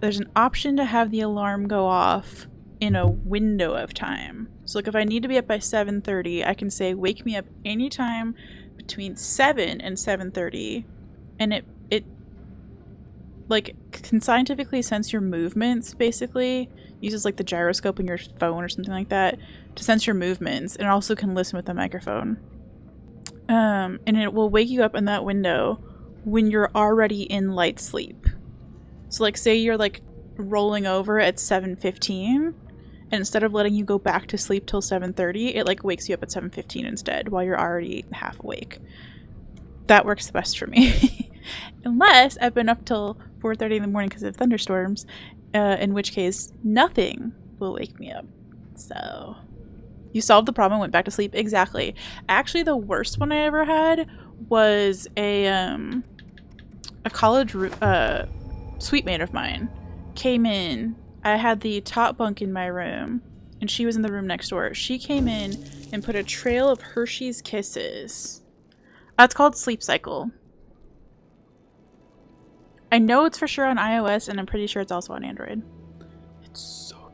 there's an option to have the alarm go off in a window of time. So like if I need to be up by 7:30, I can say wake me up anytime between 7 and 7:30, and it like can scientifically sense your movements basically uses like the gyroscope in your phone or something like that to sense your movements, and it also can listen with the microphone. And it will wake you up in that window when you're already in light sleep. So like say you're like rolling over at 7:15, and instead of letting you go back to sleep till 7:30, it like wakes you up at 7:15 instead while you're already half awake. That works the best for me. Unless I've been up till 4:30 in the morning because of thunderstorms, in which case nothing will wake me up. So you solved the problem and went back to sleep. Exactly. Actually, the worst one I ever had was a college suite mate of mine came in. I had the top bunk in my room, and she was in the room next door. She came in and put a trail of Hershey's Kisses. That's called Sleep Cycle. I know it's for sure on iOS, and I'm pretty sure it's also on Android.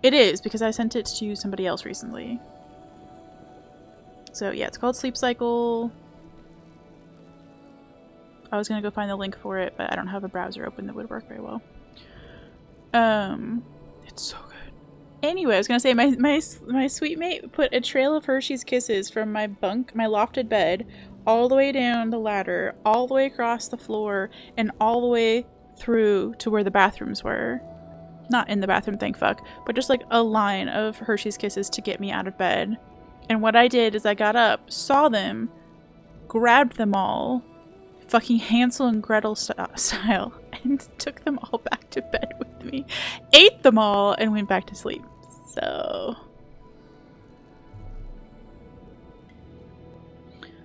It is, because I sent it to somebody else recently. So yeah, it's called Sleep Cycle. I was gonna go find the link for it, but I don't have a browser open that would work very well. It's so good. Anyway, I was gonna say my suite mate put a trail of Hershey's Kisses from my bunk, my lofted bed, all the way down the ladder, all the way across the floor, and all the way through to where the bathrooms were. Not in the bathroom, thank fuck, but just like a line of Hershey's Kisses to get me out of bed. And what I did is I got up, saw them, grabbed them all, fucking Hansel and Gretel style, and took them all back to bed with me. Ate them all and went back to sleep. So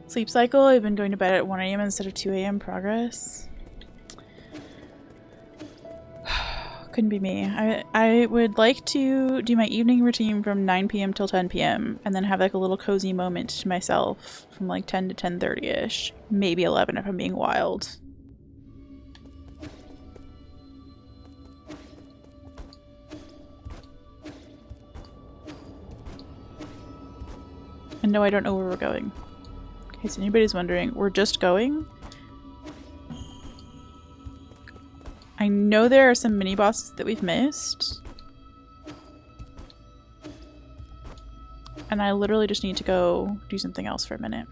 Sleep Cycle, I've been going to bed at 1 a.m. instead of 2 a.m. Progress. Couldn't be me. I would like to do my evening routine from 9 p.m. till 10 p.m. and then have like a little cozy moment to myself from like 10 to 10:30ish. Maybe 11 if I'm being wild. And no, I don't know where we're going. In case anybody's wondering, we're just going. I know there are some mini bosses that we've missed. And I literally just need to go do something else for a minute.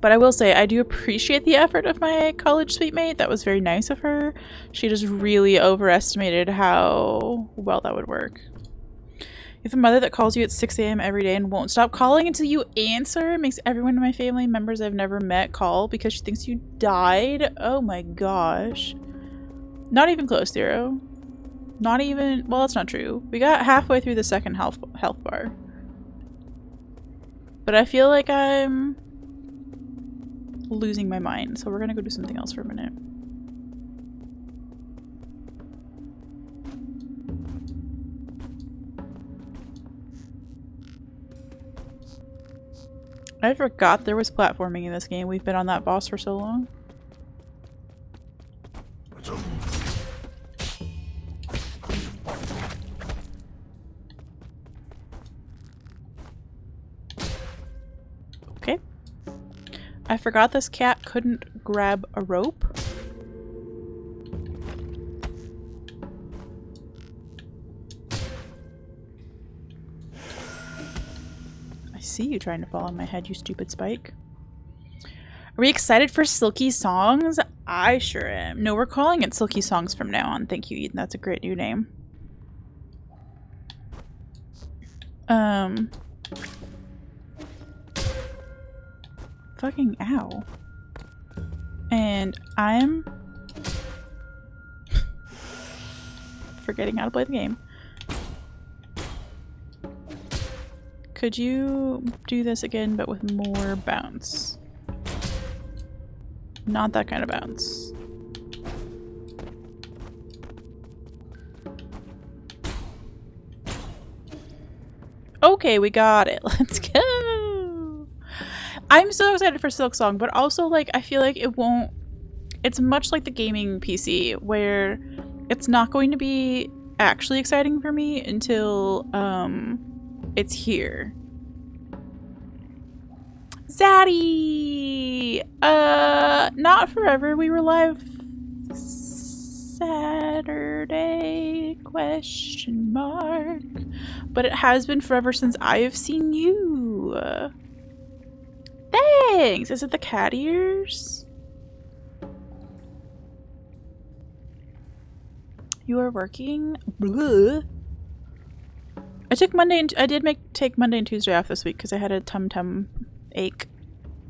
But I will say, I do appreciate the effort of my college suite mate. That was very nice of her. She just really overestimated how well that would work. You have a mother that calls you at 6 a.m. every day and won't stop calling until you answer. It makes everyone in my family members I've never met call because she thinks you died. Oh my gosh. Not even close, Zero. Not even... Well, that's not true. We got halfway through the second health bar. But I feel like I'm losing my mind, so we're gonna go do something else for a minute. I forgot there was platforming in this game. We've been on that boss for so long. Okay. I forgot this cat couldn't grab a rope. See you trying to fall on my head, you stupid spike. Are we excited for Silky Songs? I sure am. No, we're calling it Silky Songs from now on. Thank you, Eden. That's a great new name. Fucking ow. And I'm forgetting how to play the game. Could you do this again, but with more bounce? Not that kind of bounce. Okay, we got it. Let's go! I'm so excited for Silk Song, but also, like, I feel like it won't... It's much like the gaming PC, where it's not going to be actually exciting for me until, it's here. Zaddy! Not forever. We were live Saturday? Question mark. But it has been forever since I have seen you. Thanks! Is it the cat ears? You are working? Blah. I took Monday and I did take Monday and Tuesday off this week because I had a tum ache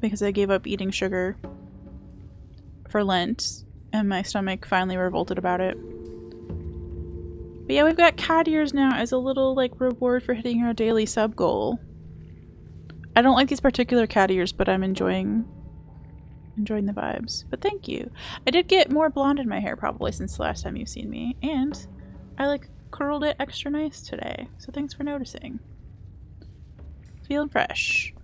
because I gave up eating sugar for Lent and my stomach finally revolted about it. But yeah, we've got cat ears now as a little like reward for hitting our daily sub goal. I don't like these particular cat ears, but I'm enjoying the vibes. But thank you. I did get more blonde in my hair probably since the last time you've seen me, and I like curled it extra nice today. So thanks for noticing. Feeling fresh.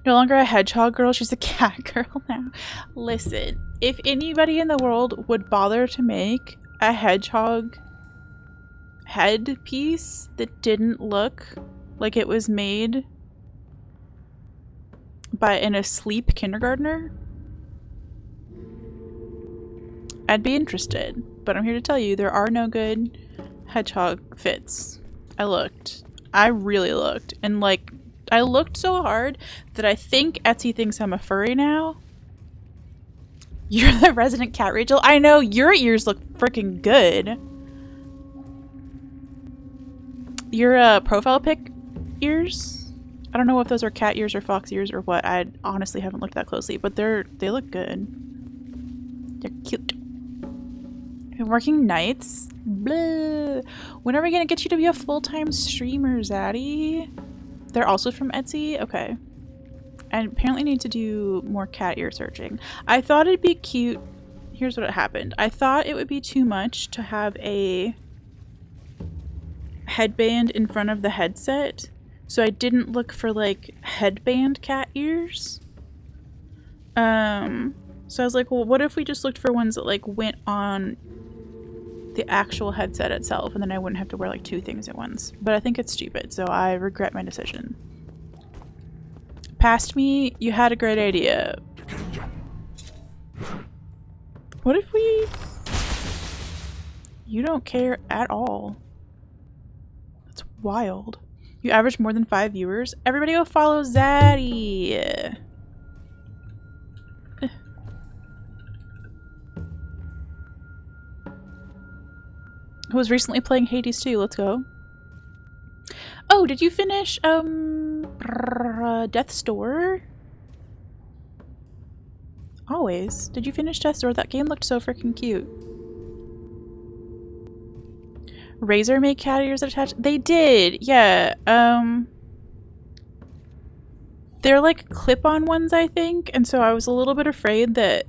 No longer a hedgehog girl, she's a cat girl now. Listen, if anybody in the world would bother to make a hedgehog headpiece that didn't look like it was made by an asleep kindergartner, I'd be interested. But I'm here to tell you there are no good hedgehog fits. I looked. I really looked. And like, I looked so hard that I think Etsy thinks I'm a furry now. You're the resident cat, Rachel. I know, your ears look freaking good. Your profile pic ears? I don't know if those are cat ears or fox ears or what. I honestly haven't looked that closely, but they look good. They're cute. Been working nights? Blah. When are we gonna get you to be a full-time streamer, Zaddy? They're also from Etsy? Okay. I apparently need to do more cat ear searching. I thought it'd be cute. Here's what happened. I thought it would be too much to have a headband in front of the headset, so I didn't look for like headband cat ears. So I was like, well, what if we just looked for ones that like went on the actual headset itself, and then I wouldn't have to wear like two things at once. But I think it's stupid, so I regret my decision. Past me, you had a great idea. What if we... You don't care at all. That's wild. You average more than 5 viewers? Everybody go follow Zaddy! Who was recently playing Hades 2? Let's go. Oh, did you finish, Death's Door? Always. Did you finish Death's Door? That game looked so freaking cute. Razer made cat ears attached? They did, yeah. They're like clip-on ones, I think, and so I was a little bit afraid that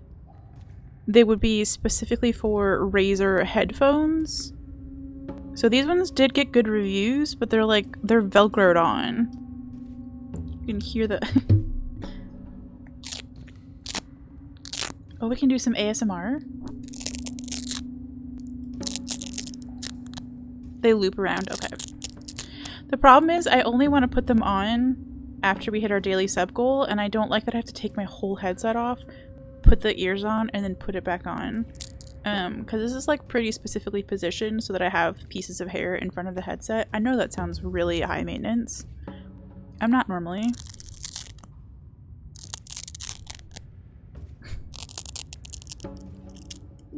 they would be specifically for Razer headphones. So these ones did get good reviews, but they're velcroed on. You can hear the... Oh, we can do some ASMR. They loop around, okay. The problem is I only want to put them on after we hit our daily sub goal, and I don't like that I have to take my whole headset off, put the ears on, and then put it back on. Because this is like pretty specifically positioned so that I have pieces of hair in front of the headset. I know that sounds really high maintenance. I'm not normally.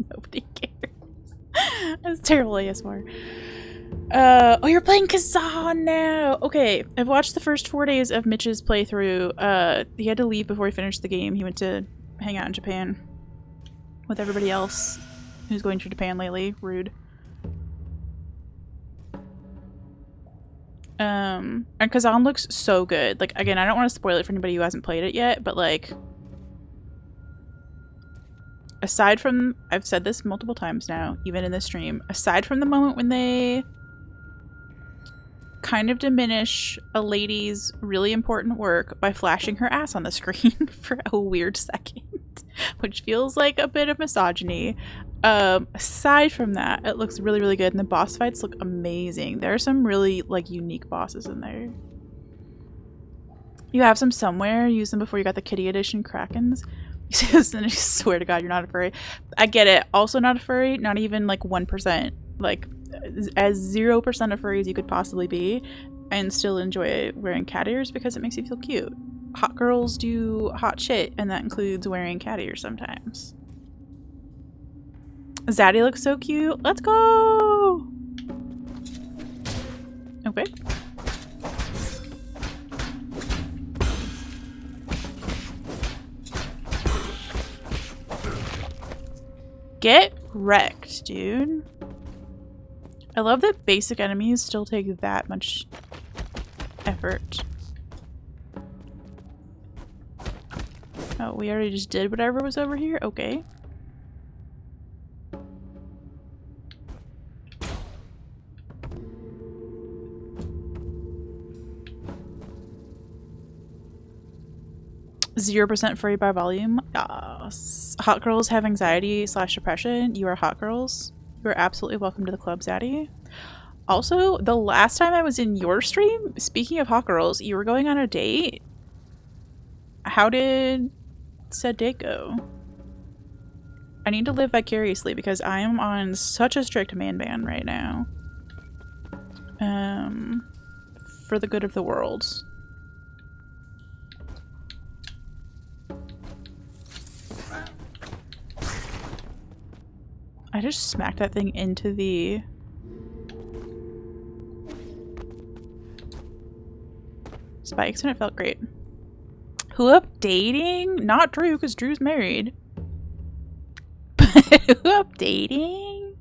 Nobody cares. That's terrible ASMR. Oh, you're playing Kazan now! Okay, I've watched the first 4 days of Mitch's playthrough. He had to leave before he finished the game. He went to hang out in Japan with everybody else who's going to Japan lately. Rude. And Kazan looks so good. Like, again, I don't want to spoil it for anybody who hasn't played it yet, but like, aside from, I've said this multiple times now, even in this stream, aside from the moment when they kind of diminish a lady's really important work by flashing her ass on the screen for a weird second, which feels like a bit of misogyny. Aside from that, it looks really, really good, and the boss fights look amazing. There are some really, like, unique bosses in there. You have some somewhere. Use them before you got the Kitty Edition Krakens. I swear to God, you're not a furry. I get it. Also not a furry, not even like 1%. Like, as 0% of furry as you could possibly be, and still enjoy wearing cat ears because it makes you feel cute. Hot girls do hot shit, and that includes wearing cat ears sometimes. Zaddy looks so cute. Let's go! Okay. Get wrecked, dude. I love that basic enemies still take that much effort. Oh, we already just did whatever was over here? Okay. %, furry by volume. Hot girls have anxiety / depression. You are hot girls. You are absolutely welcome to the club, Zaddy. Also, the last time I was in your stream, speaking of hot girls, you were going on a date. How did said date go? I need to live vicariously because I am on such a strict man ban right now. For the good of the world. I just smacked that thing into the... spikes and it felt great. Who up dating? Not Drew, because Drew's married. But who up dating?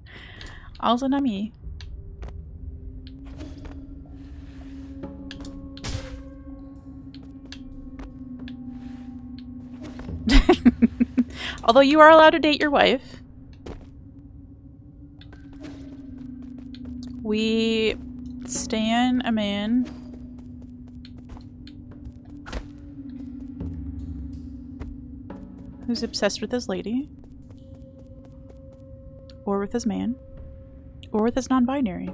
Also not me. Although you are allowed to date your wife. We stan a man who's obsessed with his lady, or with his man, or with his non-binary.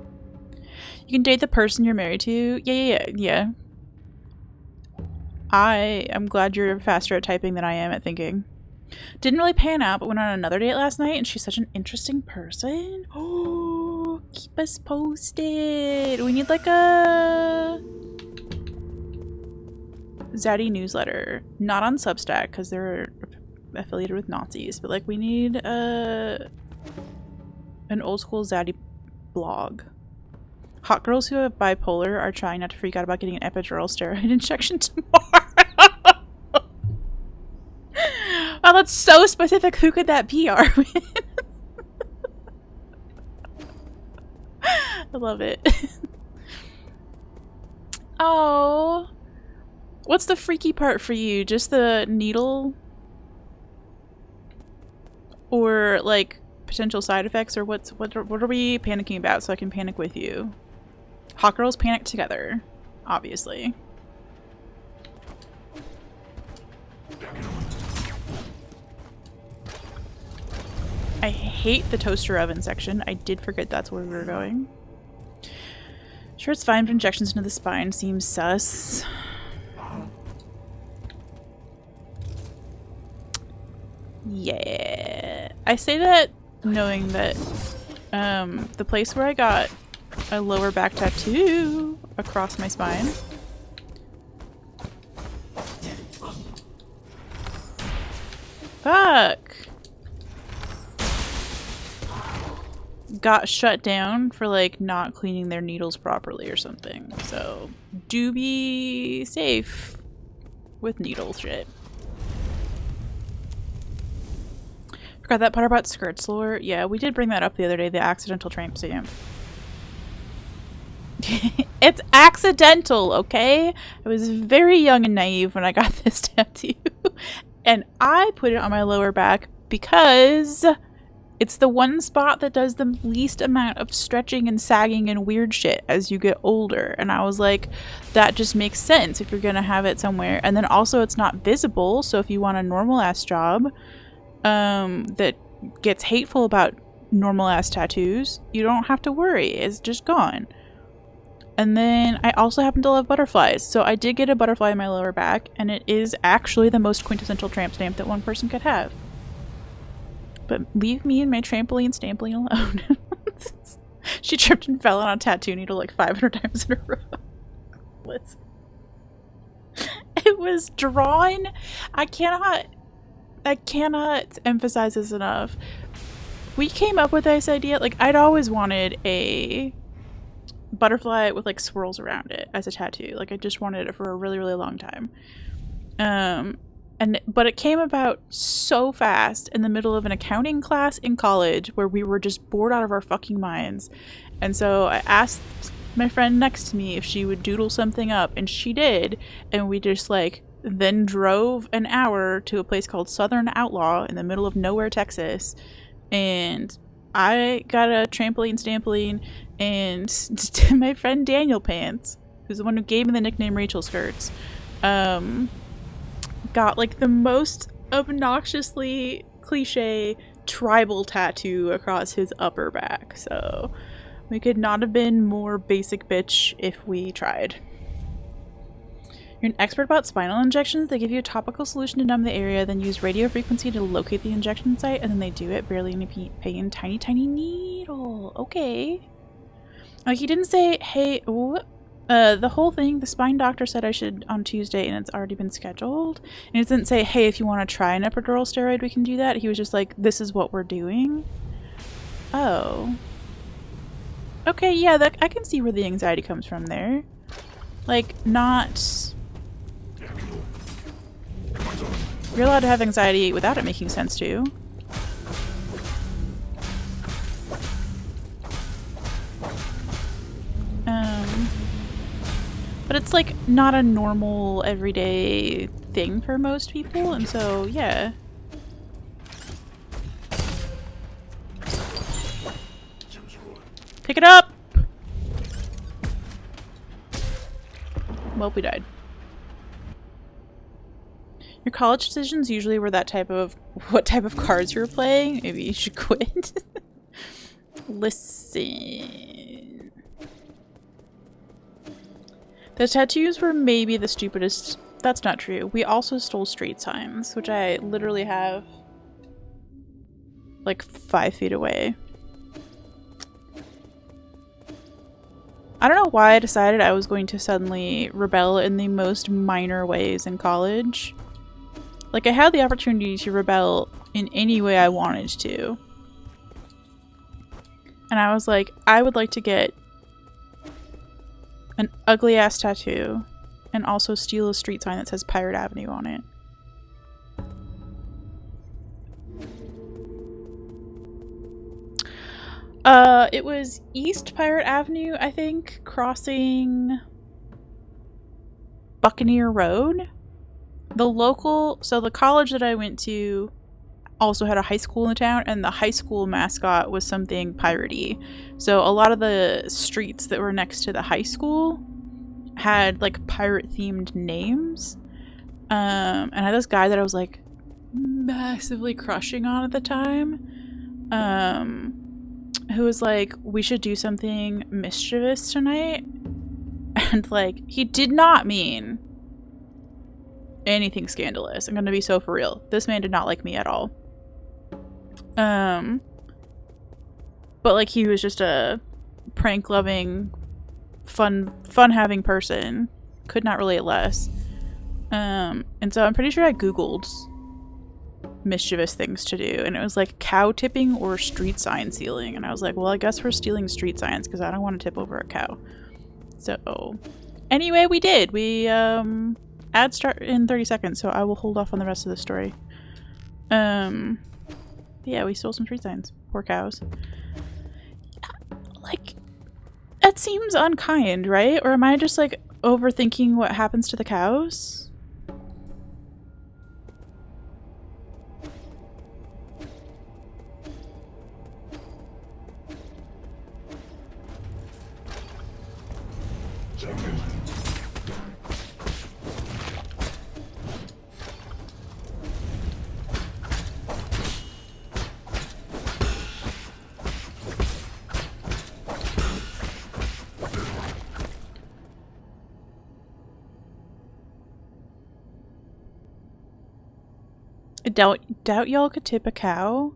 You can date the person you're married to. Yeah. I am glad you're faster at typing than I am at thinking. Didn't really pan out, but went on another date last night, and she's such an interesting person. Oh, keep us posted. We need like a Zaddy newsletter. Not on Substack, because they're affiliated with Nazis, but like we need an old school Zaddy blog. Hot girls who have bipolar are trying not to freak out about getting an epidural steroid injection tomorrow. Oh, that's so specific. Who could that be, Armin? I love it. Oh. What's the freaky part for you? Just the needle? Or like potential side effects? Or what are we panicking about so I can panic with you? Hot girls panic together, obviously. I hate the toaster oven section. I did forget that's where we were going. Sure, it's fine, but injections into the spine seems sus. Yeah. I say that knowing that the place where I got a lower back tattoo across my spine got shut down for like not cleaning their needles properly or something. So do be safe with needle shit. Forgot that part about skirts lore. Yeah, we did bring that up the other day, the accidental tramp stamp. It's accidental, okay? I was very young and naive when I got this tattoo. And I put it on my lower back because it's the one spot that does the least amount of stretching and sagging and weird shit as you get older. And I was like, that just makes sense if you're gonna have it somewhere. And then also it's not visible, so if you want a normal ass job that gets hateful about normal ass tattoos, you don't have to worry. It's just gone. And then I also happen to love butterflies. So I did get a butterfly in my lower back, and it is actually the most quintessential tramp stamp that one person could have. But leave me and my trampoline stampling alone. She tripped and fell on a tattoo needle like 500 times in a row. Listen. It was drawn. I cannot emphasize this enough. We came up with this idea, like, I'd always wanted a butterfly with like swirls around it as a tattoo. Like, I just wanted it for a really, really long time. But it came about so fast in the middle of an accounting class in college where we were just bored out of our fucking minds. And so I asked my friend next to me if she would doodle something up, and she did. And we just like then drove an hour to a place called Southern Outlaw in the middle of nowhere, Texas. And I got a trampoline stampling, and my friend Daniel Pants, who's the one who gave me the nickname Rachel Skirts, got like the most obnoxiously cliche tribal tattoo across his upper back. So we could not have been more basic bitch if we tried. You're an expert about spinal injections. They give you a topical solution to numb the area, then use radio frequency to locate the injection site, and then they do it barely any pain. Tiny, tiny needle. Okay. Like, he didn't say, hey, the whole thing, the spine doctor said I should on Tuesday, and it's already been scheduled. And it didn't say, hey, if you want to try an epidural steroid, we can do that. He was just like, this is what we're doing. Oh. Okay, yeah, I can see where the anxiety comes from there. Like, not... You're allowed to have anxiety without it making sense to you. But it's like not a normal everyday thing for most people, and so yeah. Pick it up! Well, we died. Your college decisions usually were that type of what type of cards you were playing. Maybe you should quit. Listen. The tattoos were maybe the stupidest. That's not true. We also stole street signs, which I literally have like 5 feet away. I don't know why I decided I was going to suddenly rebel in the most minor ways in college. Like, I had the opportunity to rebel in any way I wanted to. And I was like, I would like to get an ugly ass tattoo and also steal a street sign that says Pirate Avenue on it. It was East Pirate Avenue, I think, crossing Buccaneer Road. So the college that I went to also had a high school in the town, and the high school mascot was something piratey. So a lot of the streets that were next to the high school had like pirate themed names. And I had this guy that I was like massively crushing on at the time. Who was like, we should do something mischievous tonight. And like, he did not mean anything scandalous. I'm gonna be so for real. This man did not like me at all. But like, he was just a prank loving, fun having person. Could not relate less. And so I'm pretty sure I googled mischievous things to do, and it was like cow tipping or street sign stealing, and I was like, well, I guess we're stealing street signs because I don't want to tip over a cow. So anyway, we did. We ads start in 30 seconds, so I will hold off on the rest of the story. Yeah, we stole some street signs. Poor cows. Like, that seems unkind, right? Or am I just like overthinking what happens to the cows? I doubt y'all could tip a cow.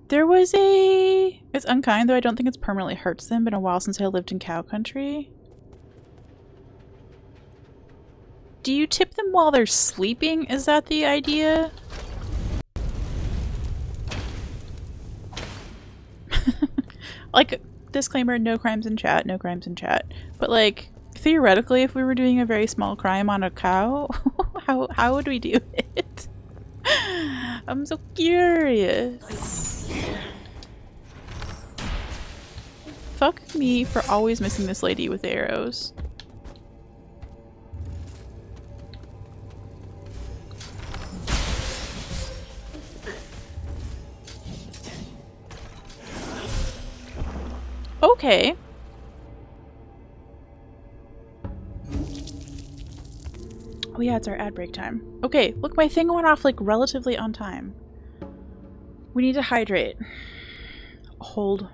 There was a... It's unkind, though I don't think it's permanently hurts them. Been a while since I lived in cow country. Do you tip them while they're sleeping? Is that the idea? Like, disclaimer, no crimes in chat, no crimes in chat. But like, theoretically, if we were doing a very small crime on a cow, how would we do it? I'm so curious. Fuck me for always missing this lady with the arrows. Okay. Oh yeah, it's our ad break time. Okay, look, my thing went off like relatively on time. We need to hydrate. Hold.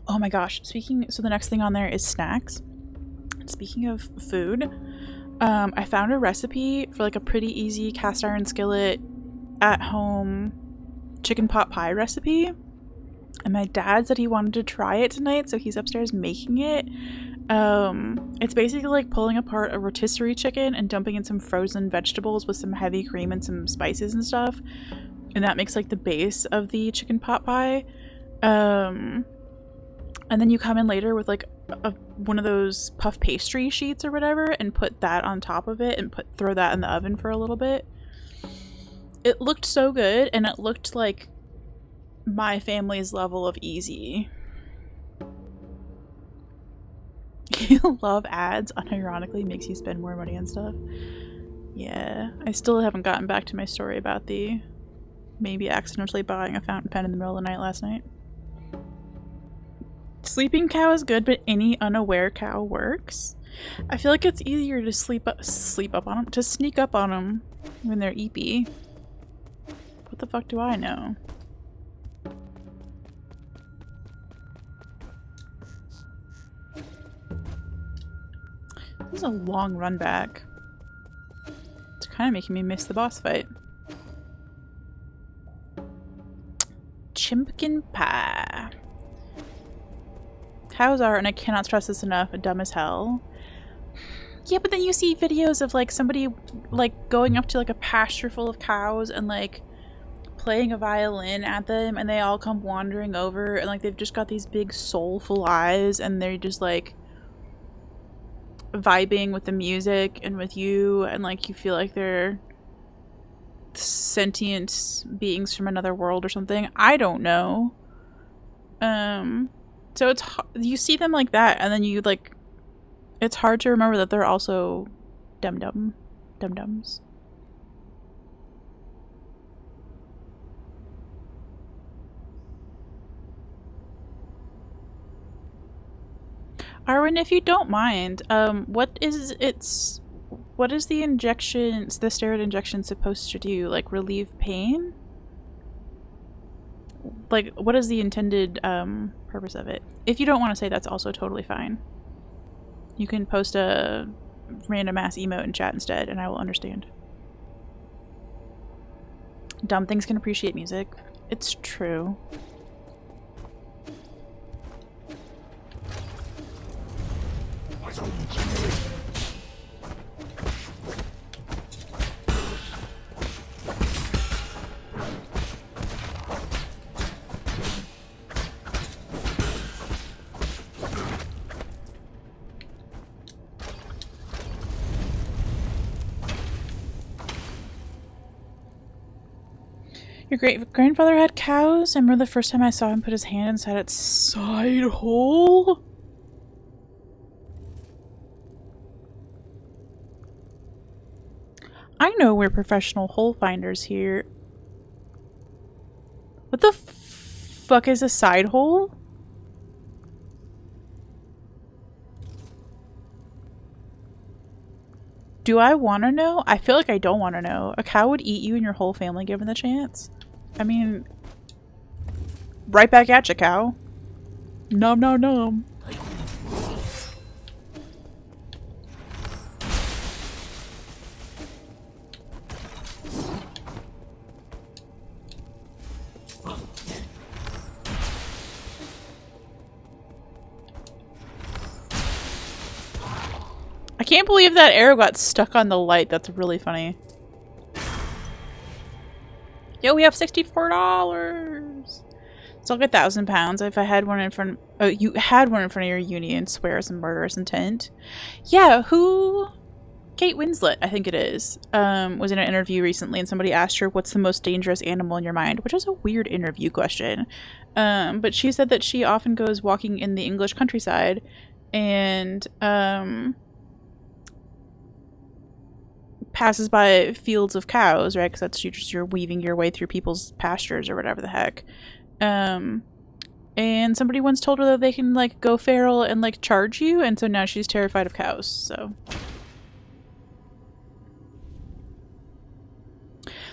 Oh my gosh, so the next thing on there is snacks. Speaking of food, I found a recipe for like a pretty easy cast iron skillet at home chicken pot pie recipe, and my dad said he wanted to try it tonight, so he's upstairs making it. It's basically like pulling apart a rotisserie chicken and dumping in some frozen vegetables with some heavy cream and some spices and stuff, and that makes like the base of the chicken pot pie. And then you come in later with like one of those puff pastry sheets or whatever and put that on top of it and throw that in the oven for a little bit. It looked so good, and it looked like my family's level of easy. You love ads, unironically makes you spend more money on stuff. Yeah, I still haven't gotten back to my story about the maybe accidentally buying a fountain pen in the middle of the night last night. Sleeping cow is good, but any unaware cow works. I feel like it's easier to sneak up on them when they're eepy. What the fuck do I know? This is a long run back. It's kind of making me miss the boss fight. Chimpkin pie. Cows are, and I cannot stress this enough, dumb as hell. Yeah, but then you see videos of like somebody like going up to like a pasture full of cows and like playing a violin at them, and they all come wandering over, and like they've just got these big soulful eyes, and they're just like vibing with the music and with you, and like you feel like they're sentient beings from another world or something. I don't know. So it's you see them like that, and then you like, it's hard to remember that they're also dum-dums. Arwen, if you don't mind, what is the injection, the steroid injection supposed to do? Like relieve pain? Like, what is the intended purpose of it? If you don't want to say, that's also totally fine. You can post a random ass emote in chat instead, and I will understand. Dumb things can appreciate music. It's true. Your great-grandfather had cows? I remember the first time I saw him put his hand inside its side hole. I know we're professional hole finders here. What the fuck is a side hole? Do I want to know? I feel like I don't want to know. A cow would eat you and your whole family given the chance. I mean, right back at you, cow. Nom nom nom. I can't believe that arrow got stuck on the light. That's really funny. Yo, we have $64. It's like £1,000 if I had one in front. Oh, you had one in front of your uni and swears and murderous intent. Yeah, who? Kate Winslet, I think it is, was in an interview recently, and somebody asked her, "What's the most dangerous animal in your mind?" Which is a weird interview question. But she said that she often goes walking in the English countryside, and passes by fields of cows, right? Because that's you're weaving your way through people's pastures or whatever the heck. And somebody once told her that they can like go feral and like charge you, and so now she's terrified of cows. So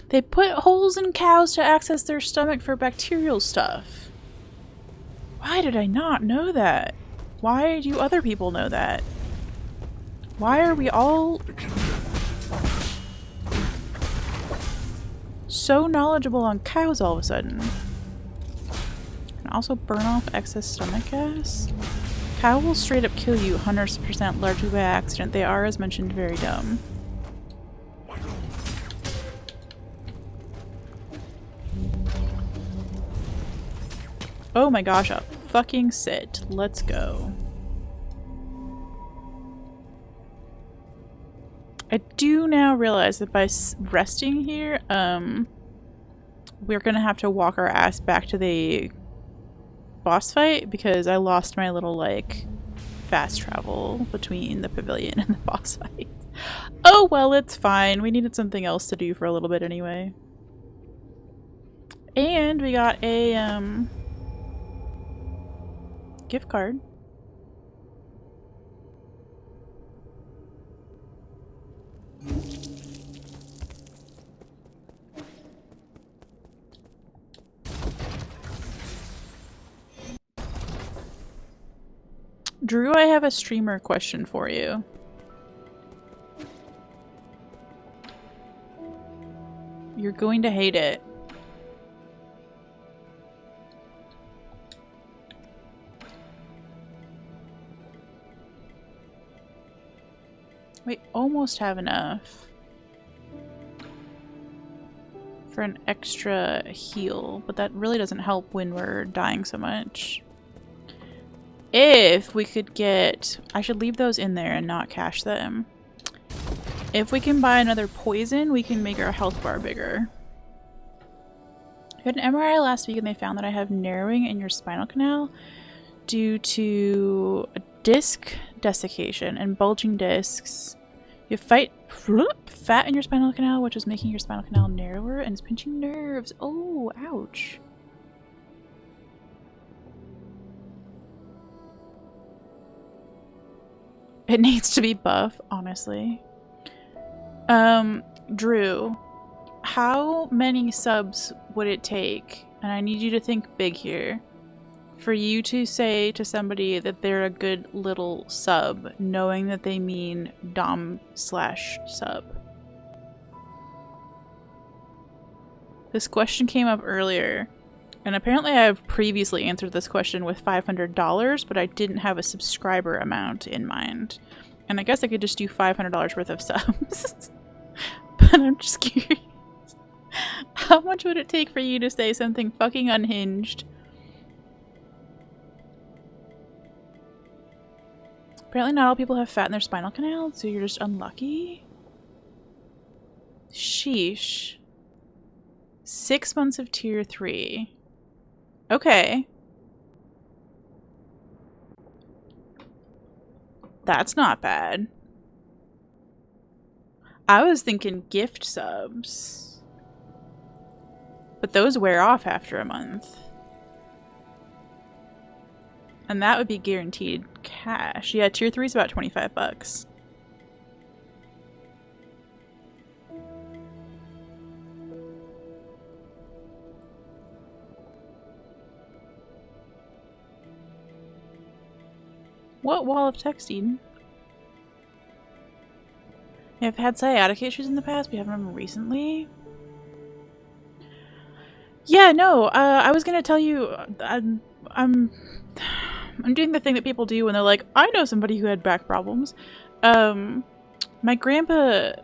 they put holes in cows to access their stomach for bacterial stuff. Why did I not know that? Why do other people know that? Why are we all so knowledgeable on cows all of a sudden? Can also burn off excess stomach gas. Cow will straight up kill you 100% largely by accident. They are, as mentioned, very dumb. Oh my gosh, a fucking sit. Let's go. I do now realize that by resting here, we're gonna have to walk our ass back to the boss fight because I lost my little, like, fast travel between the pavilion and the boss fight. Oh well, it's fine. We needed something else to do for a little bit anyway. And we got a, gift card. Drew, I have a streamer question for you. You're going to hate it. We almost have enough for an extra heal, but that really doesn't help when we're dying so much. If we could get... I should leave those in there and not cache them. If we can buy another poison, we can make our health bar bigger. I had an MRI last week and they found that I have narrowing in your spinal canal due to a disc desiccation and bulging discs. You fight fat in your spinal canal, which is making your spinal canal narrower and is pinching nerves. Oh, ouch. It needs to be buff, honestly. Drew, how many subs would it take, and I need you to think big here, for you to say to somebody that they're a good little sub, knowing that they mean dom/sub? This question came up earlier, and apparently I have previously answered this question with $500, but I didn't have a subscriber amount in mind. And I guess I could just do $500 worth of subs. But I'm just curious. How much would it take for you to say something fucking unhinged? Apparently not all people have fat in their spinal canal, so you're just unlucky? Sheesh. 6 months of tier 3. Okay. That's not bad. I was thinking gift subs. But those wear off after a month. And that would be guaranteed cash. Yeah, tier 3 is about 25 bucks. What wall of text, Eden? I've had sciatic issues in the past, but haven't them recently. Yeah, no, I was gonna tell you, I'm doing the thing that people do when they're like, I know somebody who had back problems. My grandpa's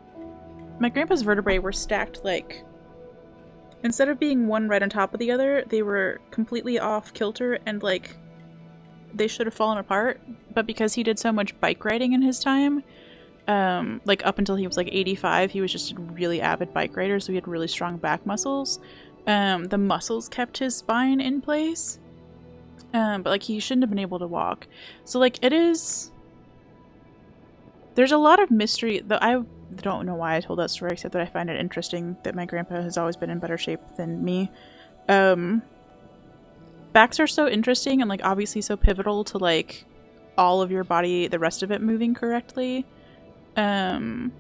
vertebrae were stacked like, instead of being one right on top of the other, they were completely off kilter and like they should have fallen apart. But because he did so much bike riding in his time, like up until he was like 85, he was just a really avid bike rider, so he had really strong back muscles. The muscles kept his spine in place, but like he shouldn't have been able to walk. So like there's a lot of mystery that I don't know why I told that story, except that I find it interesting that my grandpa has always been in better shape than me. Backs are so interesting and like obviously so pivotal to like all of your body, the rest of it moving correctly. And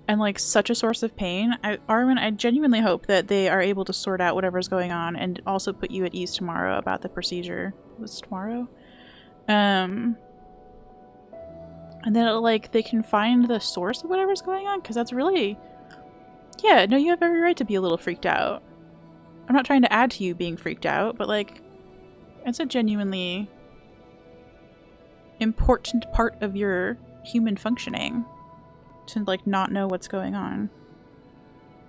like such a source of pain. Arwen, I genuinely hope that they are able to sort out whatever's going on and also put you at ease tomorrow about the procedure. Was it tomorrow? And then like they can find the source of whatever's going on, because that's really, yeah, no, you have every right to be a little freaked out. I'm not trying to add to you being freaked out, but like it's a genuinely important part of your human functioning to like not know what's going on.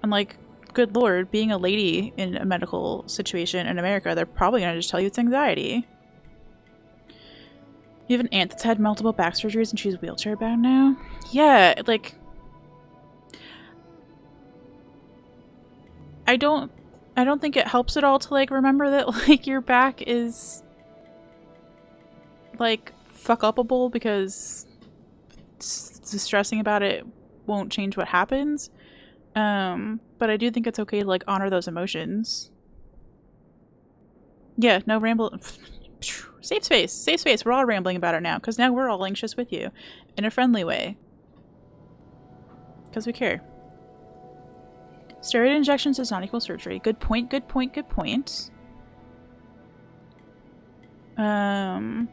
And like, good lord, being a lady in a medical situation in America, they're probably gonna just tell you it's anxiety. You have an aunt that's had multiple back surgeries and she's wheelchair bound now? Yeah, like I don't think it helps at all to like remember that like your back is like fuck-upable, because stressing about it won't change what happens. But I do think it's okay to like honor those emotions. Yeah, no ramble. Safe space. Safe space. We're all rambling about it now, because now we're all anxious with you in a friendly way. Because we care. Steroid injections does not equal surgery. Good point, good point, good point. And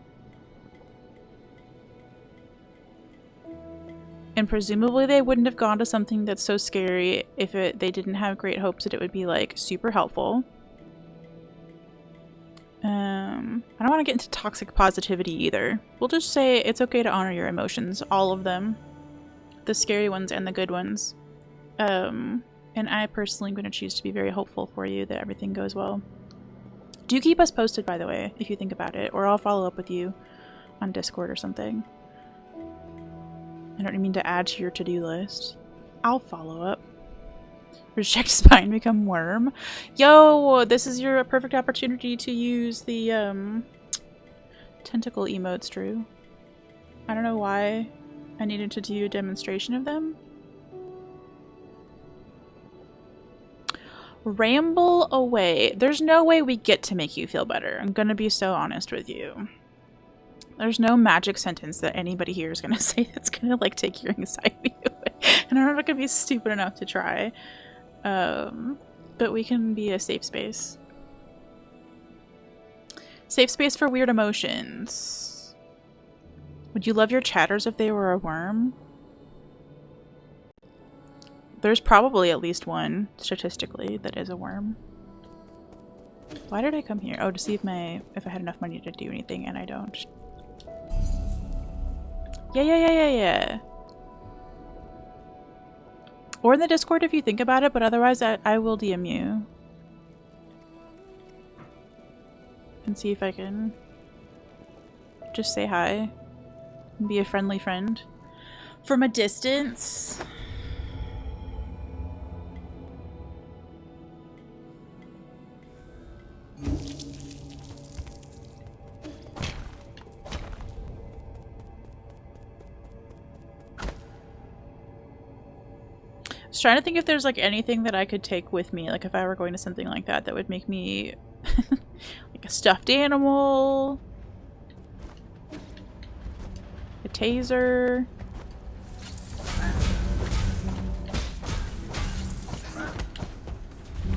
presumably they wouldn't have gone to something that's so scary if they didn't have great hopes that it would be like super helpful. I don't want to get into toxic positivity either. We'll just say it's okay to honor your emotions, all of them. The scary ones and the good ones. And I personally am going to choose to be very hopeful for you that everything goes well. Do keep us posted, by the way, if you think about it, or I'll follow up with you on Discord or something. I don't mean to add to your to-do list. I'll follow up. Reject spine, become worm. Yo, this is your perfect opportunity to use the tentacle emotes, Drew. I don't know why I needed to do a demonstration of them. Ramble away. There's no way we get to make you feel better. I'm gonna be so honest with you. There's no magic sentence that anybody here is gonna say that's gonna like take your anxiety away. And I'm not gonna be stupid enough to try. But we can be a safe space. Safe space for weird emotions. Would you love your chatters if they were a worm? There's probably at least one, statistically, that is a worm. Why did I come here? Oh, to see if I had enough money to do anything, and I don't. Yeah. Or in the Discord if you think about it, but otherwise I will DM you. And see if I can just say hi and be a friendly friend. From a distance. I was trying to think if there's like anything that I could take with me, like if I were going to something like that, that would make me like a stuffed animal, a taser.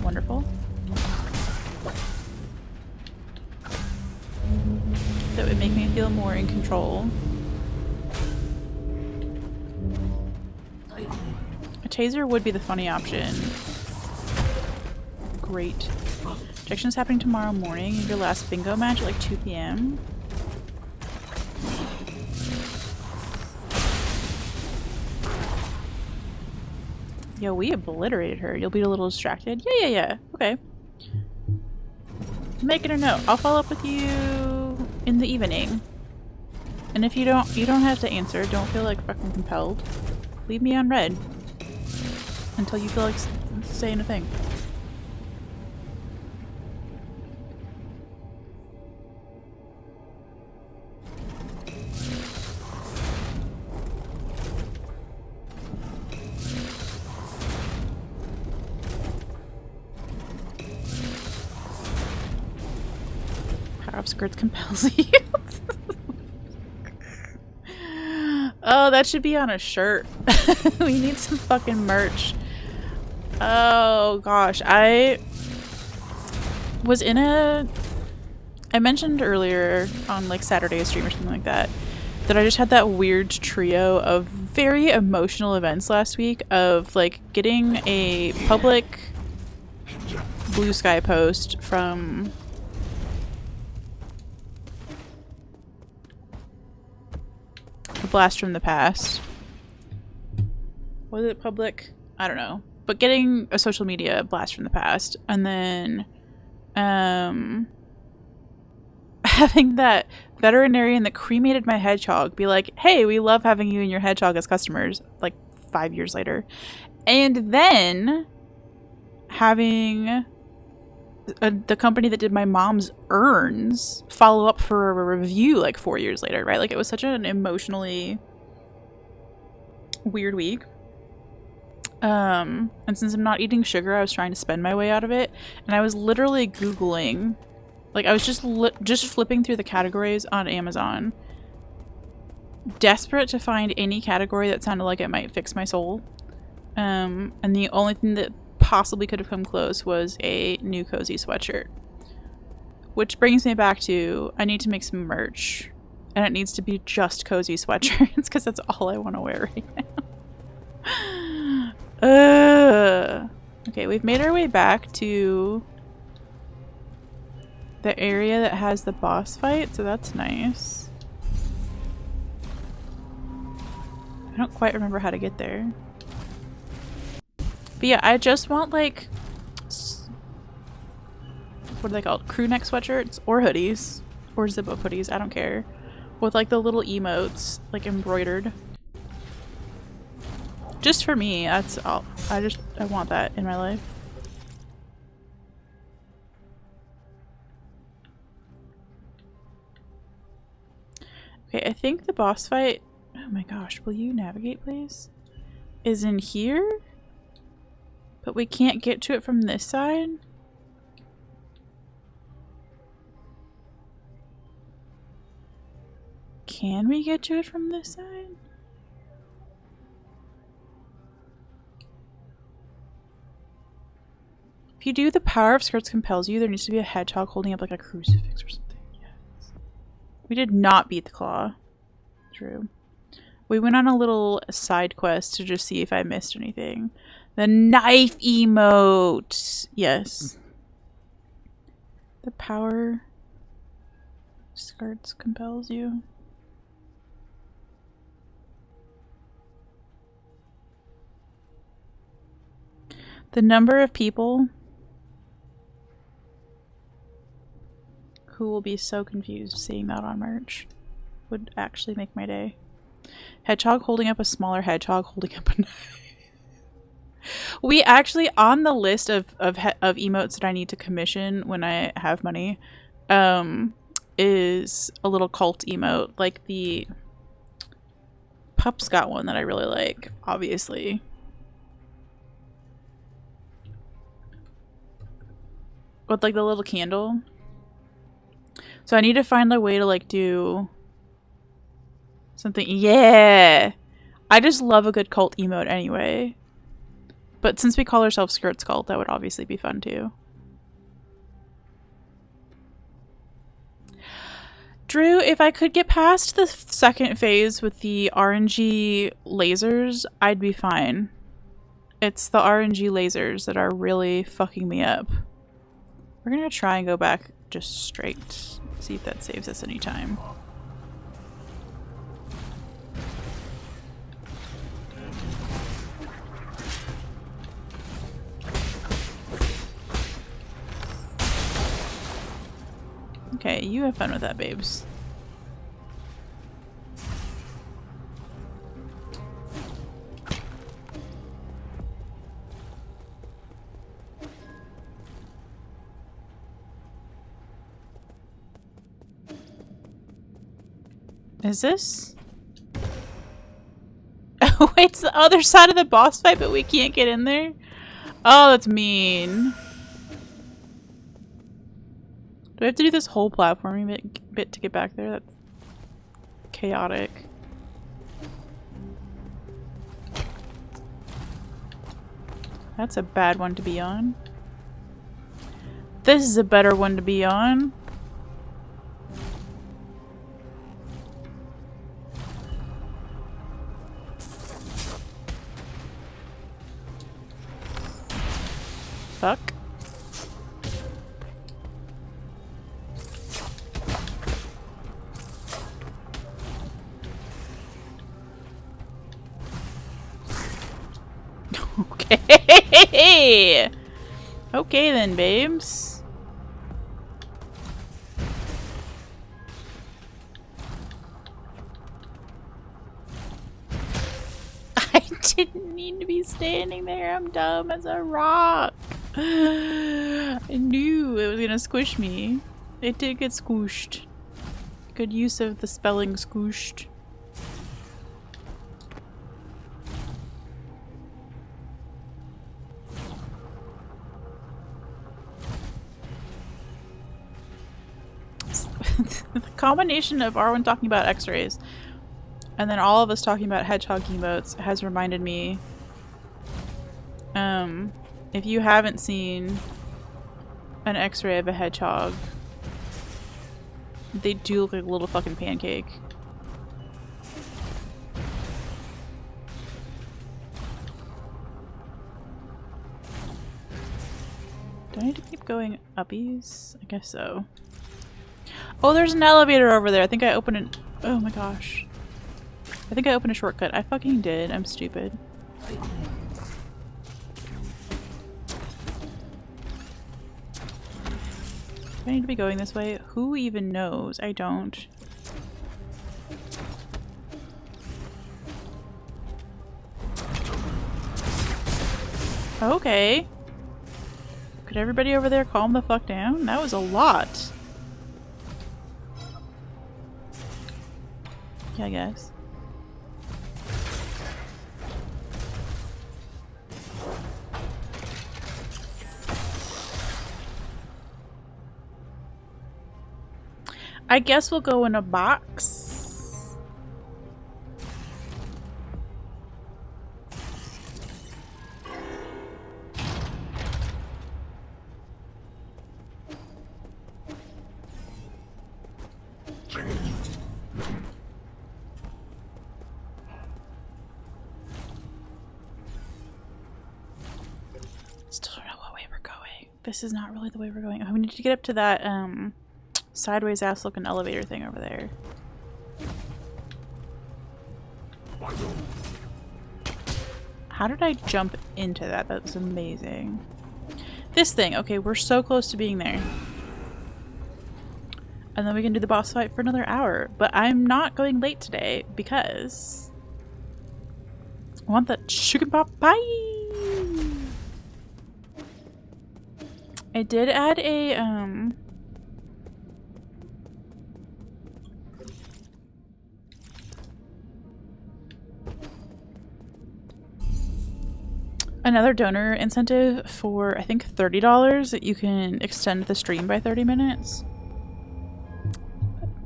Wonderful. That would make me feel more in control. A taser would be the funny option. Great. Ejection's happening tomorrow morning. Your last bingo match at like 2 p.m. Yo, we obliterated her. You'll be a little distracted. Yeah. Okay. Making a note. I'll follow up with you in the evening. And if you don't have to answer. Don't feel like fucking compelled. Leave me on red until you feel like saying a thing. Power of skirts compels you. Oh, that should be on a shirt. We need some fucking merch. Oh gosh, I mentioned earlier on like Saturday stream or something like that I just had that weird trio of very emotional events last week of like getting a public Blue Sky post from a blast from the past. Was it public? I don't know. But getting a social media blast from the past, and then having that veterinarian that cremated my hedgehog be like, hey, we love having you and your hedgehog as customers, like 5 years later. And then having the company that did my mom's urns follow up for a review like 4 years later, right? Like, it was such an emotionally weird week. And since I'm not eating sugar, I was trying to spend my way out of it, and I was literally Googling, like I was just flipping through the categories on Amazon, desperate to find any category that sounded like it might fix my soul. And the only thing that possibly could have come close was a new cozy sweatshirt, which brings me back to I need to make some merch, and it needs to be just cozy sweatshirts because that's all I want to wear right now. Okay, we've made our way back to the area that has the boss fight, so that's nice. I don't quite remember how to get there. But yeah, I just want like, what are they called? Crew neck sweatshirts or hoodies or zip up hoodies, I don't care. With like the little emotes like embroidered. Just for me, that's all. I want that in my life. Okay, I think the boss fight, oh my gosh, will you navigate please? Is in here? But we can't get to it from this side? Can we get to it from this side? If you do the power of skirts compels you, there needs to be a hedgehog holding up like a crucifix or something. Yes. We did not beat the claw. True. We went on a little side quest to just see if I missed anything. The knife emote! Yes. The power skirts compels you. The number of people who will be so confused seeing that on merch would actually make my day. Hedgehog holding up a smaller hedgehog holding up a knife. We actually, on the list of emotes that I need to commission when I have money, is a little cult emote. Like the Pup's got one that I really like, obviously. With like the little candle. So I need to find a way to like do something. Yeah! I just love a good cult emote anyway. But since we call ourselves Skirts Cult, that would obviously be fun too. Drew, if I could get past the second phase with the RNG lasers, I'd be fine. It's the RNG lasers that are really fucking me up. We're gonna try and go back just straight. See if that saves us any time. Okay, you have fun with that, babes. Is this? Oh, it's the other side of the boss fight, but we can't get in there? Oh, that's mean. Do we have to do this whole platforming bit to get back there? That's chaotic. That's a bad one to be on. This is a better one to be on. Fuck. Okay. Okay then, babes. I didn't mean to be standing there. I'm dumb as a rock. I knew it was gonna squish me. It did get squished. Good use of the spelling squished. The combination of Arwen talking about x-rays and then all of us talking about hedgehog emotes has reminded me, if you haven't seen an x-ray of a hedgehog, they do look like a little fucking pancake. Do I need to keep going uppies? I guess so. Oh, there's an elevator over there. I think I opened an— oh my gosh. I think I opened a shortcut. I fucking did. I'm stupid. Do I need to be going this way? Who even knows? I don't. Okay. Could everybody over there calm the fuck down? That was a lot. Yeah, I guess. I guess we'll go in a box. Still don't know what way we're going. This is not really the way we're going. Oh, we need to get up to that, sideways ass looking elevator thing over there. How did I jump into that? That was amazing. This thing. Okay, we're so close to being there. And then we can do the boss fight for another hour. But I'm not going late today because I want that chicken pot pie. I did add a another donor incentive for, I think, $30 that you can extend the stream by 30 minutes.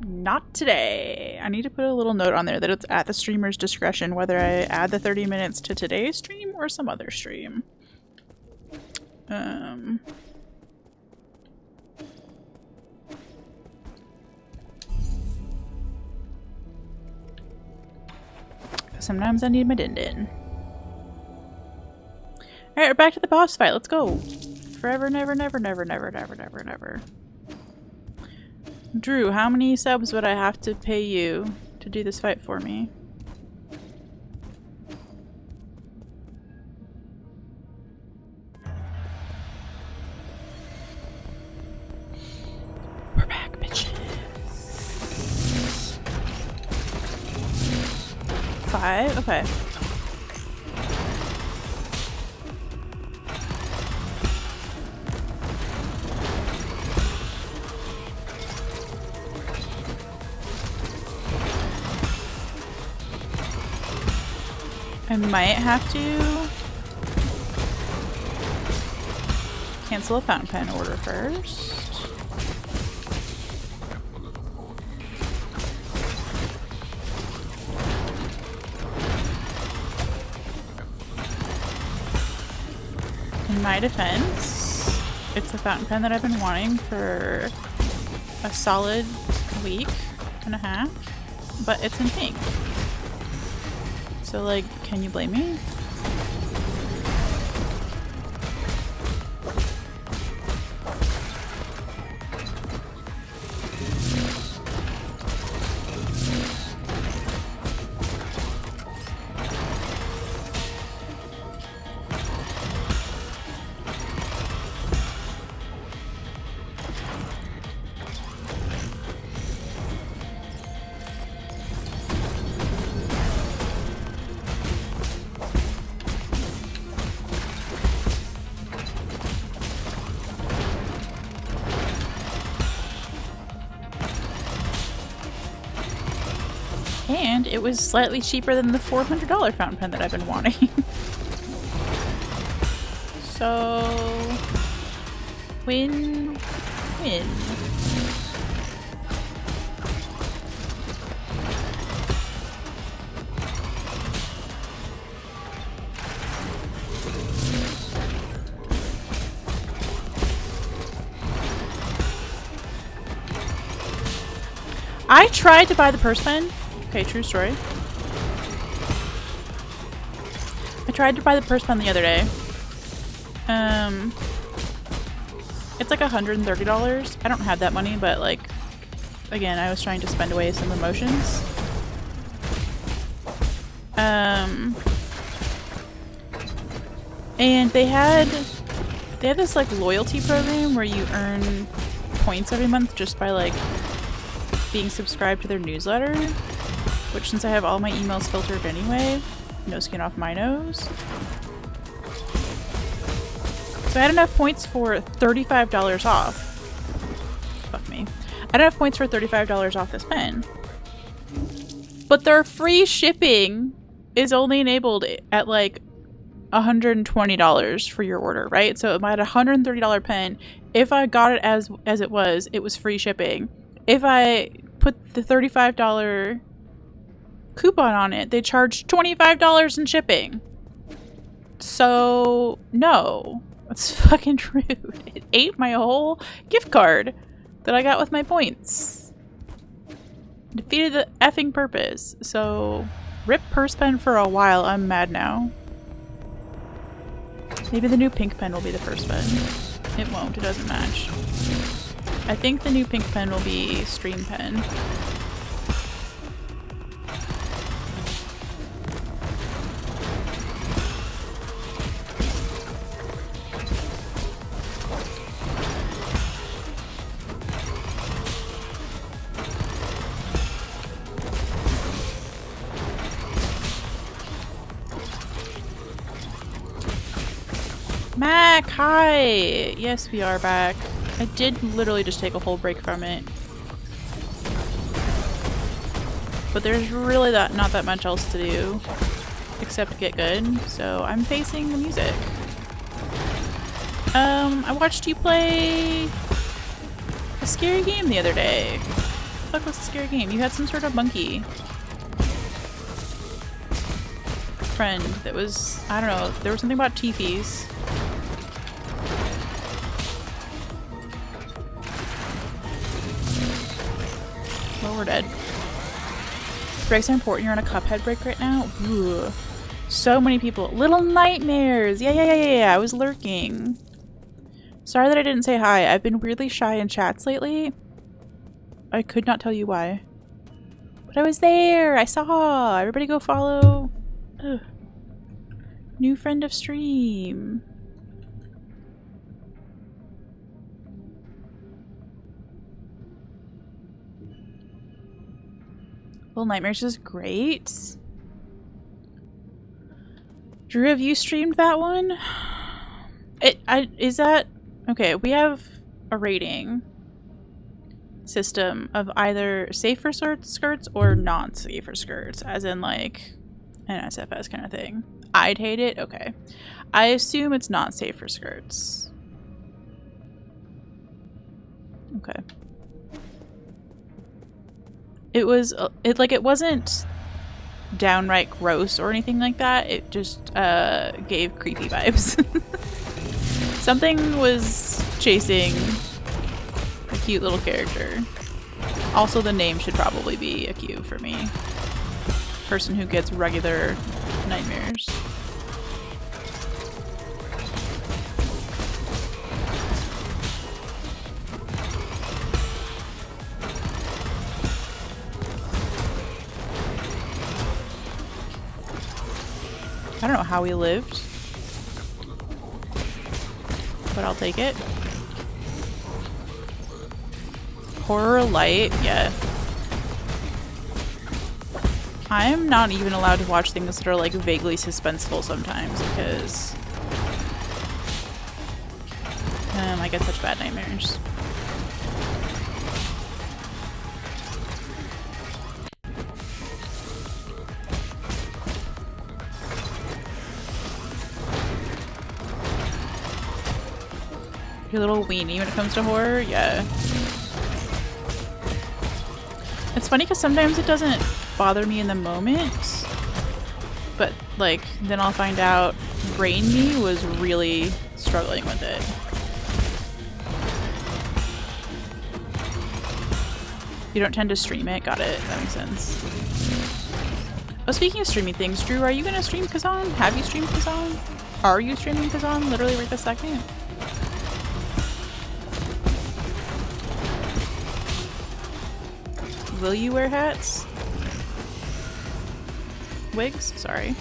Not today. I need to put a little note on there that it's at the streamer's discretion whether I add the 30 minutes to today's stream or some other stream. Sometimes I need my din-din. Alright, we're back to the boss fight. Let's go. Forever, never, never, never, never, never, never, never. Drew, how many subs would I have to pay you to do this fight for me? We're back, bitches. 5? Okay. I might have to cancel a fountain pen order first. In my defense, it's a fountain pen that I've been wanting for a solid week and a half, but it's in pink. So, like, can you blame me? And it was slightly cheaper than the $400 fountain pen that I've been wanting. So, win-win. I tried to buy the purse pen. Okay, true story. I tried to buy the purse pen the other day. It's like $130. I don't have that money, but like, again, I was trying to spend away some emotions. And they had this like loyalty program where you earn points every month just by like being subscribed to their newsletter, which since I have all my emails filtered anyway, no skin off my nose. So I had enough points for $35 off. Fuck me. I had enough points for $35 off this pen. But their free shipping is only enabled at like $120 for your order, right? So I had a $130 pen. If I got it as it was free shipping. If I put the $35 coupon on it, they charged $25 in shipping. So, no. That's fucking rude. It ate my whole gift card that I got with my points. Defeated the effing purpose. So, rip purse pen for a while. I'm mad now. Maybe the new pink pen will be the first pen. It won't. It doesn't match. I think the new pink pen will be stream pen. Mac, hi! Yes, we are back. I did literally just take a whole break from it. But there's really not that much else to do except get good, so I'm facing the music. I watched you play a scary game the other day. What the fuck was the scary game? You had some sort of monkey friend that was, I don't know, there was something about teepees. Well, we're dead. Breaks are important. You're on a Cuphead break right now? Ooh. So many people. Little Nightmares! Yeah. I was lurking. Sorry that I didn't say hi. I've been weirdly shy in chats lately. I could not tell you why. But I was there! I saw! Everybody go follow. Ugh. New friend of stream. Little Nightmares is great. Drew, have you streamed that one? Is that... Okay, we have a rating system of either safer skirts or non-safer skirts, as in like an SFS kind of thing. I'd hate it? Okay. I assume it's not safer skirts. Okay. It was, it wasn't downright gross or anything like that. It just gave creepy vibes. Something was chasing a cute little character. Also, the name should probably be a cue for me. Person who gets regular nightmares. I don't know how we lived, but I'll take it. Horror light, yeah. I'm not even allowed to watch things that are like vaguely suspenseful sometimes because I get such bad nightmares. Your little weenie when it comes to horror? Yeah. It's funny because sometimes it doesn't bother me in the moment, but like then I'll find out brain me was really struggling with it. You don't tend to stream it? Got it. That makes sense. Oh, speaking of streaming things, Drew, are you gonna stream Kazan? Have you streamed Kazan? Are you streaming Kazan literally right this second? Will you wear hats? Wigs? Sorry.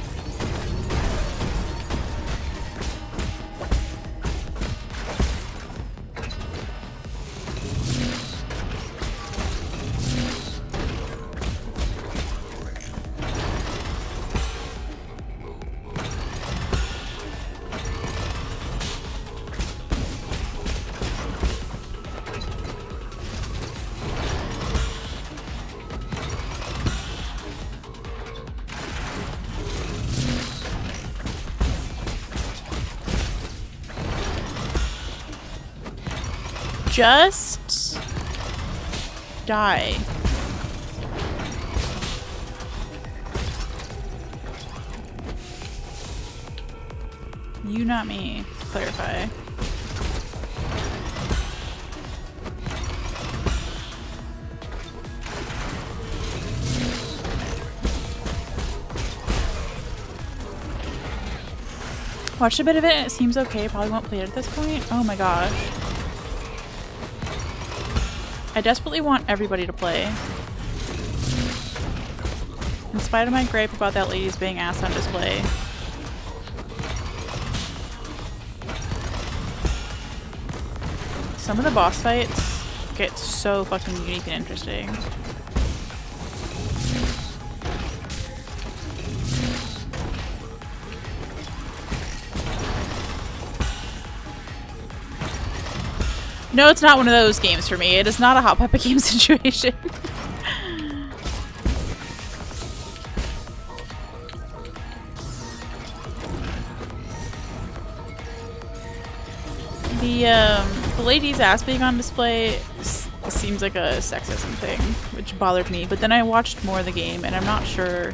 Just die. You, not me, to clarify. Watched a bit of it and it seems okay. Probably won't play it at this point. Oh my gosh. I desperately want everybody to play. In spite of my gripe about that lady's being ass on display. Some of the boss fights get so fucking unique and interesting. No, it's not one of those games for me. It is not a Hot Peppa game situation. The lady's ass being on display seems like a sexism thing, which bothered me. But then I watched more of the game, and I'm not sure.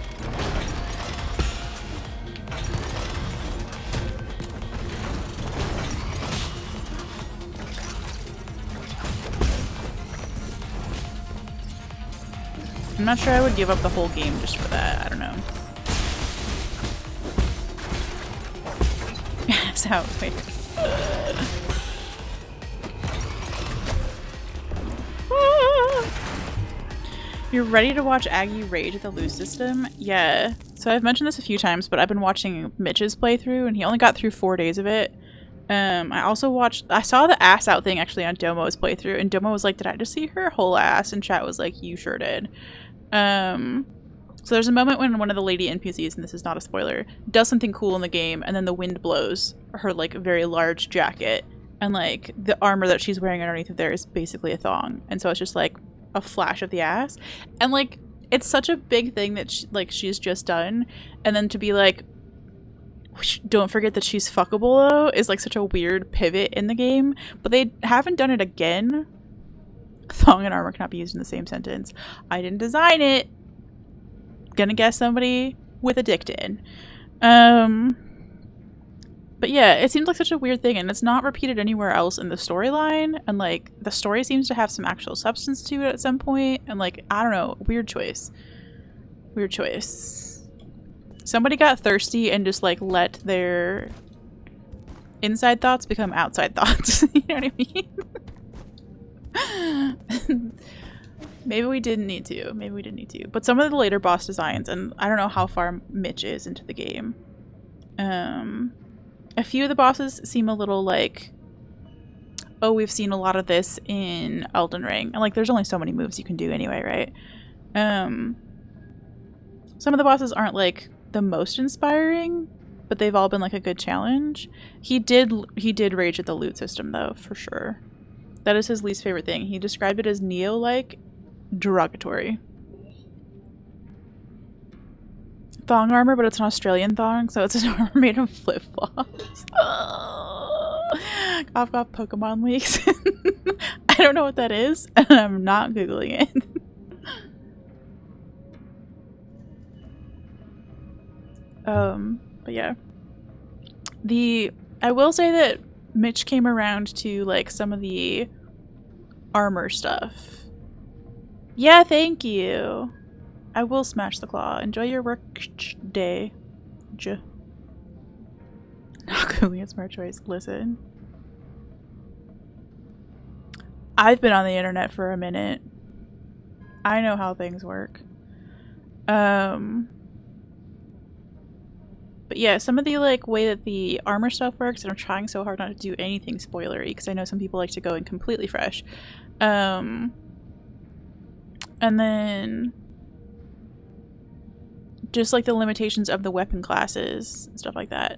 I'm not sure I would give up the whole game just for that. I don't know. So, wait. You're ready to watch Aggie rage at the loose system? Yeah. So I've mentioned this a few times, but I've been watching Mitch's playthrough, and he only got through 4 days of it. I saw the ass out thing actually on Domo's playthrough, and Domo was like, did I just see her whole ass? And chat was like, you sure did. So there's a moment when one of the lady NPCs, and this is not a spoiler, does something cool in the game, and then the wind blows her like very large jacket, and like the armor that she's wearing underneath of there is basically a thong, and so it's just like a flash of the ass, and like it's such a big thing that she's just done, and then to be like, don't forget that she's fuckable though, is like such a weird pivot in the game, but they haven't done it again. Thong and armor cannot be used in the same sentence. I didn't design it. Gonna guess somebody with a dick in. But yeah, it seems like such a weird thing, and it's not repeated anywhere else in the storyline, and like the story seems to have some actual substance to it at some point, and like I don't know, weird choice. Somebody got thirsty and just like let their inside thoughts become outside thoughts. You know what I mean? Maybe we didn't need to. But some of the later boss designs, and I don't know how far Mitch is into the game. A few of the bosses seem a little like, oh, we've seen a lot of this in Elden Ring. And like there's only so many moves you can do anyway, right? Some of the bosses aren't like the most inspiring, but they've all been like a good challenge. He did rage at the loot system though, for sure. That is his least favorite thing. He described it as Neo-like derogatory. Thong armor, but it's an Australian thong, so it's an armor made of flip-flops. I've got Pokemon leaks. I don't know what that is, and I'm not Googling it. But yeah. I will say that Mitch came around to like some of the armor stuff. Yeah, thank you. I will smash the claw. Enjoy your work day. Not Googling a smart choice. Listen. I've been on the internet for a minute. I know how things work. But yeah, some of the like way that the armor stuff works, and I'm trying so hard not to do anything spoilery because I know some people like to go in completely fresh. And then just like the limitations of the weapon classes and stuff like that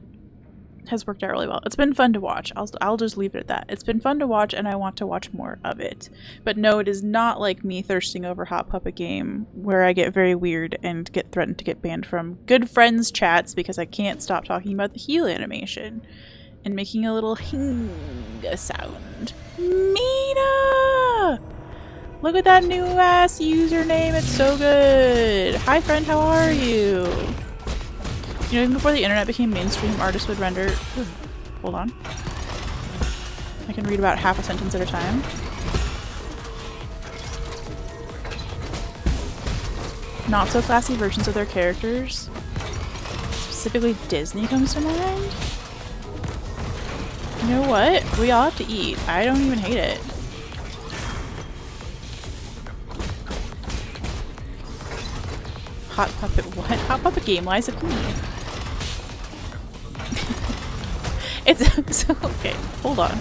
has worked out really well. It's been fun to watch. I'll just leave it at that. It's been fun to watch, and I want to watch more of it. But no, it is not like me thirsting over Hot Puppet Game, where I get very weird and get threatened to get banned from good friends chats because I can't stop talking about the heel animation and making a little hinga sound. Mina! Look at that new ass username. It's so good. Hi friend, how are you? You know, even before the internet became mainstream, artists would render... Ooh, hold on. I can read about half a sentence at a time. Not so classy versions of their characters. Specifically Disney comes to mind. You know what? We all have to eat. I don't even hate it. Hot Puppet what? Hot Puppet Game, Liza P. It's so okay, hold on.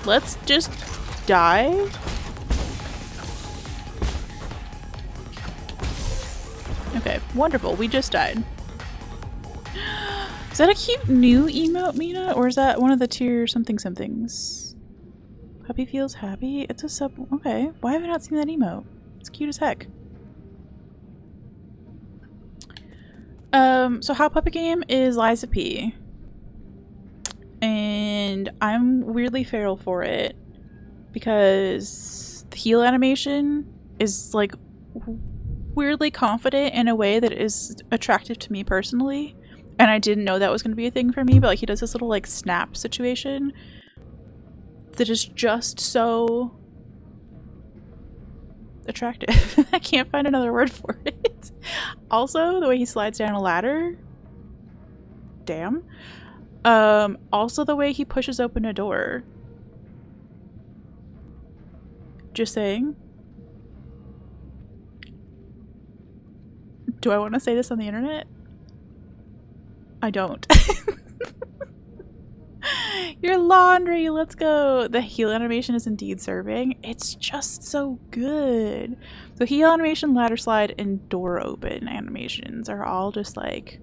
Let's just die. Okay, wonderful. We just died. Is that a cute new emote, Mina? Or is that one of the tier somethings? Puppy feels happy? It's a sub. Okay, why have I not seen that emote? It's cute as heck. So Hot Puppet Game is Liza P. And I'm weirdly feral for it because the heel animation is like weirdly confident in a way that is attractive to me personally, and I didn't know that was going to be a thing for me, but like he does this little like snap situation that is just so attractive. I can't find another word for it. Also, the way he slides down a ladder, damn. Also the way he pushes open a door. Just saying. Do I want to say this on the internet? I don't. Your laundry, let's go. The heel animation is indeed serving. It's just so good. The heel animation, ladder slide, and door open animations are all just like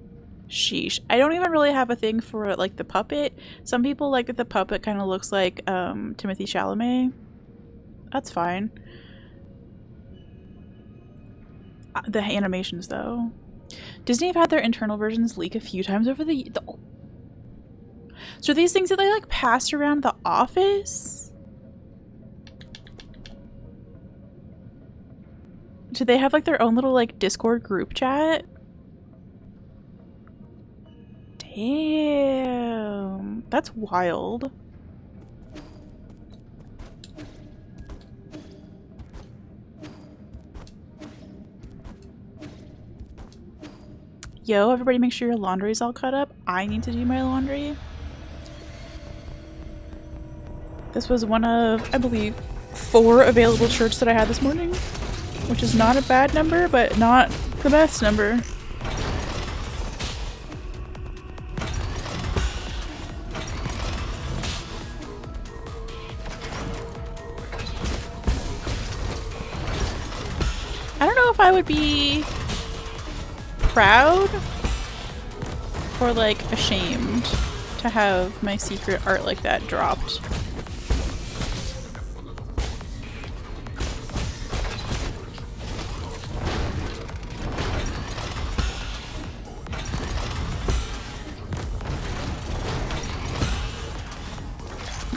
sheesh. I don't even really have a thing for like the puppet. Some people like that the puppet kind of looks like Timothée Chalamet. That's fine. The animations though. Disney have had their internal versions leak a few times over the So these things that they like pass around the office? Do they have like their own little like Discord group chat? Damn, that's wild. Yo, everybody make sure your laundry's all cut up. I need to do my laundry. This was one of, I believe, 4 available shirts that I had this morning, which is not a bad number, but not the best number. I don't know if I would be proud or like ashamed to have my secret art like that dropped.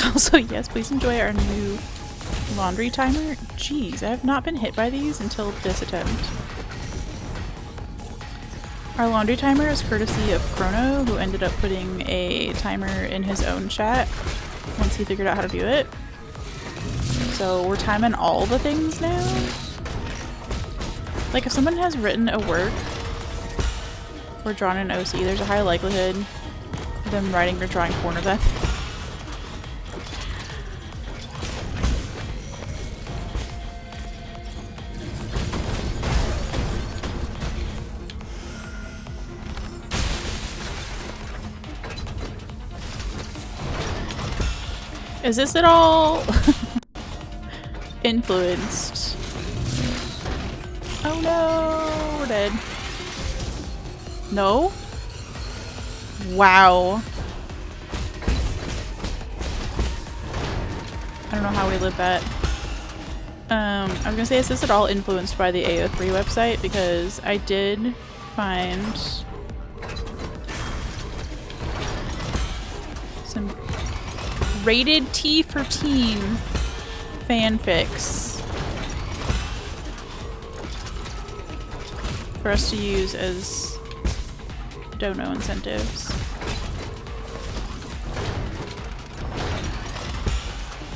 Also, yes, please enjoy our new laundry timer. Jeez, I have not been hit by these until this attempt. Our laundry timer is courtesy of Chrono, who ended up putting a timer in his own chat once he figured out how to do it. So we're timing all the things now. Like if someone has written a work or drawn an OC, there's a high likelihood of them writing or drawing porn of that. Is this at all influenced? Oh no, we're dead. No? Wow. I don't know how we live that. I was gonna say, is this at all influenced by the AO3 website? Because I did find some rated T for teen fanfics for us to use as dono incentives.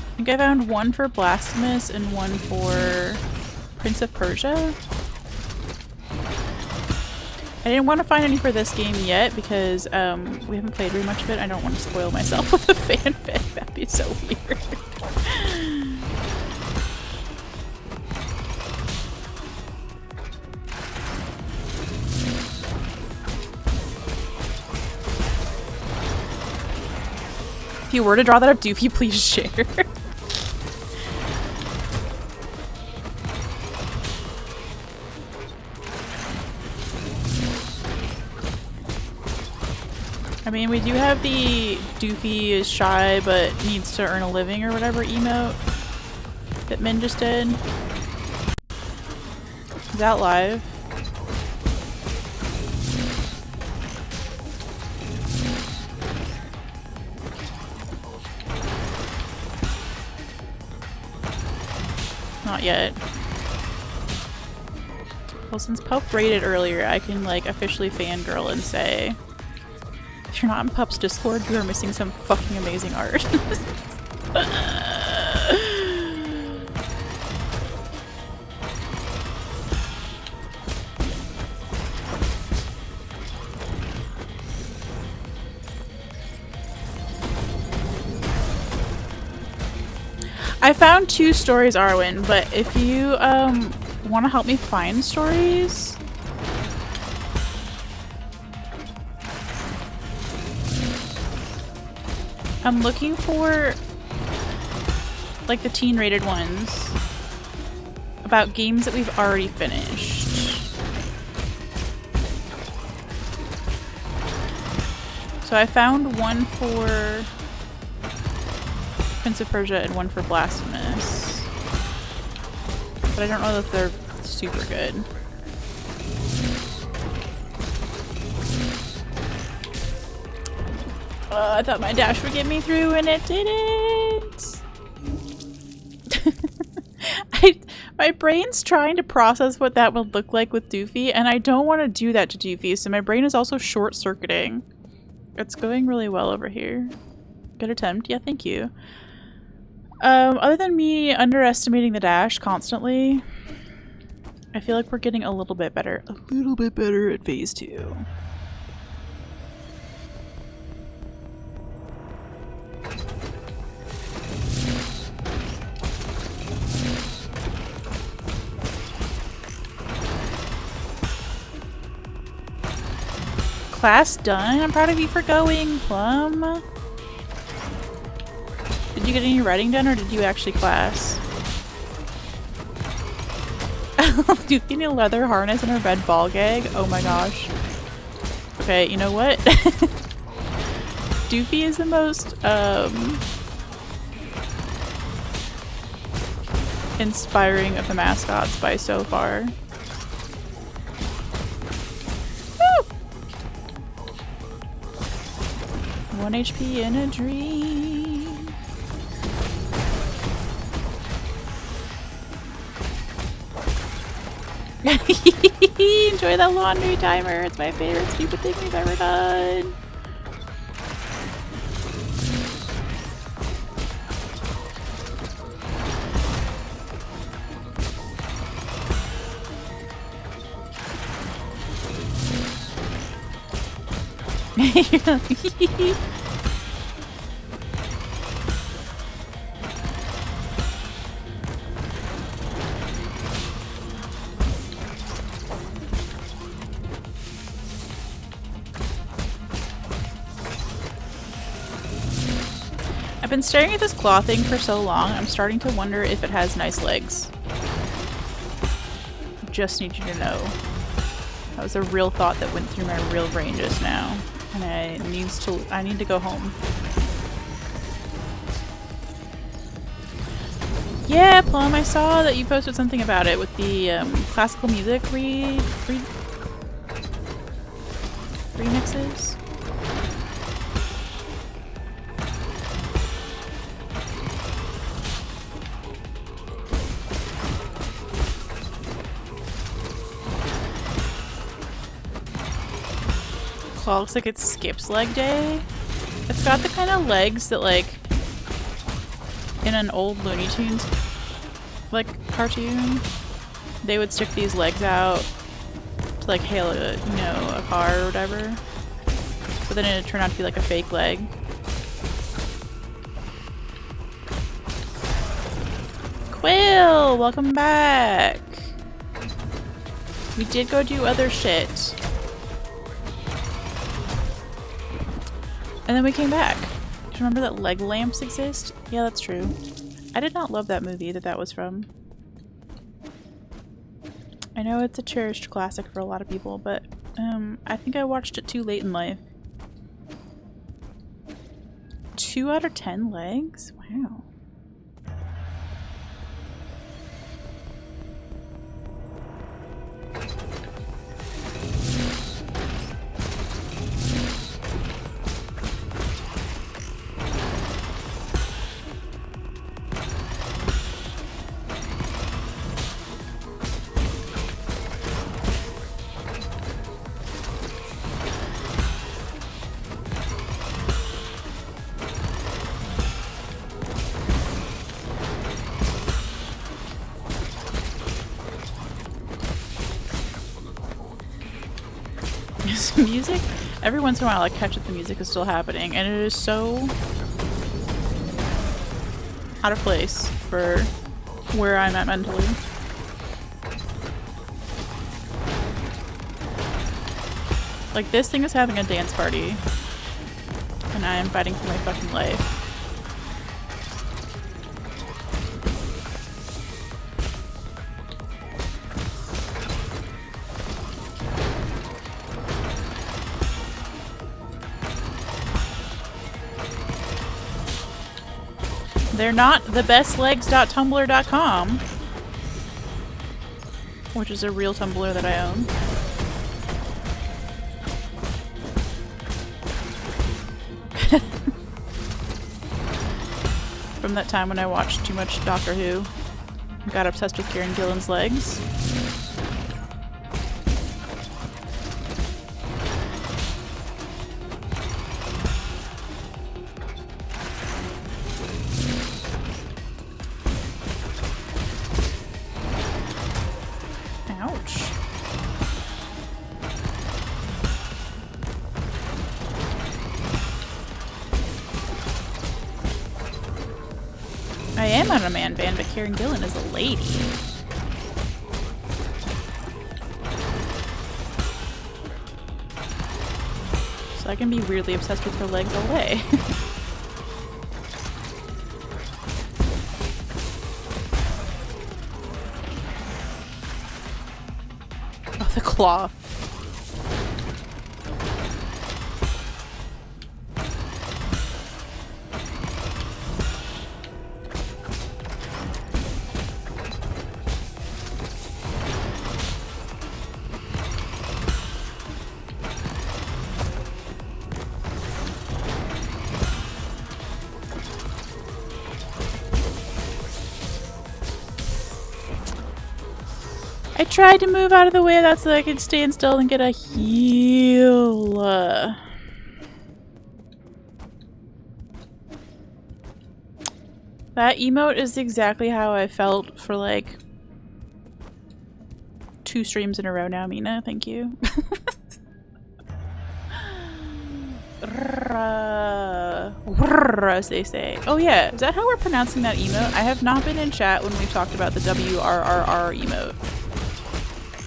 I think I found one for Blasphemous and one for Prince of Persia. I didn't want to find any for this game yet because we haven't played very much of it. I don't want to spoil myself with a fanfic. That'd be so weird. If you were to draw that up, Doofy, please share. I mean, we do have the Doofy is shy but needs to earn a living or whatever emote that Min just did. Is that live? Not yet. Well, since Pup rated earlier, I can like officially fangirl and say, if you're not in Pup's Discord, you are missing some fucking amazing art. I found 2 stories, Arwen, but if you want to help me find stories, I'm looking for like the teen rated ones about games that we've already finished. So I found one for Prince of Persia and one for Blasphemous. But I don't know if they're super good. I thought my dash would get me through and it didn't! My brain's trying to process what that would look like with Doofy, and I don't want to do that to Doofy, so my brain is also short-circuiting. It's going really well over here. Good attempt. Yeah, thank you. Other than me underestimating the dash constantly, I feel like we're getting a little bit better. A little bit better at phase 2. Class done? I'm proud of you for going, Plum. Did you get any writing done or did you actually class? Do you need a leather harness and a red ball gag? Oh my gosh. Okay, you know what? Doofy is the most inspiring of the mascots by so far. 1 HP in a dream. Enjoy that laundry timer. It's my favorite stupid thing we've ever done. I've been staring at this claw thing for so long, I'm starting to wonder if it has nice legs. Just need you to know. That was a real thought that went through my real brain just now. And I need to go home. Yeah, Plum, I saw that you posted something about it with the classical music remixes. Claw looks like it skips leg day. It's got the kind of legs that, like, in an old Looney Tunes, like, cartoon, they would stick these legs out to, like, hail a, you know, a car or whatever. But then it turned out to be, like, a fake leg. Quill! Welcome back! We did go do other shit. And then we came back. Do you remember that leg lamps exist? Yeah, that's true. I did not love that movie that was from. I know it's a cherished classic for a lot of people, but I think I watched it too late in life. 2 out of 10 legs? Wow. Music, every once in a while I catch that the music is still happening, and it is so out of place for where I'm at mentally. Like, this thing is having a dance party, and I am fighting for my fucking life. They're not thebestlegs.tumblr.com, which is a real Tumblr that I own. From that time when I watched too much Doctor Who. Got obsessed with Kieran Gillen's legs. Ouch. I am on a man band, but Kieran Gillen is a lady. So I can be weirdly obsessed with her legs all day. Oh, the claw. I tried to move out of the way of that so I could stand still and get a heal. That emote is exactly how I felt for like 2 streams in a row now, Mina. Thank you. As they say. Oh yeah, is that how we're pronouncing that emote? I have not been in chat when we've talked about the WRRR emote.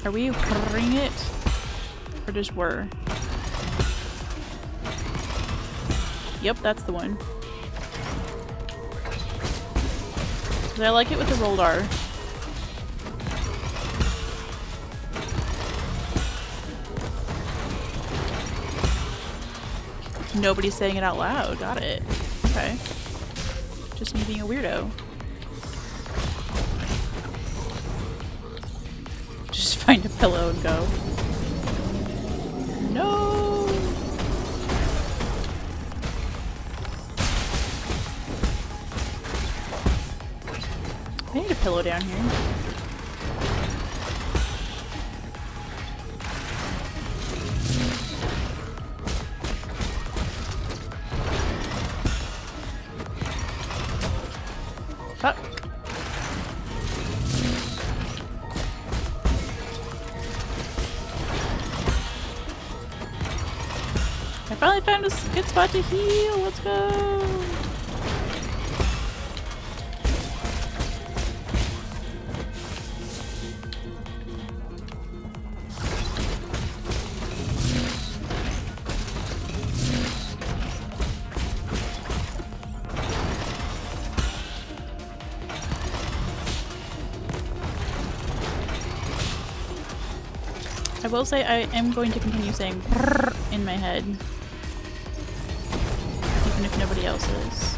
Are we ring it? Or just were? Yep, that's the one. 'Cause I like it with the rolled R. Nobody's saying it out loud. Got it. Okay. Just me being a weirdo. Just find a pillow and go. No! I need a pillow down here. Fuck. I finally found a good spot to heal. Let's go. I will say I am going to continue saying brrr in my head. Even if nobody else is.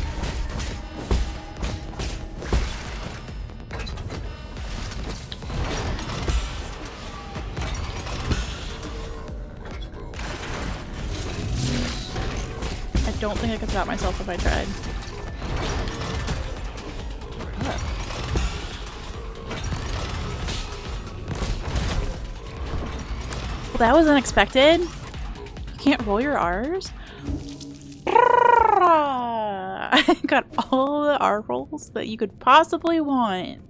I don't think I could stop myself if I tried. That was unexpected. You can't roll your R's? I got all the R rolls that you could possibly want.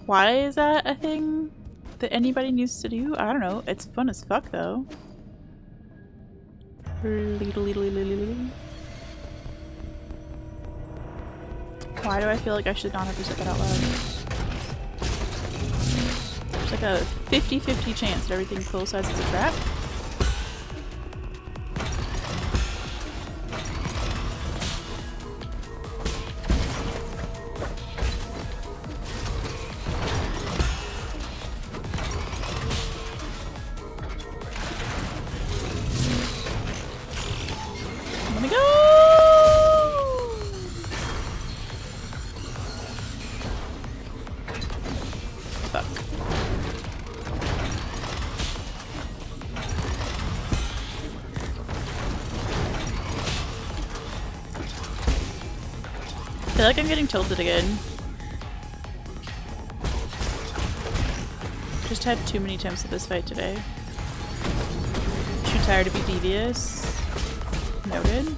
Why is that a thing that anybody needs to do? I don't know. It's fun as fuck though. Why do I feel like I should not have said that out loud? Like a 50-50 chance that everything full size is a trap. Let me go! Fuck. I feel like I'm getting tilted again. Just had too many attempts at this fight today. Too tired to be devious. Noted.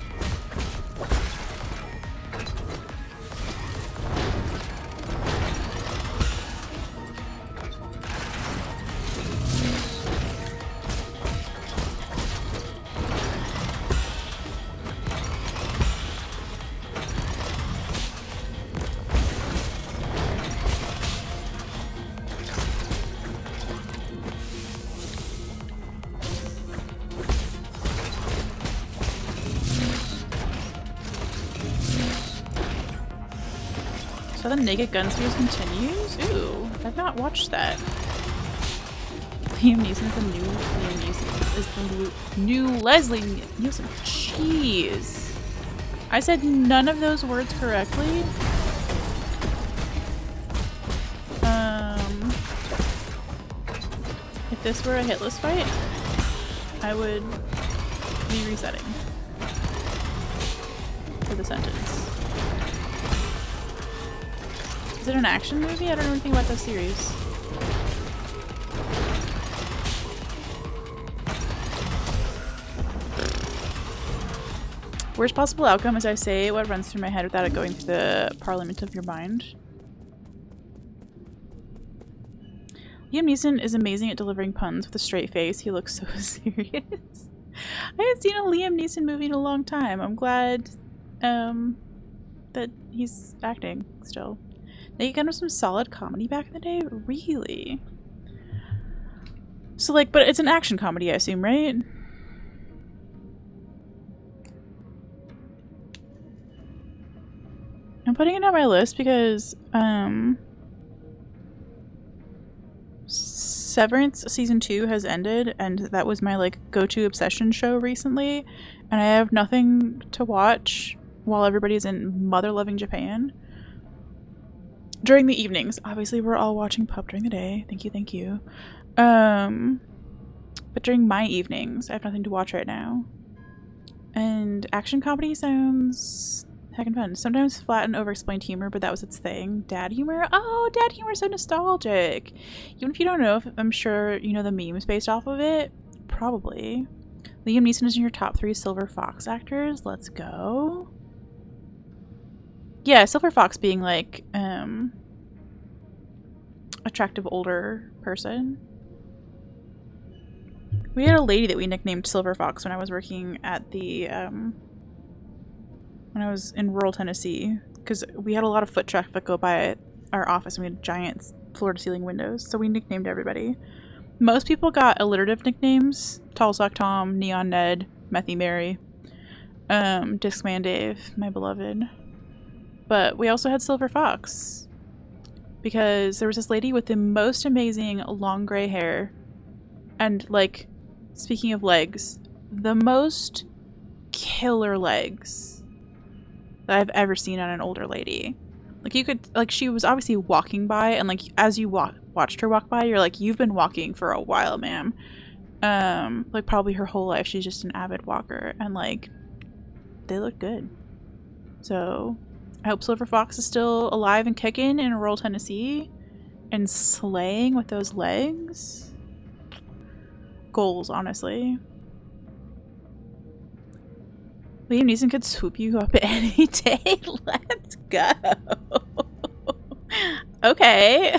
So the Naked Gun series continues? Ooh, I've not watched that. Liam Neeson is the new Liam Neeson. Is the new Leslie Nielsen. Jeez. I said none of those words correctly. If this were a hitless fight, I would be resetting for the sentence. Is it an action movie? I don't know anything about this series. Worst possible outcome is I say what runs through my head without it going through the parliament of your mind. Liam Neeson is amazing at delivering puns with a straight face. He looks so serious. I haven't seen a Liam Neeson movie in a long time. I'm glad that he's acting still. They got some solid comedy back in the day? Really? So like, but it's an action comedy, I assume, right? I'm putting it on my list because Severance season 2 has ended, and that was my like go-to obsession show recently, and I have nothing to watch while everybody's in mother-loving Japan. During the evenings. Obviously we're all watching Pup during the day. Thank you, thank you. But during my evenings, I have nothing to watch right now. And action comedy sounds heckin' fun. Sometimes flat and over-explained humor, but that was its thing. Dad humor? Oh, dad humor is so nostalgic. Even if you don't know, I'm sure you know the memes based off of it. Probably. Liam Neeson is in your top 3 Silver Fox actors. Let's go. Yeah, Silver Fox being like, attractive older person. We had a lady that we nicknamed Silver Fox when I was working at the, when I was in rural Tennessee, because we had a lot of foot traffic go by our office and we had giant floor-to-ceiling windows, so we nicknamed everybody. Most people got alliterative nicknames: Tall Sock Tom, Neon Ned, Methy Mary, Discman Dave, my beloved. But we also had Silver Fox because there was this lady with the most amazing long gray hair and, like, speaking of legs, the most killer legs that I've ever seen on an older lady. Like, you could, like, she was obviously walking by, and like as you watched her walk by, you're like, you've been walking for a while, ma'am. Like probably her whole life she's just an avid walker, and like they look good. So I hope Silver Fox is still alive and kicking in rural Tennessee and slaying with those legs. Goals, honestly. Liam Neeson could swoop you up any day. Let's go. Okay.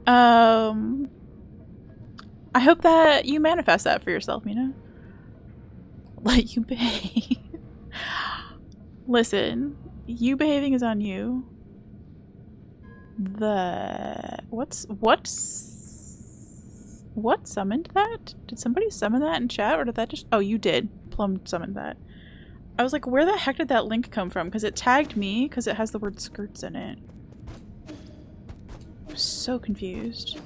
I hope that you manifest that for yourself, Mina. Let you behave. Listen, you behaving is on you. What summoned that? Did somebody summon that in chat, or did that just— oh, you did. Plum summoned that. I was like, where the heck did that link come from? Because it tagged me because it has the word skirts in it. I'm so confused.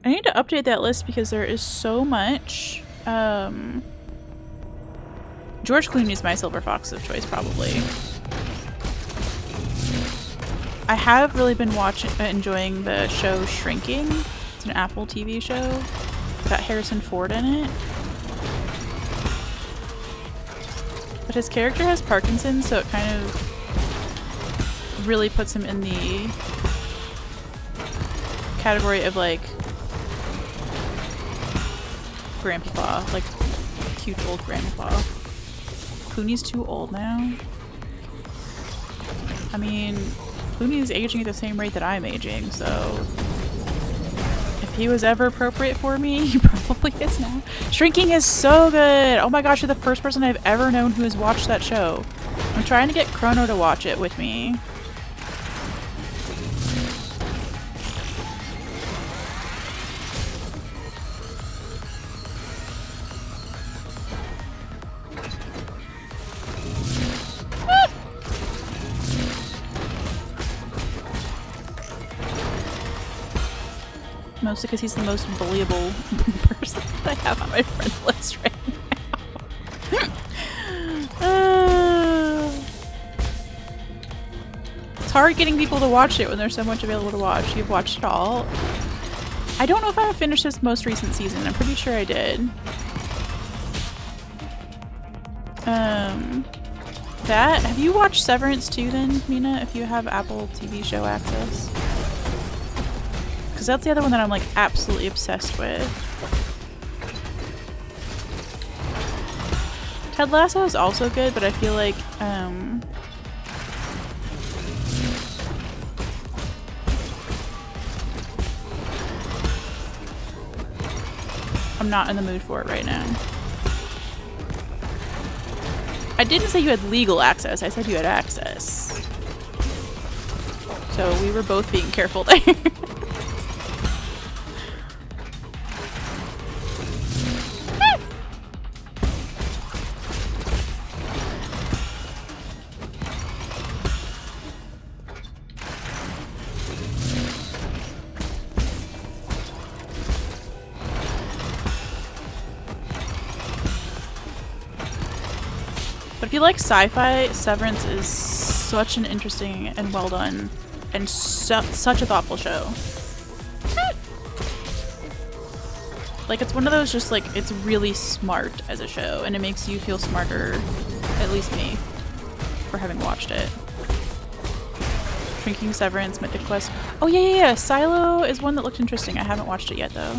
I need to update that list because there is so much. George Clooney is my Silver Fox of choice, probably. I have really been enjoying the show Shrinking. It's an Apple TV show. It's got Harrison Ford in it. But his character has Parkinson's, so it kind of really puts him in the category of like grandpa, like cute old grandpa. Clooney's too old now. I mean, Clooney's aging at the same rate that I'm aging, so if he was ever appropriate for me, he probably is now. Shrinking is so good! Oh my gosh, you're the first person I've ever known who has watched that show. I'm trying to get Chrono to watch it with me. Mostly because he's the most bullyable person that I have on my friend list right now. It's hard getting people to watch it when there's so much available to watch. You've watched it all. I don't know if I have finished this most recent season. I'm pretty sure I did. Have you watched Severance too then, Mina, if you have Apple TV show access? Because that's the other one that I'm like absolutely obsessed with. Ted Lasso is also good, but I feel like I'm not in the mood for it right now. I didn't say you had legal access, I said you had access. So we were both being careful there. But if you like sci-fi, Severance is such an interesting and well done and such a thoughtful show. Like, it's one of those just like, it's really smart as a show and it makes you feel smarter, at least me, for having watched it. Shrinking, Severance, Mythic Quest. Oh yeah. Silo is one that looked interesting. I haven't watched it yet though.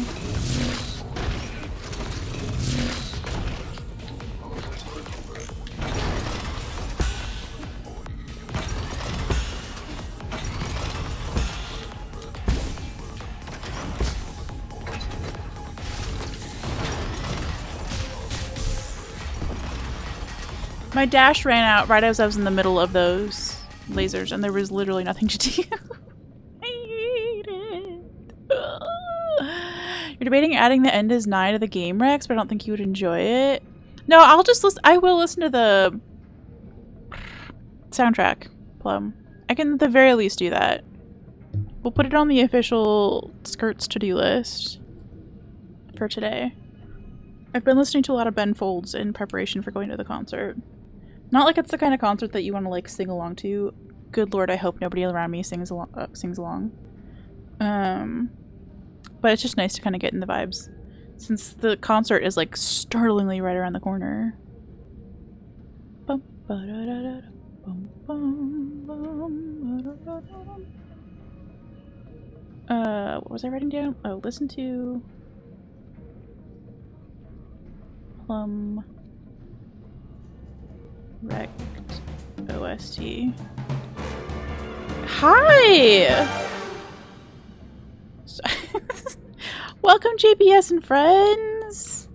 My dash ran out right as I was in the middle of those lasers, and there was literally nothing to do. I hate it. You're debating adding the End is 9 to the game, Rex, but I don't think you would enjoy it. No, I'll just listen. I will listen to the soundtrack, Plum. I can at the very least do that. We'll put it on the official Skirts to-do list for today. I've been listening to a lot of Ben Folds in preparation for going to the concert. Not like it's the kind of concert that you want to like sing along to. Good lord, I hope nobody around me sings along. But it's just nice to kind of get in the vibes, since the concert is like startlingly right around the corner. What was I writing down? Oh, listen to Plum Rect OST. Hi! Welcome, JPS and friends!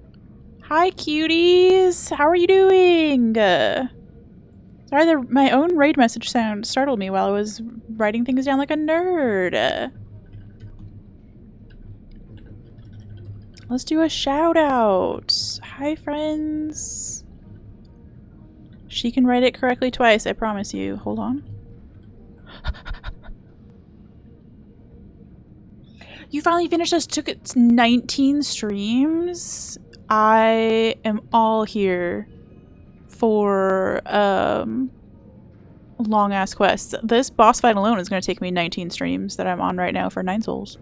Hi, cuties! How are you doing? Sorry, my own raid message sound startled me while I was writing things down like a nerd. Let's do a shout out. Hi, friends. She can write it correctly twice, I promise you. Hold on. You finally finished this. Took it 19 streams. I am all here for long ass quests. This boss fight alone is going to take me 19 streams that I'm on right now for 9 souls.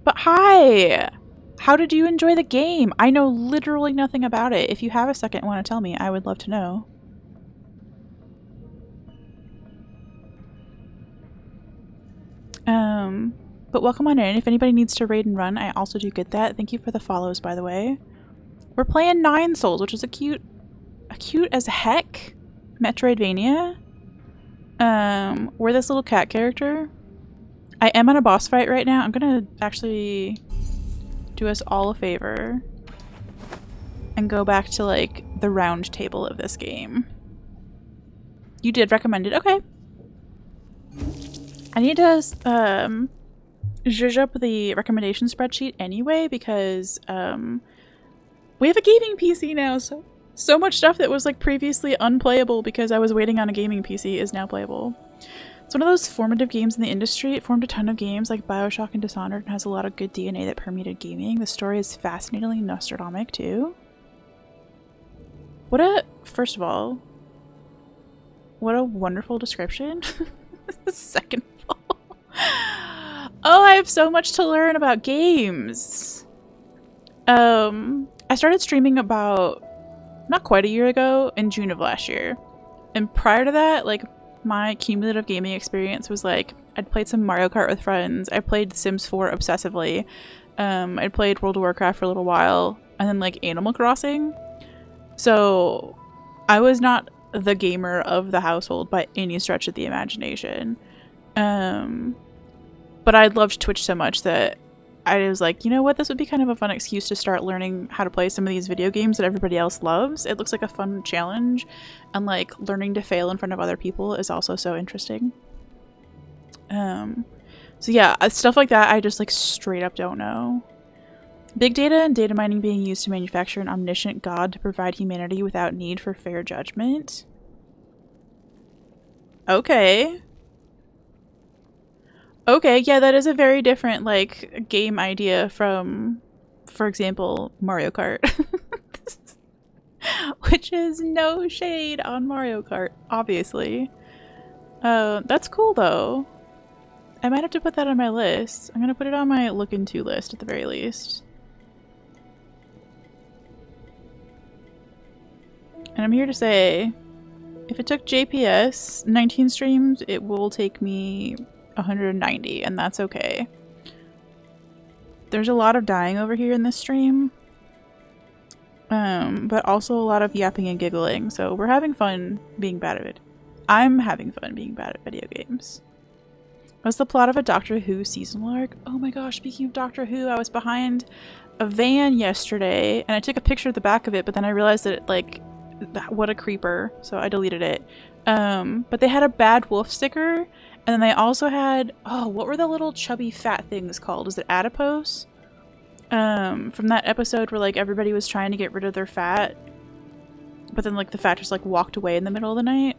But hi! How did you enjoy the game? I know literally nothing about it. If you have a second and want to tell me, I would love to know. But welcome on in. If anybody needs to raid and run, I also do get that. Thank you for the follows, by the way. We're playing 9 souls, which is a cute as heck Metroidvania. We're this little cat character. I am on a boss fight right now. I'm gonna actually do us all a favor and go back to like the round table of this game. You did recommend it. Okay. I need to zhuzh up the recommendation spreadsheet anyway because we have a gaming PC now, so much stuff that was like previously unplayable because I was waiting on a gaming PC is now playable. It's one of those formative games in the industry. It formed a ton of games like Bioshock and Dishonored and has a lot of good DNA that permeated gaming. The story is fascinatingly Nostradamuc too. First of all, what a wonderful description. Second of all. Oh, I have so much to learn about games. I started streaming about not quite a year ago in June of last year. And prior to that, like my cumulative gaming experience was like I'd played some Mario Kart with friends. I played Sims 4 obsessively. I'd played World of Warcraft for a little while and then like Animal Crossing. So I was not the gamer of the household by any stretch of the imagination. But I loved Twitch so much that I was like, you know what, this would be kind of a fun excuse to start learning how to play some of these video games that everybody else loves. It looks like a fun challenge, and like learning to fail in front of other people is also so interesting. So yeah, stuff like that I just like straight up don't know. Big data and data mining being used to manufacture an omniscient god to provide humanity without need for fair judgment. Okay. Okay, yeah, that is a very different, like, game idea from, for example, Mario Kart. Which is no shade on Mario Kart, obviously. That's cool, though. I might have to put that on my list. I'm gonna put it on my look into list, at the very least. And I'm here to say, if it took JPS 19 streams, it will take me 190, and that's okay. There's a lot of dying over here in this stream, but also a lot of yapping and giggling, so we're having fun being bad at it. I'm having fun being bad at video games. What's the plot of a Doctor Who seasonal arc? Oh my gosh, speaking of Doctor Who, I was behind a van yesterday, and I took a picture of the back of it, but then I realized that it, like, what a creeper, so I deleted it. But they had a Bad Wolf sticker, and then they also had, oh, what were the little chubby fat things called? Is it adipose? From that episode where like everybody was trying to get rid of their fat, but then like the fat just like walked away in the middle of the night.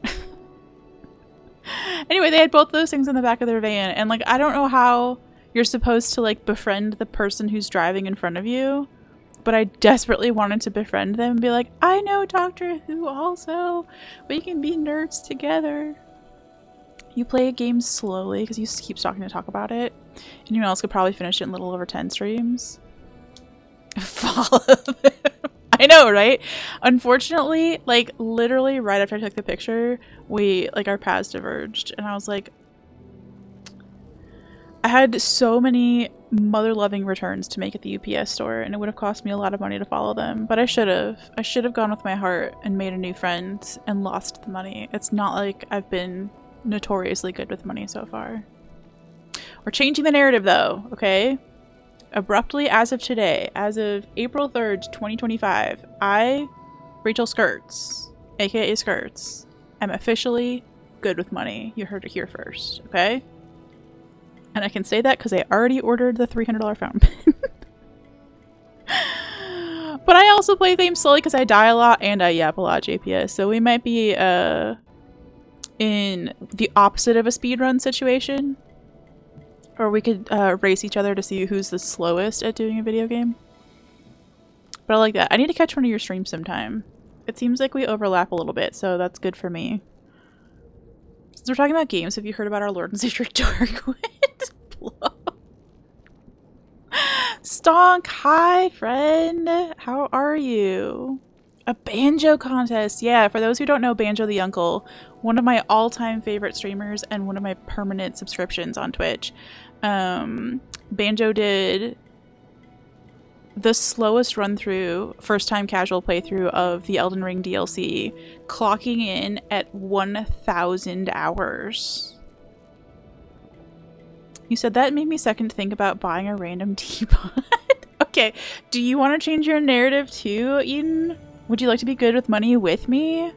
Anyway, they had both those things in the back of their van, and like I don't know how you're supposed to like befriend the person who's driving in front of you, but I desperately wanted to befriend them and be like, I know Doctor Who also. We can be nerds together. You play games slowly because you keep talking to talk about it. Anyone else could probably finish it in a little over 10 streams. Follow them. I know, right? Unfortunately, like literally right after I took the picture, our paths diverged, and I was like, I had so many mother-loving returns to make at the UPS store, and it would have cost me a lot of money to follow them, but I should have gone with my heart and made a new friend and lost the money. It's not like I've been notoriously good with money so far. We're changing the narrative though, okay? Abruptly, as of today, as of April 3rd, 2025, I, Rachel Skirts, aka Skirts, am officially good with money. You heard it here first, okay? And I can say that because I already ordered the $300 fountain pen. But I also play games slowly because I die a lot and I yap a lot, JPS, so we might be in the opposite of a speedrun situation. Or we could race each other to see who's the slowest at doing a video game. But I like that. I need to catch one of your streams sometime. It seems like we overlap a little bit, so that's good for me. Since we're talking about games, have you heard about our Lord and Savior Darkwood? Stonk, hi friend. How are you? A banjo contest. Yeah, for those who don't know, Banjo the Uncle, one of my all-time favorite streamers and one of my permanent subscriptions on Twitch. Banjo did the slowest run-through, first-time casual playthrough of the Elden Ring DLC, clocking in at 1,000 hours. You said that made me second think about buying a random teapot. Okay, do you want to change your narrative too, Eden? Would you like to be good with money with me?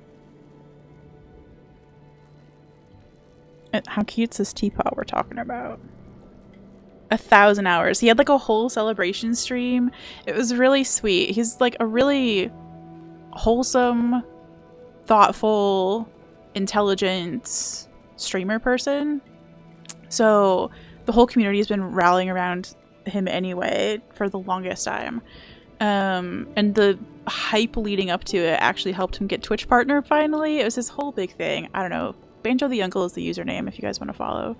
How cute's this teapot we're talking about? 1,000 hours. He had like a whole celebration stream. It was really sweet. He's like a really wholesome, thoughtful, intelligent streamer person. So the whole community has been rallying around him anyway for the longest time. And the hype leading up to it actually helped him get Twitch partner finally. It was this whole big thing. I don't know. Banjo the Uncle is the username if you guys want to follow.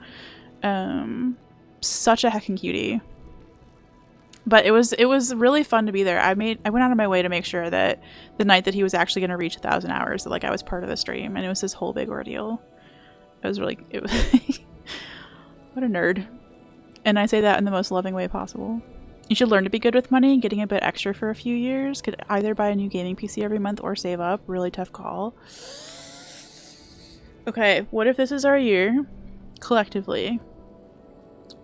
Such a heckin' cutie. But it was really fun to be there. I went out of my way to make sure that the night that he was actually going to reach 1,000 hours, that like I was part of the stream, and it was this whole big ordeal. It was what a nerd. And I say that in the most loving way possible. You should learn to be good with money. Getting a bit extra for a few years. Could either buy a new gaming PC every month or save up. Really tough call. Okay, what if this is our year, collectively,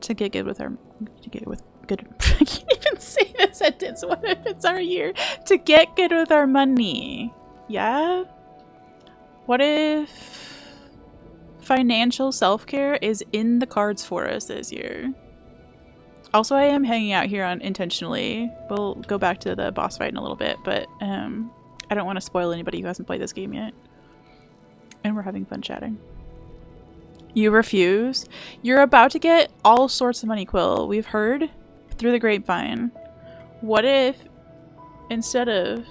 to get good with our... I can't even say the sentence. What if it's our year to get good with our money? Yeah? What if financial self-care is in the cards for us this year? Also, I am hanging out here unintentionally. We'll go back to the boss fight in a little bit, but I don't want to spoil anybody who hasn't played this game yet. And we're having fun chatting. You refuse? You're about to get all sorts of money, Quill. We've heard through the grapevine. What if, instead of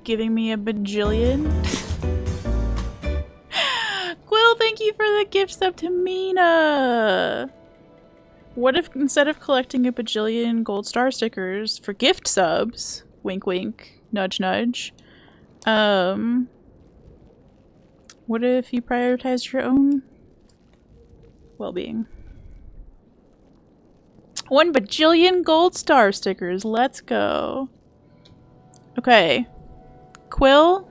giving me a bajillion... Quill, thank you for the gift sub to Mina! What if instead of collecting a bajillion gold star stickers for gift subs, wink wink, nudge nudge, what if you prioritized your own well-being? 1 bajillion gold star stickers, let's go. Okay, Quill,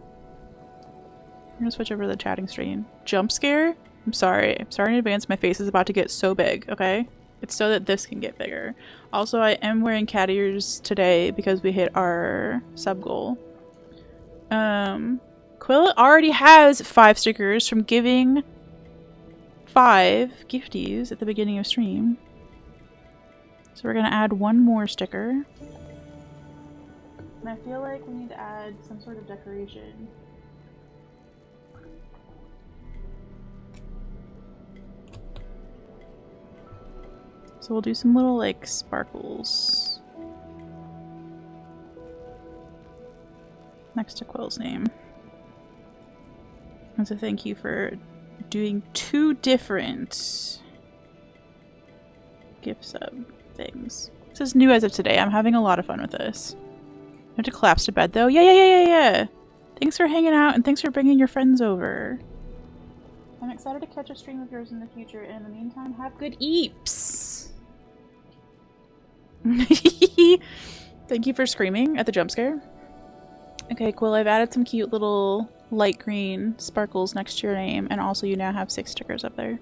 I'm gonna switch over to the chatting screen. Jump scare? I'm sorry in advance, my face is about to get so big, okay? It's so that this can get bigger. Also, I am wearing cat ears today because we hit our sub goal. Quill already has 5 stickers from giving 5 gifties at the beginning of stream. So we're gonna add 1 more sticker. And I feel like we need to add some sort of decoration. So we'll do some little, like, sparkles next to Quill's name. As a thank you for doing 2 different gift sub things. This is new as of today. I'm having a lot of fun with this. I have to collapse to bed, though. Yeah. Thanks for hanging out, and thanks for bringing your friends over. I'm excited to catch a stream of yours in the future, and in the meantime, have good eeps! Thank you for screaming at the jump scare. Okay, Quill, I've added some cute little light green sparkles next to your name, and also you now have 6 stickers up there.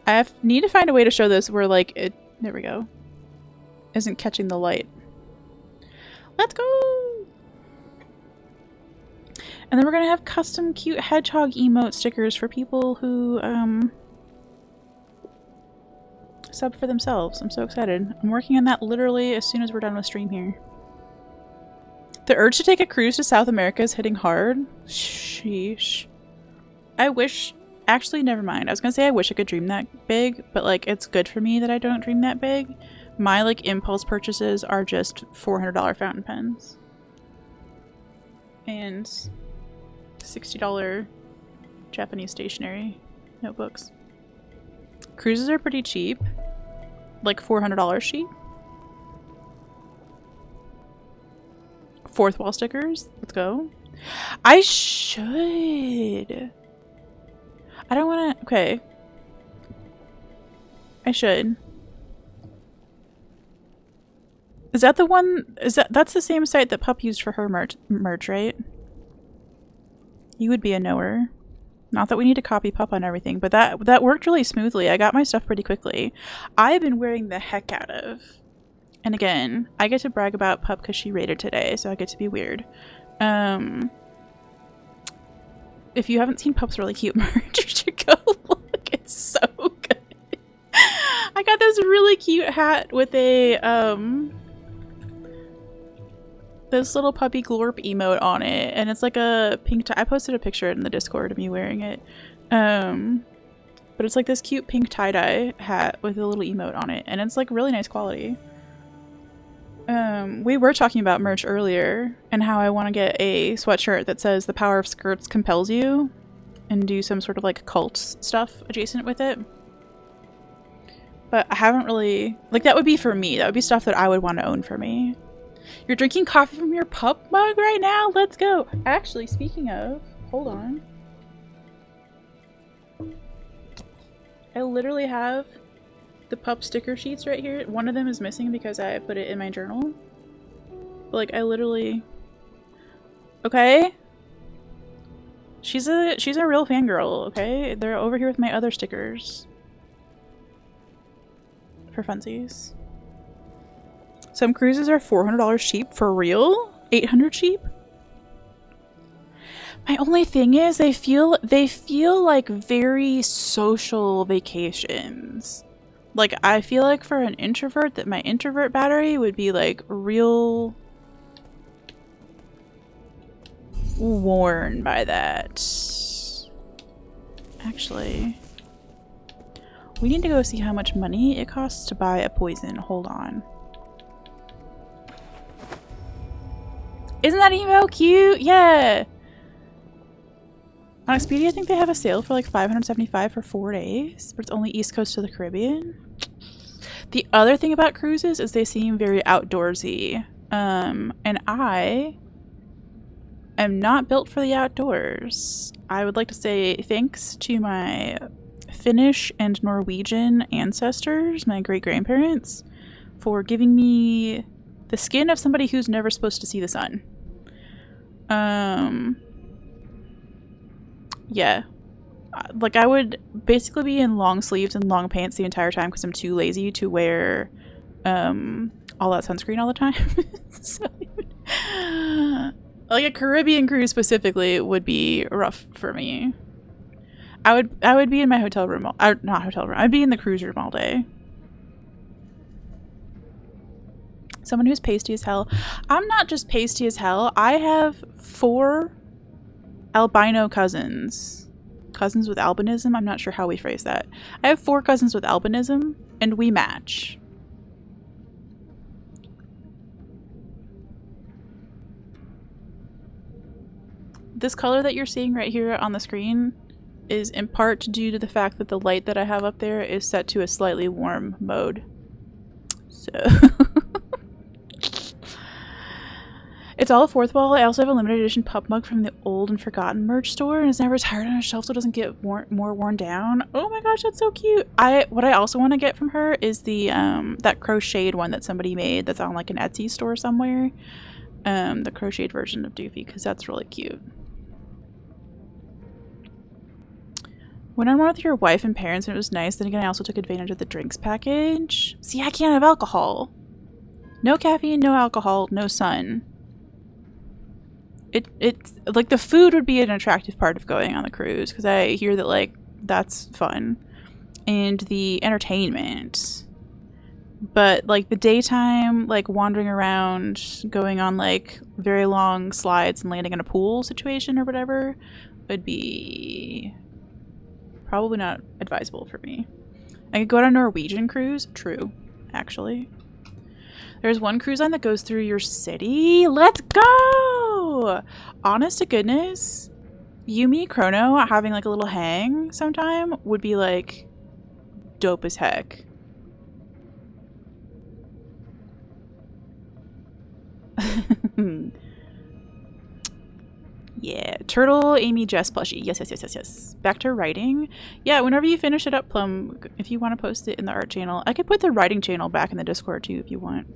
I need to find a way to show this where, like, it... There we go. Isn't catching the light. Let's go! And then we're gonna have custom cute hedgehog emote stickers for people who, sub for themselves. I'm so excited. I'm working on that literally as soon as we're done with stream here. The urge to take a cruise to South America is hitting hard. Sheesh. I wish... Actually, never mind. I was gonna say I wish I could dream that big, but, like, it's good for me that I don't dream that big. My, like, impulse purchases are just $400 fountain pens. and $60 Japanese stationery notebooks. Cruises are pretty cheap, like $400 cheap. Fourth wall stickers, let's go. I should. I don't want to. Okay. I should. Is that the one? That's the same site that Pup used for her merch, right? You would be a knower. Not that we need to copy Pup on everything, but that worked really smoothly. I got my stuff pretty quickly. I've been wearing the heck out of. And again, I get to brag about Pup because she rated today, so I get to be weird. If you haven't seen Pup's really cute merch, you should go look. It's so good. I got this really cute hat with a this little puppy glorp emote on it, and it's like a pink tie. I posted a picture in the Discord of me wearing it. But it's like this cute pink tie-dye hat with a little emote on it, and it's like really nice quality. We were talking about merch earlier and how I want to get a sweatshirt that says the power of skirts compels you and do some sort of like cult stuff adjacent with it. But I haven't really, like, that would be for me. That would be stuff that I would want to own for me. You're drinking coffee from your Pup mug right now? Let's go. Actually, speaking of, hold on. I literally have the Pup sticker sheets right here. One of them is missing because I put it in my journal. But like, I literally... Okay? She's a real fangirl, okay? They're over here with my other stickers. For funsies. Some cruises are $400 cheap. For real? $800 cheap? My only thing is they feel like very social vacations. Like, I feel like for an introvert that my introvert battery would be like real worn by that. Actually, we need to go see how much money it costs to buy a poison. Hold on. Isn't that emo cute? Yeah! On Expedia, I think they have a sale for like $575 for 4 days, but it's only East Coast to the Caribbean. The other thing about cruises is they seem very outdoorsy. And I am not built for the outdoors. I would like to say thanks to my Finnish and Norwegian ancestors, my great-grandparents, for giving me the skin of somebody who's never supposed to see the sun. Yeah. Like, I would basically be in long sleeves and long pants the entire time because I'm too lazy to wear all that sunscreen all the time. So, like, a Caribbean cruise specifically would be rough for me. I would be in my hotel room, not hotel room, I'd be in the cruise room all day. Someone who's pasty as hell. I'm not just pasty as hell. I have 4 albino cousins. Cousins with albinism? I'm not sure how we phrase that. I have 4 cousins with albinism, and we match. This color that you're seeing right here on the screen is in part due to the fact that the light that I have up there is set to a slightly warm mode. So... It's all a fourth wall. I also have a limited edition Pup mug from the old and forgotten merch store, and it's now retired on a shelf so it doesn't get more worn down. Oh my gosh, that's so cute. What I also want to get from her is the that crocheted one that somebody made that's on like an Etsy store somewhere. The crocheted version of Doofy, because that's really cute. When I'm with your wife and parents, and it was nice. Then again, I also took advantage of the drinks package. See, I can't have alcohol. No caffeine, no alcohol, no sun. It's like the food would be an attractive part of going on the cruise because I hear that like that's fun, and the entertainment. But like the daytime, like wandering around, going on like very long slides and landing in a pool situation or whatever would be probably not advisable for me. I could go on a Norwegian cruise. True, actually. There's one cruise line that goes through your city. Let's go! Yo, honest to goodness, you, me, Chrono having like a little hang sometime would be like dope as heck. Yeah, Turtle, Amy, Jess plushie. Yes. Back to writing. Yeah, whenever you finish it up, Plum, if you want to post it in the art channel, I could put the writing channel back in the Discord too if you want.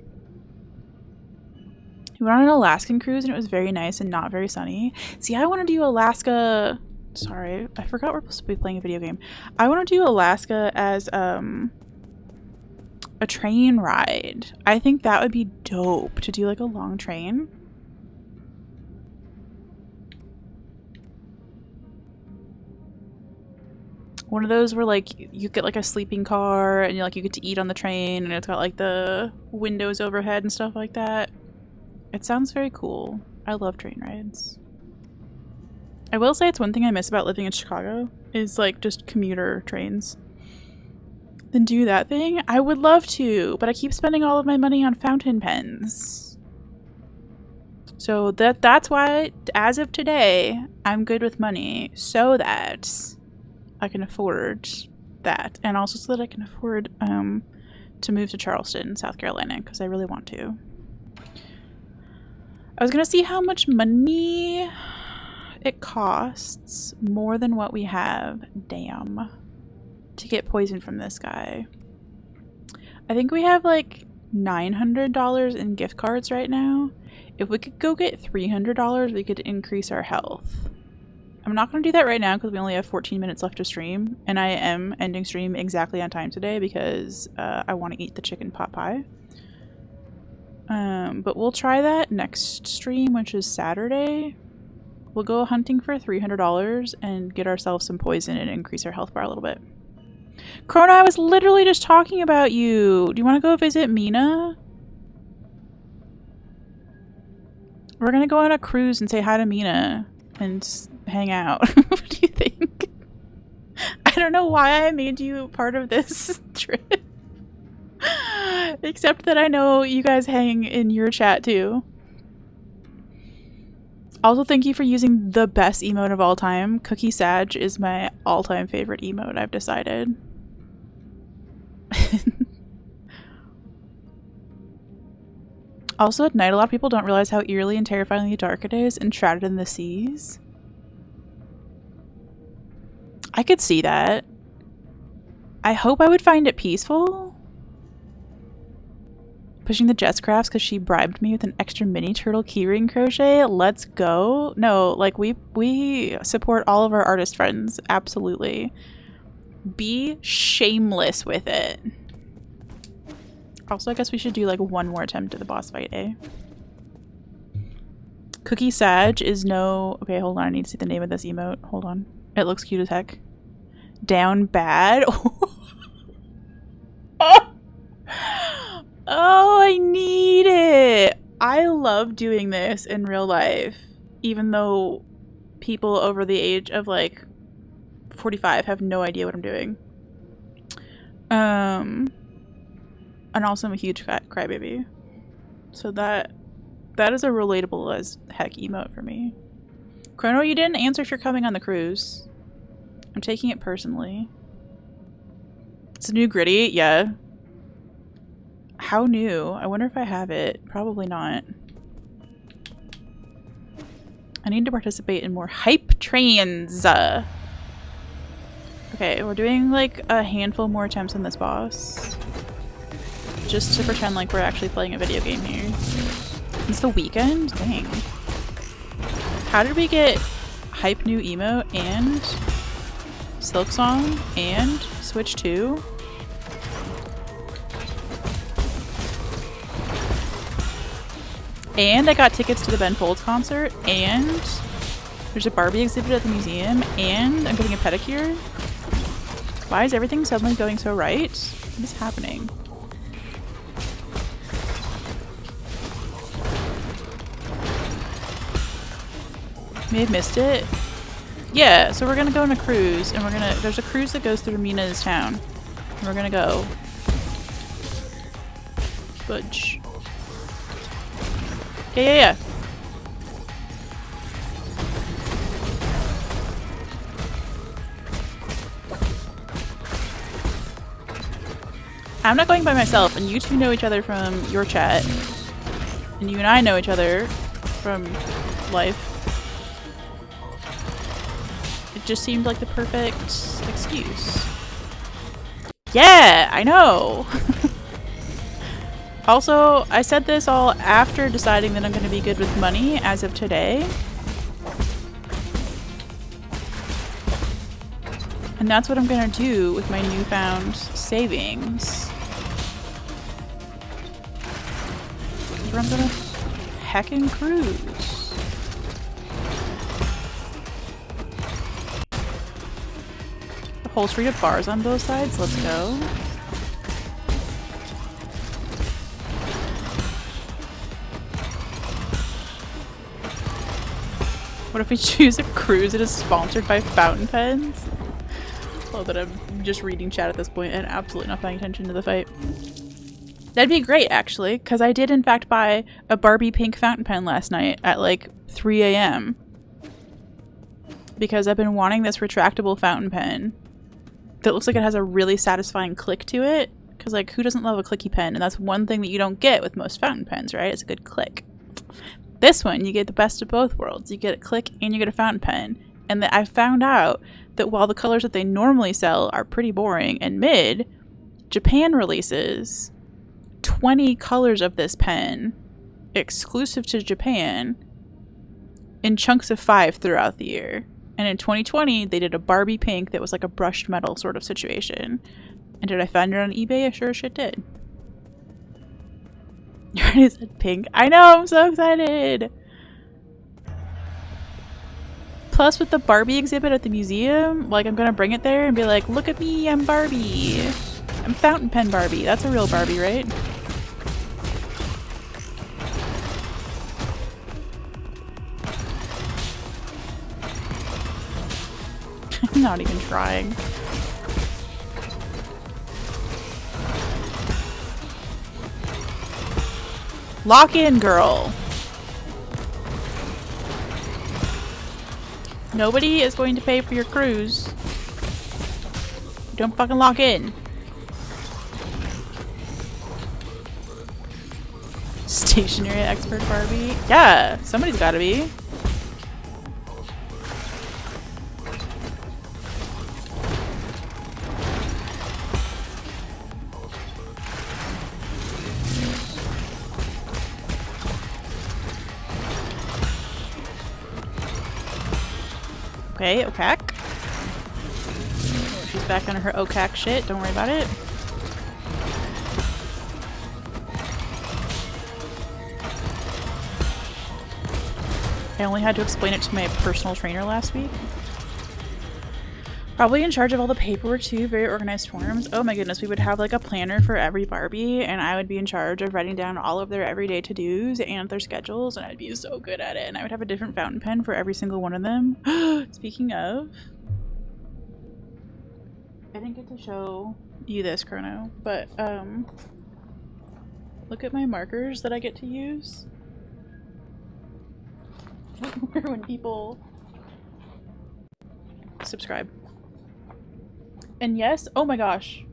We went on an Alaskan cruise and it was very nice and not very sunny. See, I want to do Alaska. Sorry, I forgot we're supposed to be playing a video game. I want to do Alaska as a train ride. I think that would be dope to do like a long train. One of those where like you get like a sleeping car and you get to eat on the train and it's got like the windows overhead and stuff like that. It sounds very cool. I love train rides. I will say it's one thing I miss about living in Chicago is like just commuter trains. Then do that thing? I would love to, but I keep spending all of my money on fountain pens. So that's why as of today, I'm good with money so that I can afford that, and also so that I can afford to move to Charleston, South Carolina, because I really want to. I was gonna see how much money it costs more than what we have. Damn. To get poison from this guy. I think we have like $900 in gift cards right now. If we could go get $300, we could increase our health. I'm not going to do that right now because we only have 14 minutes left to stream, and I am ending stream exactly on time today because I want to eat the chicken pot pie. But we'll try that next stream, which is Saturday. We'll go hunting for $300 and get ourselves some poison and increase our health bar a little bit. Chrono, I was literally just talking about you. Do you want to go visit Mina? We're going to go on a cruise and say hi to Mina and hang out. What do you think? I don't know why I made you part of this trip. Except that I know you guys hang in your chat too. Also, thank you for using the best emote of all time. Cookie Sag is my all-time favorite emote, I've decided. Also, at night, a lot of people don't realize how eerily and terrifyingly dark it is and shrouded in the seas. I could see that. I hope I would find it peaceful. Pushing the Jess crafts because she bribed me with an extra mini turtle keyring crochet. Let's go. No, like we support all of our artist friends. Absolutely. Be shameless with it. Also, I guess we should do like one more attempt at the boss fight, eh? Cookie Sag is no... Okay, hold on. I need to see the name of this emote. Hold on. It looks cute as heck. Down bad. Oh, I need it. I love doing this in real life, even though people over the age of like 45 have no idea what I'm doing. And also I'm a huge crybaby. So that is a relatable as heck emote for me. Chrono, you didn't answer if you're coming on the cruise. I'm taking it personally. It's a new gritty, yeah. How new? I wonder if I have it. Probably not. I need to participate in more hype trains. Okay, we're doing like a handful more attempts on this boss. Just to pretend like we're actually playing a video game here. It's the weekend? Dang. How did we get hype new emote and Silk Song and Switch 2? And I got tickets to the Ben Folds concert, and there's a Barbie exhibit at the museum, and I'm getting a pedicure. Why is everything suddenly going so right? What is happening? May have missed it. Yeah, so we're gonna go on a cruise, and there's a cruise that goes through Mina's town. And we're gonna go. Budge. Yeah. I'm not going by myself, and you two know each other from your chat. And you and I know each other from life. It just seemed like the perfect excuse. Yeah, I know! Also, I said this all after deciding that I'm going to be good with money as of today. And that's what I'm going to do with my newfound savings. That's where I'm going to heckin' cruise. A whole street of bars on both sides. Let's go. What if we choose a cruise that is sponsored by fountain pens? Oh, that I'm just reading chat at this point and absolutely not paying attention to the fight. That'd be great, actually, because I did in fact buy a Barbie pink fountain pen last night at like 3 a.m. Because I've been wanting this retractable fountain pen that looks like it has a really satisfying click to it. Because like, who doesn't love a clicky pen? And that's one thing that you don't get with most fountain pens, right? It's a good click. This one, you get the best of both worlds. You get a click and you get a fountain pen. And I found out that while the colors that they normally sell are pretty boring and mid, Japan releases 20 colors of this pen exclusive to Japan in chunks of 5 throughout the year. And in 2020, they did a Barbie pink that was like a brushed metal sort of situation. And did I find it on eBay? I sure as shit did. You already said pink. I know, I'm so excited! Plus with the Barbie exhibit at the museum, like I'm gonna bring it there and be like, look at me, I'm Barbie! I'm fountain pen Barbie. That's a real Barbie, right? I'm not even trying. Lock in, girl! Nobody is going to pay for your cruise. Don't fucking lock in. Stationary expert Barbie? Yeah, somebody's gotta be. Okay, okak. Oh, she's back on her okak shit. Don't worry about it. I only had to explain it to my personal trainer last week. Probably in charge of all the paperwork too, very organized forms. Oh my goodness, we would have like a planner for every Barbie and I would be in charge of writing down all of their everyday to-dos and their schedules and I'd be so good at it. And I would have a different fountain pen for every single one of them. Speaking of, I didn't get to show you this, Chrono, but look at my markers that I get to use. When people subscribe. And yes, oh my gosh.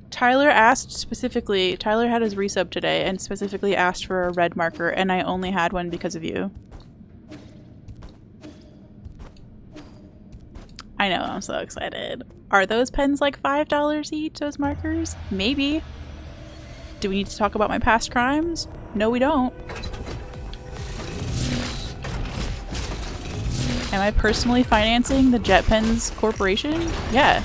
Tyler asked specifically, Tyler had his resub today and specifically asked for a red marker and I only had one because of you. I know, I'm so excited. Are those pens like $5 each, those markers? Maybe. Do we need to talk about my past crimes? No, we don't. Am I personally financing the Jet Pens Corporation? Yeah.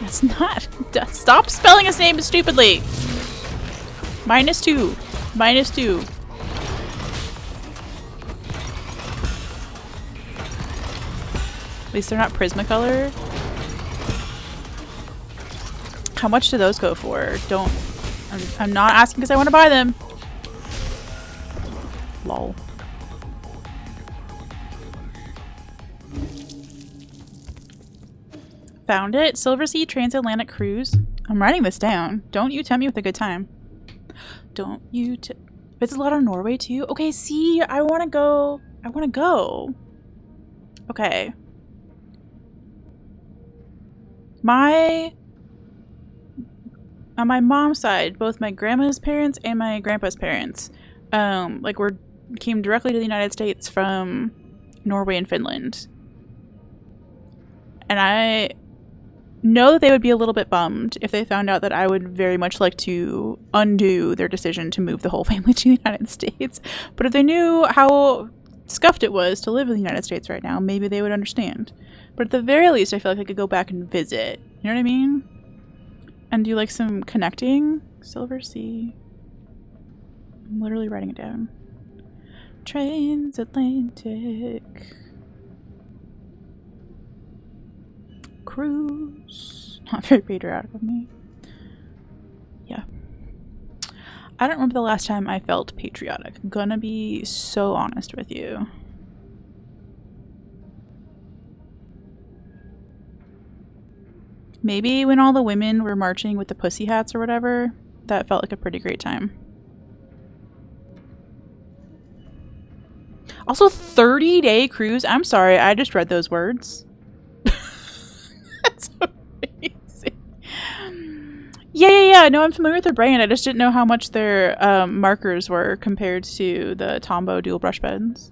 That's not... Stop spelling his name stupidly! -2. -2. At least they're not Prismacolor. How much do those go for? Don't... I'm not asking because I want to buy them. Lol. Found it. Silversea Transatlantic Cruise. I'm writing this down. Don't you tempt me with a good time. Don't you it's a lot of Norway too? Okay, see, I want to go. Okay. On my mom's side, both my grandma's parents and my grandpa's parents, came directly to the United States from Norway and Finland. And I know that they would be a little bit bummed if they found out that I would very much like to undo their decision to move the whole family to the United States. But if they knew how scuffed it was to live in the United States right now, maybe they would understand. But at the very least, I feel like I could go back and visit. You know what I mean? And do like some connecting. Silver Sea. I'm literally writing it down. Transatlantic cruise. Not very patriotic of me. Yeah. I don't remember the last time I felt patriotic. Gonna be so honest with you. Maybe when all the women were marching with the pussy hats or whatever, that felt like a pretty great time. Also, 30-day cruise. I'm sorry, I just read those words. That's amazing. Yeah. No, I'm familiar with their brand. I just didn't know how much their markers were compared to the Tombow dual brush pens.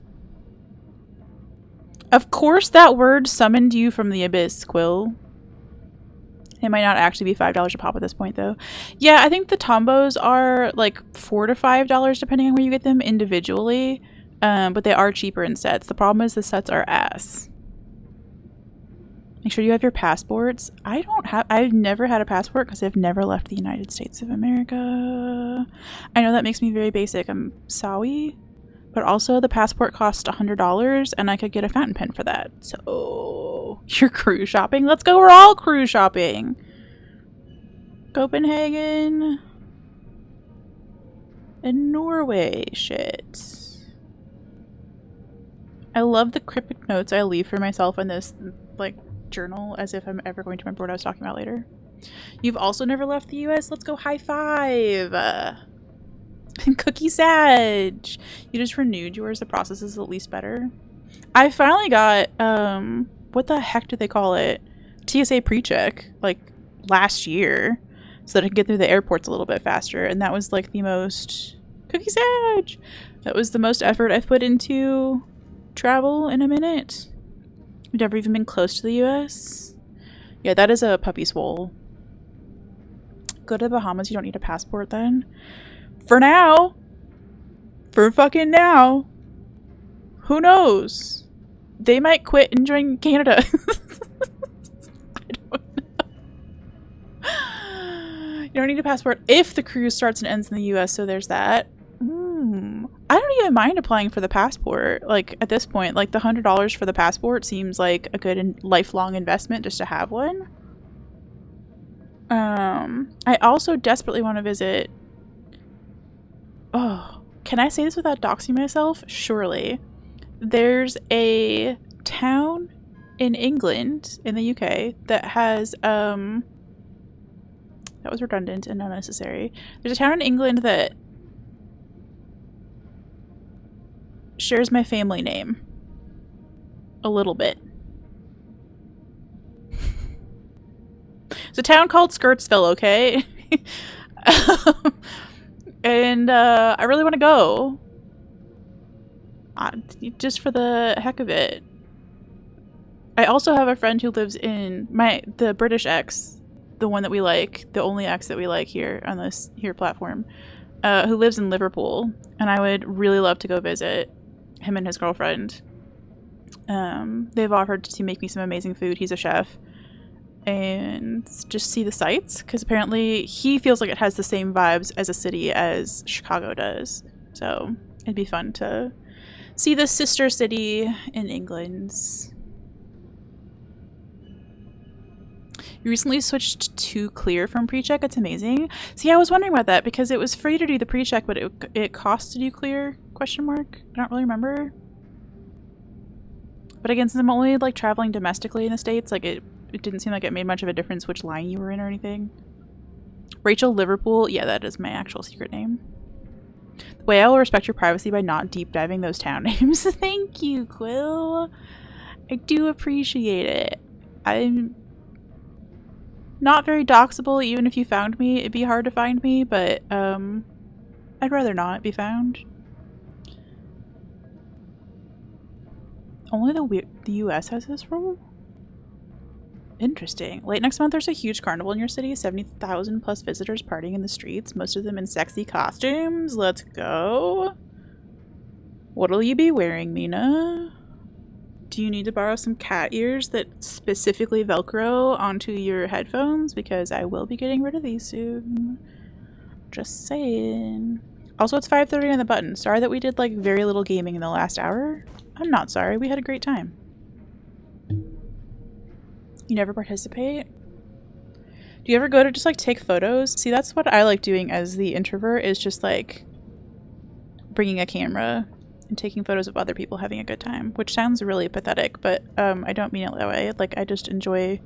Of course, that word summoned you from the abyss, Quill. It might not actually be $5 a pop at this point, though. Yeah, I think the Tombows are like $4 to $5 depending on where you get them individually, but they are cheaper in sets. The problem is the sets are ass. Make sure you have your passports. I've never had a passport because I've never left the United States of America. I know that makes me very basic. I'm sorry. But also the passport cost $100 and I could get a fountain pen for that. So you're cruise shopping? Let's go. We're all cruise shopping. Copenhagen and Norway. Shit. I love the cryptic notes I leave for myself in this like journal as if I'm ever going to remember what I was talking about later. You've also never left the US? Let's go. High five. Cookie Sag. You just renewed yours. The process is at least better. I finally got what the heck do they call it? TSA pre-check like last year so that I could get through the airports a little bit faster, and that was like the most Cookie Sag. That was the most effort I've put into travel in a minute. I've never even been close to the US. Yeah, that is a puppy swole. Go to the Bahamas, you don't need a passport then. For now. For fucking now. Who knows? They might quit and join Canada. I don't know. You don't need a passport if the cruise starts and ends in the US, so there's that. I don't even mind applying for the passport. Like, at this point, like, the $100 for the passport seems like a good and lifelong investment just to have one. I also desperately want to visit... Oh, can I say this without doxing myself? Surely. There's a town in England, in the UK, that has, that was redundant and unnecessary. There's a town in England that shares my family name. A little bit. It's a town called Skirtsville, okay? And I really want to go. Just for the heck of it. I also have a friend who lives in the British ex, the one that we like, the only ex that we like here on this platform, who lives in Liverpool, and I would really love to go visit him and his girlfriend. They've offered to make me some amazing food. He's a chef. And just see the sights, because apparently he feels like it has the same vibes as a city as Chicago does. So it'd be fun to see the sister city in England. You recently switched to clear from pre-check. It's amazing. See, I was wondering about that because it was free to do the pre-check, but it costs to do clear? Question mark. I don't really remember. But again, since I'm only like traveling domestically in the States, like it didn't seem like it made much of a difference which line you were in or anything. Rachel Liverpool. Yeah, that is my actual secret name. The way I will respect your privacy by not deep diving those town names. Thank you, Quill. I do appreciate it. I'm not very doxable. Even if you found me, it'd be hard to find me, but I'd rather not be found. Only the US has this rule? Interesting. Late next month, there's a huge carnival in your city. 70,000 plus visitors partying in the streets, most of them in sexy costumes. Let's go. What'll you be wearing, Mina? Do you need to borrow some cat ears that specifically Velcro onto your headphones? Because I will be getting rid of these soon. Just saying. Also, it's 5:30 on the button. Sorry that we did like very little gaming in the last hour. I'm not sorry. We had a great time. You never participate? Do you ever go to just like take photos? See, that's what I like doing as the introvert, is just like bringing a camera and taking photos of other people having a good time, which sounds really pathetic, but I don't mean it that way. Like, I just enjoy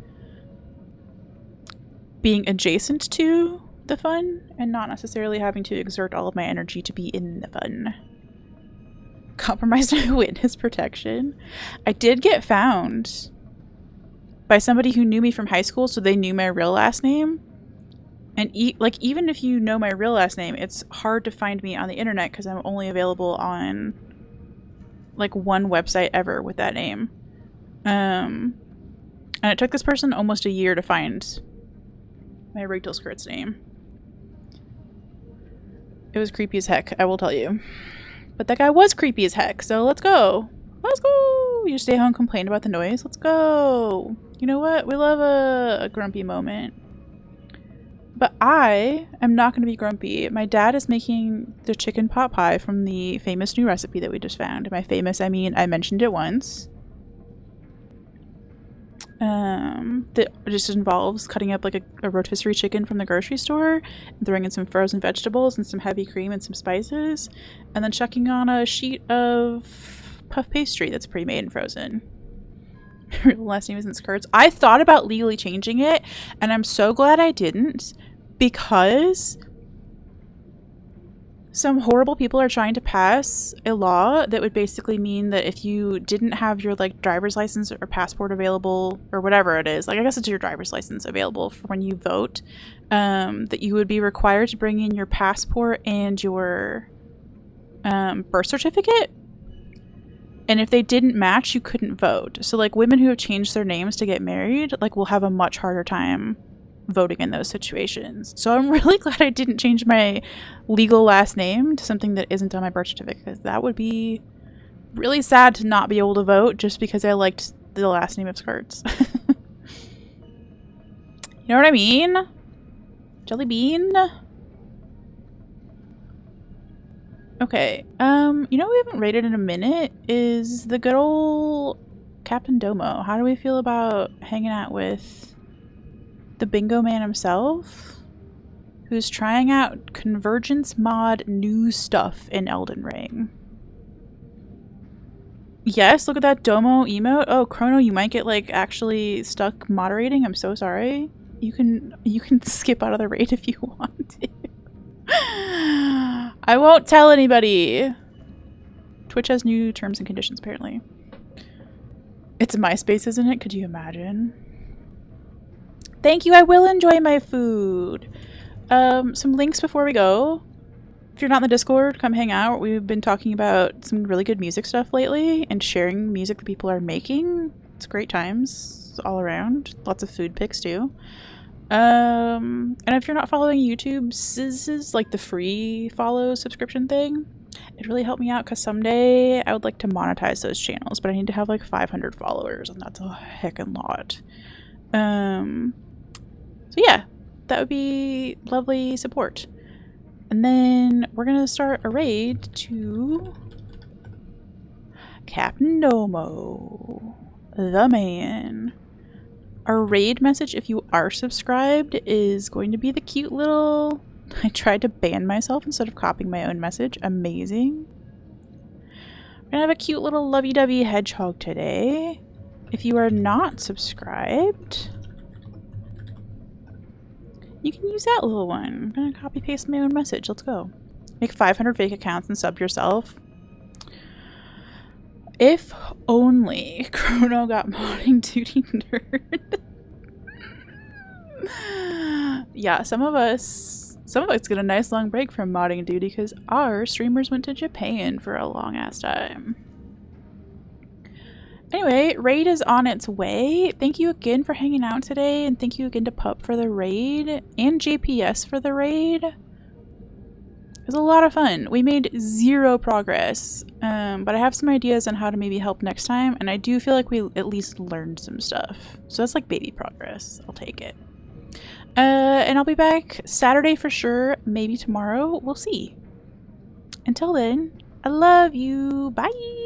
being adjacent to the fun and not necessarily having to exert all of my energy to be in the fun. Compromised my witness protection. I did get found by somebody who knew me from high school, so they knew my real last name. And like, even if you know my real last name, it's hard to find me on the internet because I'm only available on like one website ever with that name. And it took this person almost a year to find my Rachel Skirt's name. It was creepy as heck, I will tell you. But that guy was creepy as heck, so let's go. Let's go! You stay home and complain about the noise? Let's go! You know what? We love a grumpy moment. But I am not going to be grumpy. My dad is making the chicken pot pie from the famous new recipe that we just found. By famous, I mean I mentioned it once. That just involves cutting up like a rotisserie chicken from the grocery store, and throwing in some frozen vegetables and some heavy cream and some spices, and then chucking on a sheet of puff pastry that's pre-made and frozen. Her last name isn't Skirts. I thought about legally changing it, and I'm so glad I didn't, because some horrible people are trying to pass a law that would basically mean that if you didn't have your like driver's license or passport available, or whatever it is, like I guess it's your driver's license available for when you vote, that you would be required to bring in your passport and your birth certificate. And if they didn't match, you couldn't vote. So like women who have changed their names to get married, like, will have a much harder time voting in those situations. So I'm really glad I didn't change my legal last name to something that isn't on my birth certificate, because that would be really sad to not be able to vote just because I liked the last name of Skirts. You know what I mean? Jelly bean? Okay, you know what we haven't rated in a minute is the good old Captain Domo. How do we feel about hanging out with the bingo man himself, who's trying out Convergence mod new stuff in Elden Ring? Yes, look at that Domo emote. Oh, Chrono, you might get like actually stuck moderating. I'm so sorry. You can skip out of the raid if you want to. I won't tell anybody. Twitch has new terms and conditions, apparently. It's MySpace, isn't it? Could you imagine? Thank you. I will enjoy my food. Some links before we go. If you're not in the Discord, come hang out. We've been talking about some really good music stuff lately and sharing music that people are making. It's great times all around. Lots of food pics too. And if you're not following YouTube's like the free follow subscription thing, it really helped me out, because someday I would like to monetize those channels, but I need to have like 500 followers, and that's a heckin' lot. So yeah, that would be lovely support. And then we're gonna start a raid to Captain Domo, the man. Our raid message, if you are subscribed, is going to be the cute little... I tried to ban myself instead of copying my own message. Amazing. We're gonna have a cute little lovey-dovey hedgehog today. If you are not subscribed, You can use that little one. I'm gonna copy paste my own message. Let's go. Make 500 fake accounts and sub yourself. If only Chrono got modding duty nerd. Yeah, some of us get a nice long break from modding duty because our streamers went to Japan for a long ass time. Anyway, raid is on its way. Thank you again for hanging out today, and thank you again to Pup for the raid and JPS for the raid. It was a lot of fun. We made 0 progress, but I have some ideas on how to maybe help next time, and I do feel like we at least learned some stuff. So that's like baby progress. I'll take it. And I'll be back Saturday for sure, maybe tomorrow. We'll see. Until then, I love you. Bye!